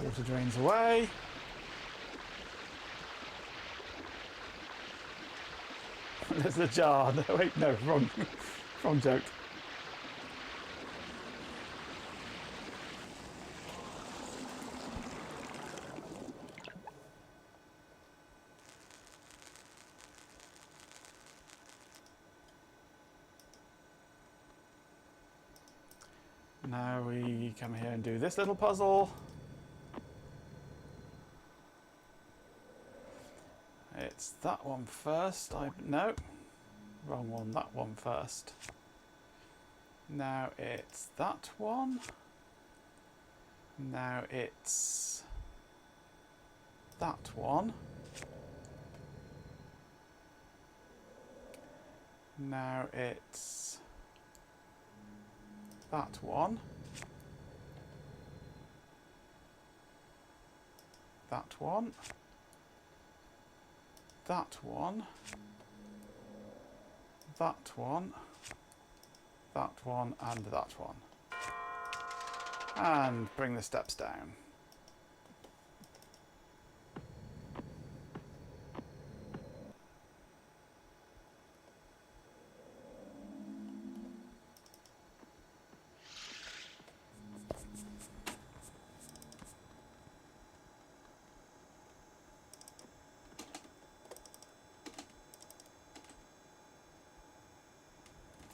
water drains away. There's the jar. No, wait, no, wrong joke. Now we come here and do this little puzzle. It's that one first. No, wrong one. That one first. Now it's that one. Now it's that one. Now it's that one. That one. That one. That one. That one and that one. And bring the steps down.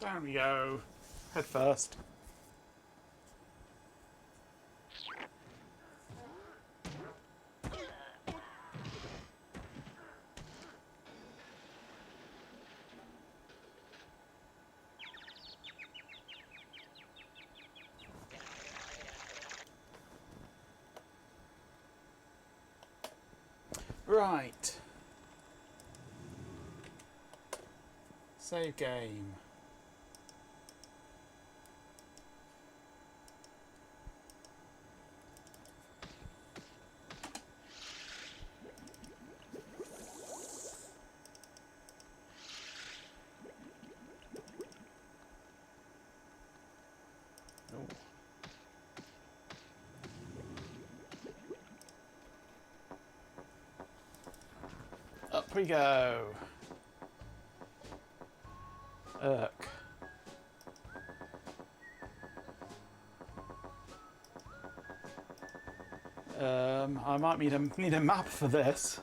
There we go. Head first. Right. Save game. Up we go. Irk. I might need a map for this.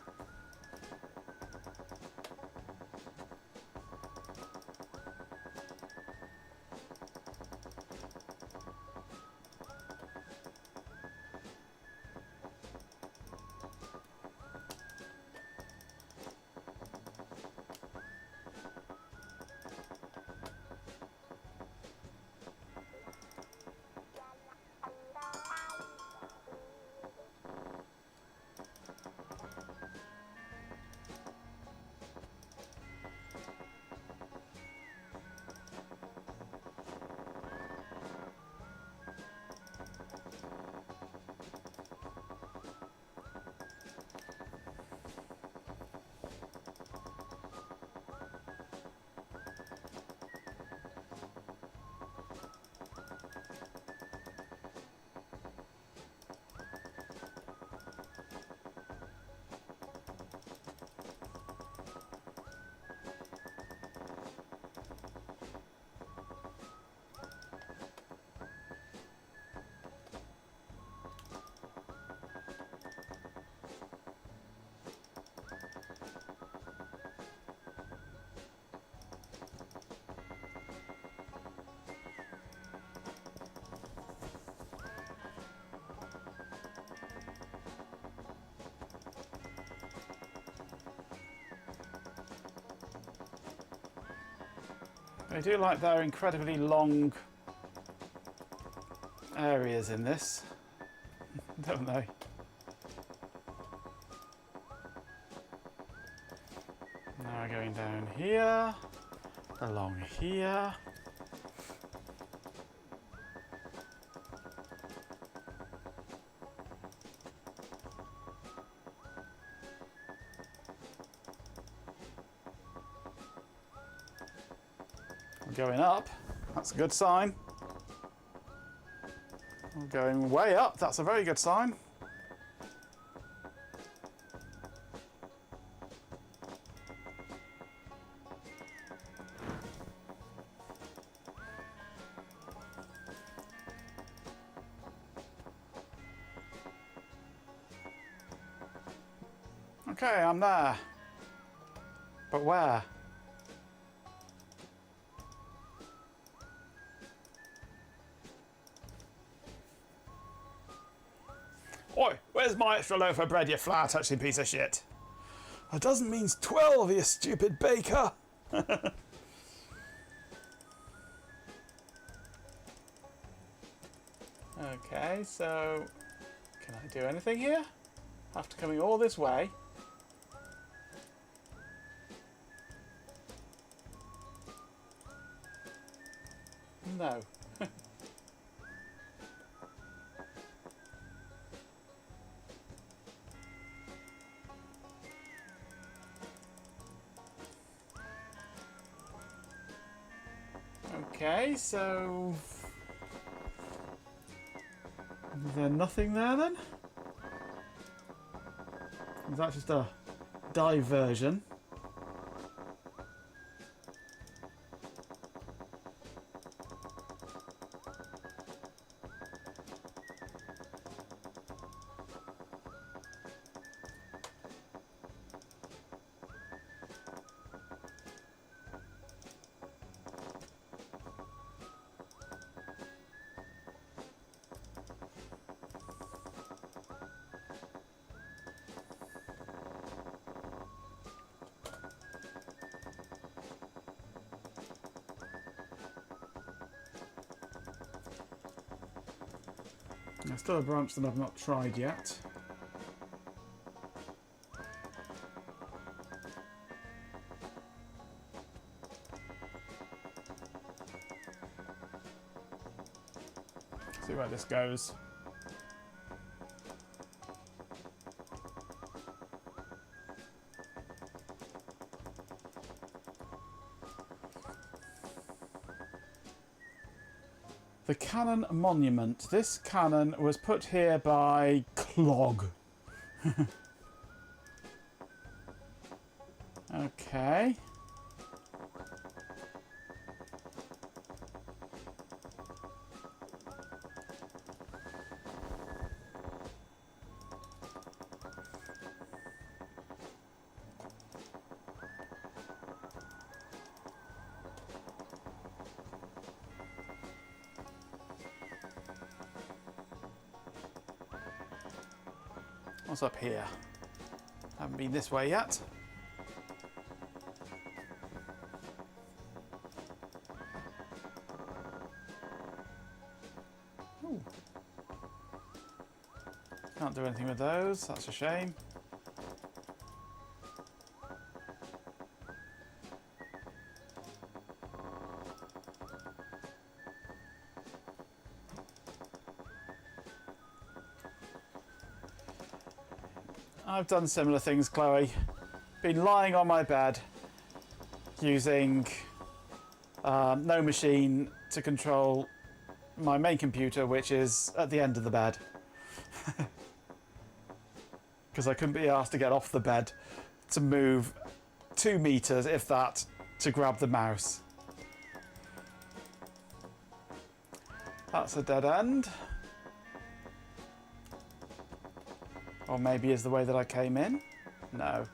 They do like their incredibly long areas in this, don't they? Now we're going down here, along here. We're going up, that's a good sign. We're going way up, that's a very good sign. Okay, I'm there. But where? Oi, where's my extra loaf of bread, you flower-touching piece of shit? A dozen means 12, you stupid baker! Okay, so... can I do anything here? After coming all this way... No. Okay, so... is there nothing there then? Is that just a diversion? There's still a branch that I've not tried yet. See where this goes. The Cannon Monument. This cannon was put here by Clog. Okay. What's up here? Haven't been this way yet. Ooh. Can't do anything with those, that's a shame. I've done similar things, Chloe. Been lying on my bed using No Machine to control my main computer, which is at the end of the bed. Because I couldn't be asked to get off the bed to move 2 meters, if that, to grab the mouse. That's a dead end. Or maybe is the way that I came in? No.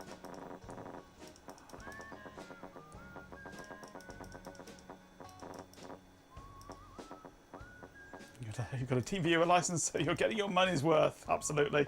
You've got a TViewer license, so you're getting your money's worth. Absolutely.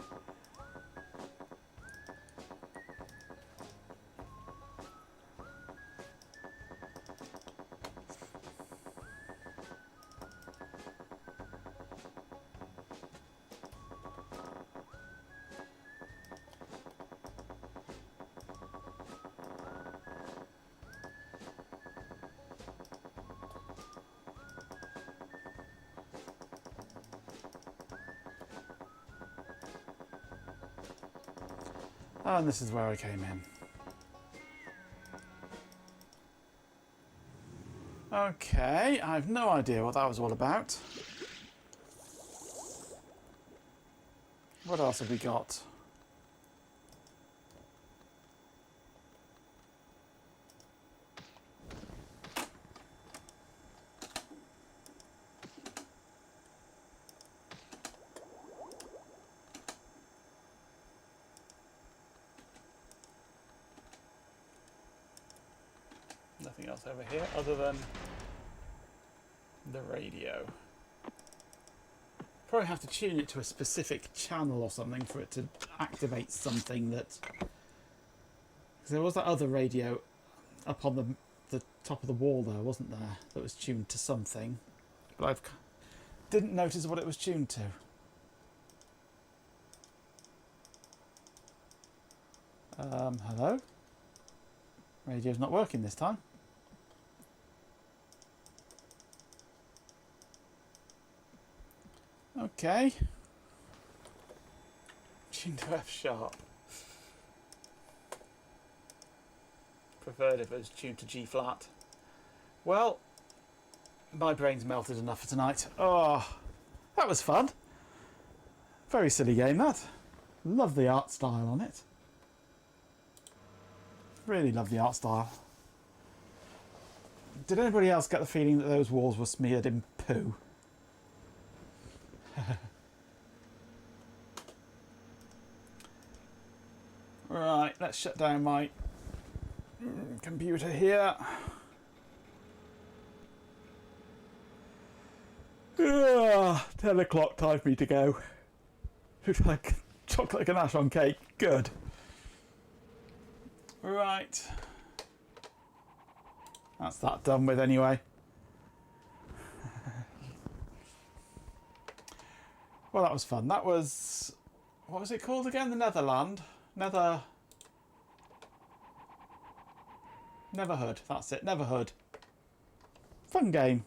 And this is where I came in. Okay, I have no idea what that was all about. What else have we got? Nothing else over here other than the radio. Probably have to tune it to a specific channel or something for it to activate something that... Because there was that other radio up on the top of the wall there, wasn't there? That was tuned to something. But I didn't notice what it was tuned to. Hello? Radio's not working this time. Okay. Tuned to F sharp. Preferred if it was tuned to G flat. Well, my brain's melted enough for tonight. Oh, that was fun. Very silly game, that. Love the art style on it. Really love the art style. Did anybody else get the feeling that those walls were smeared in poo? Right, let's shut down my computer here. 10 o'clock, time for me to go. Looks like chocolate ganache on cake. Good. Right. That's that done with anyway. Well, that was fun. That was... What was it called again? The Netherland? Neverhood. That's it. Neverhood. Fun game.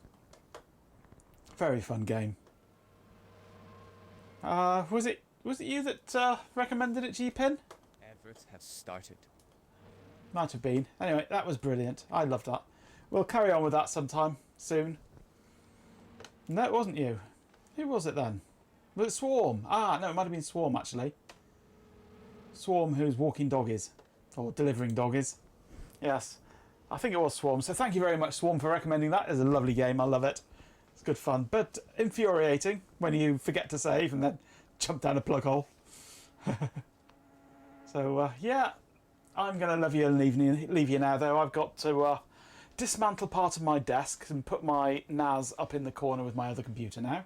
Very fun game. Was it you that recommended it, G-Pin? Adverts have started. Might have been. Anyway, that was brilliant. I loved that. We'll carry on with that sometime soon. No, it wasn't you. Who was it then? Was it Swarm? Ah, no, it might have been Swarm actually. Swarm, who's walking doggies or delivering doggies. Yes, I think it was Swarm. So thank you very much, Swarm, for recommending that. It's a lovely game. I love it. It's good fun, but infuriating when you forget to save and then jump down a plug hole. So yeah, I'm going to leave you now, though. I've got to dismantle part of my desk and put my NAS up in the corner with my other computer now,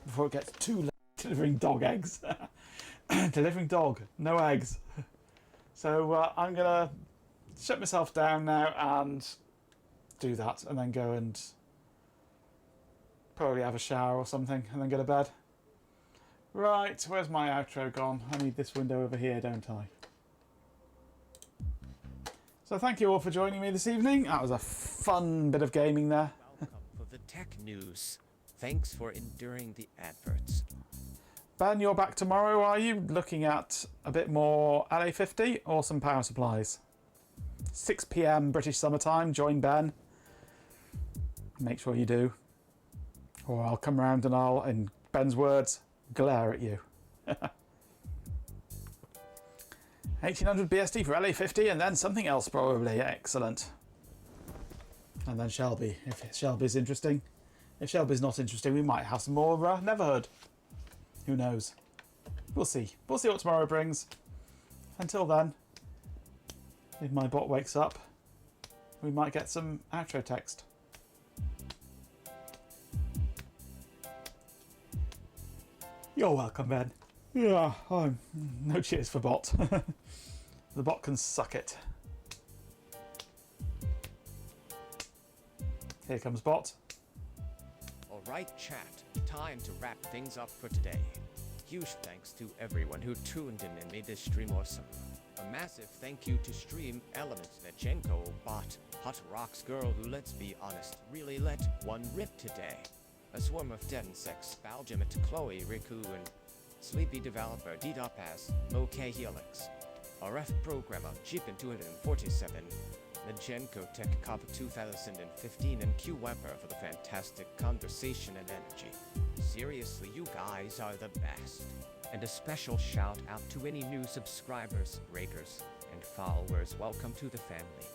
before it gets too late delivering dog eggs. Delivering dog, no eggs. So I'm going to shut myself down now and do that, and then go and probably have a shower or something, and then go to bed. Right, where's my outro gone? I need this window over here, don't I? So thank you all for joining me this evening. That was a fun bit of gaming there. Welcome for the tech news. Thanks for enduring the adverts. Ben, you're back tomorrow, are you? Looking at a bit more LA50 or some power supplies? 6 PM British summertime. Join Ben. Make sure you do. Or I'll come round and I'll, in Ben's words, glare at you. 1800 BSD for LA50 and then something else probably. Excellent. And then Shelby, if Shelby's interesting. If Shelby's not interesting, we might have some more Neverhood. Who knows? We'll see. We'll see what tomorrow brings. Until then, if my bot wakes up, we might get some outro text. You're welcome, Ben. Yeah, no cheers for bot. The bot can suck it. Here comes bot. Alright, chat. Time to wrap things up for today. Huge thanks to everyone who tuned in and made this stream awesome. A massive thank you to Stream Elements Nechenko, Bot, Hot Rocks Girl who, let's be honest, really let one rip today. A swarm of dead insects, Baljimit, Chloe, Riku, and Sleepy Developer, D-Dopaz, OK Helix. RF programmer Jeepin 247, Majenko Tech Cop 2015, and Q Weber for the fantastic conversation and energy. Seriously, you guys are the best. And a special shout out to any new subscribers, rakers, and followers. Welcome to the family.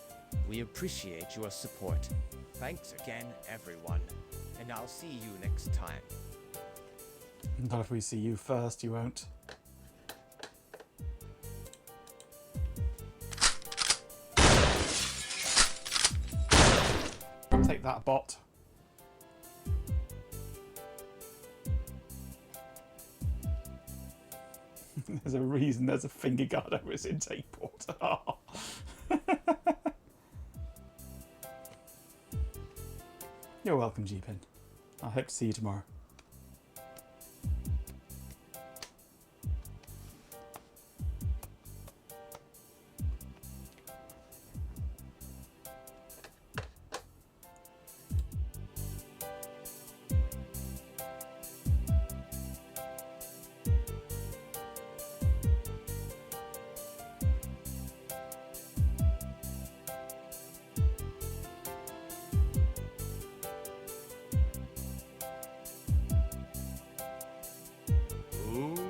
We appreciate your support. Thanks again, everyone. And I'll see you next time. Not if we see you first, you won't. Take that, bot. There's a reason there's a finger guard over his intake port. Oh. You're welcome, Jeepin. I hope to see you tomorrow. Ooh.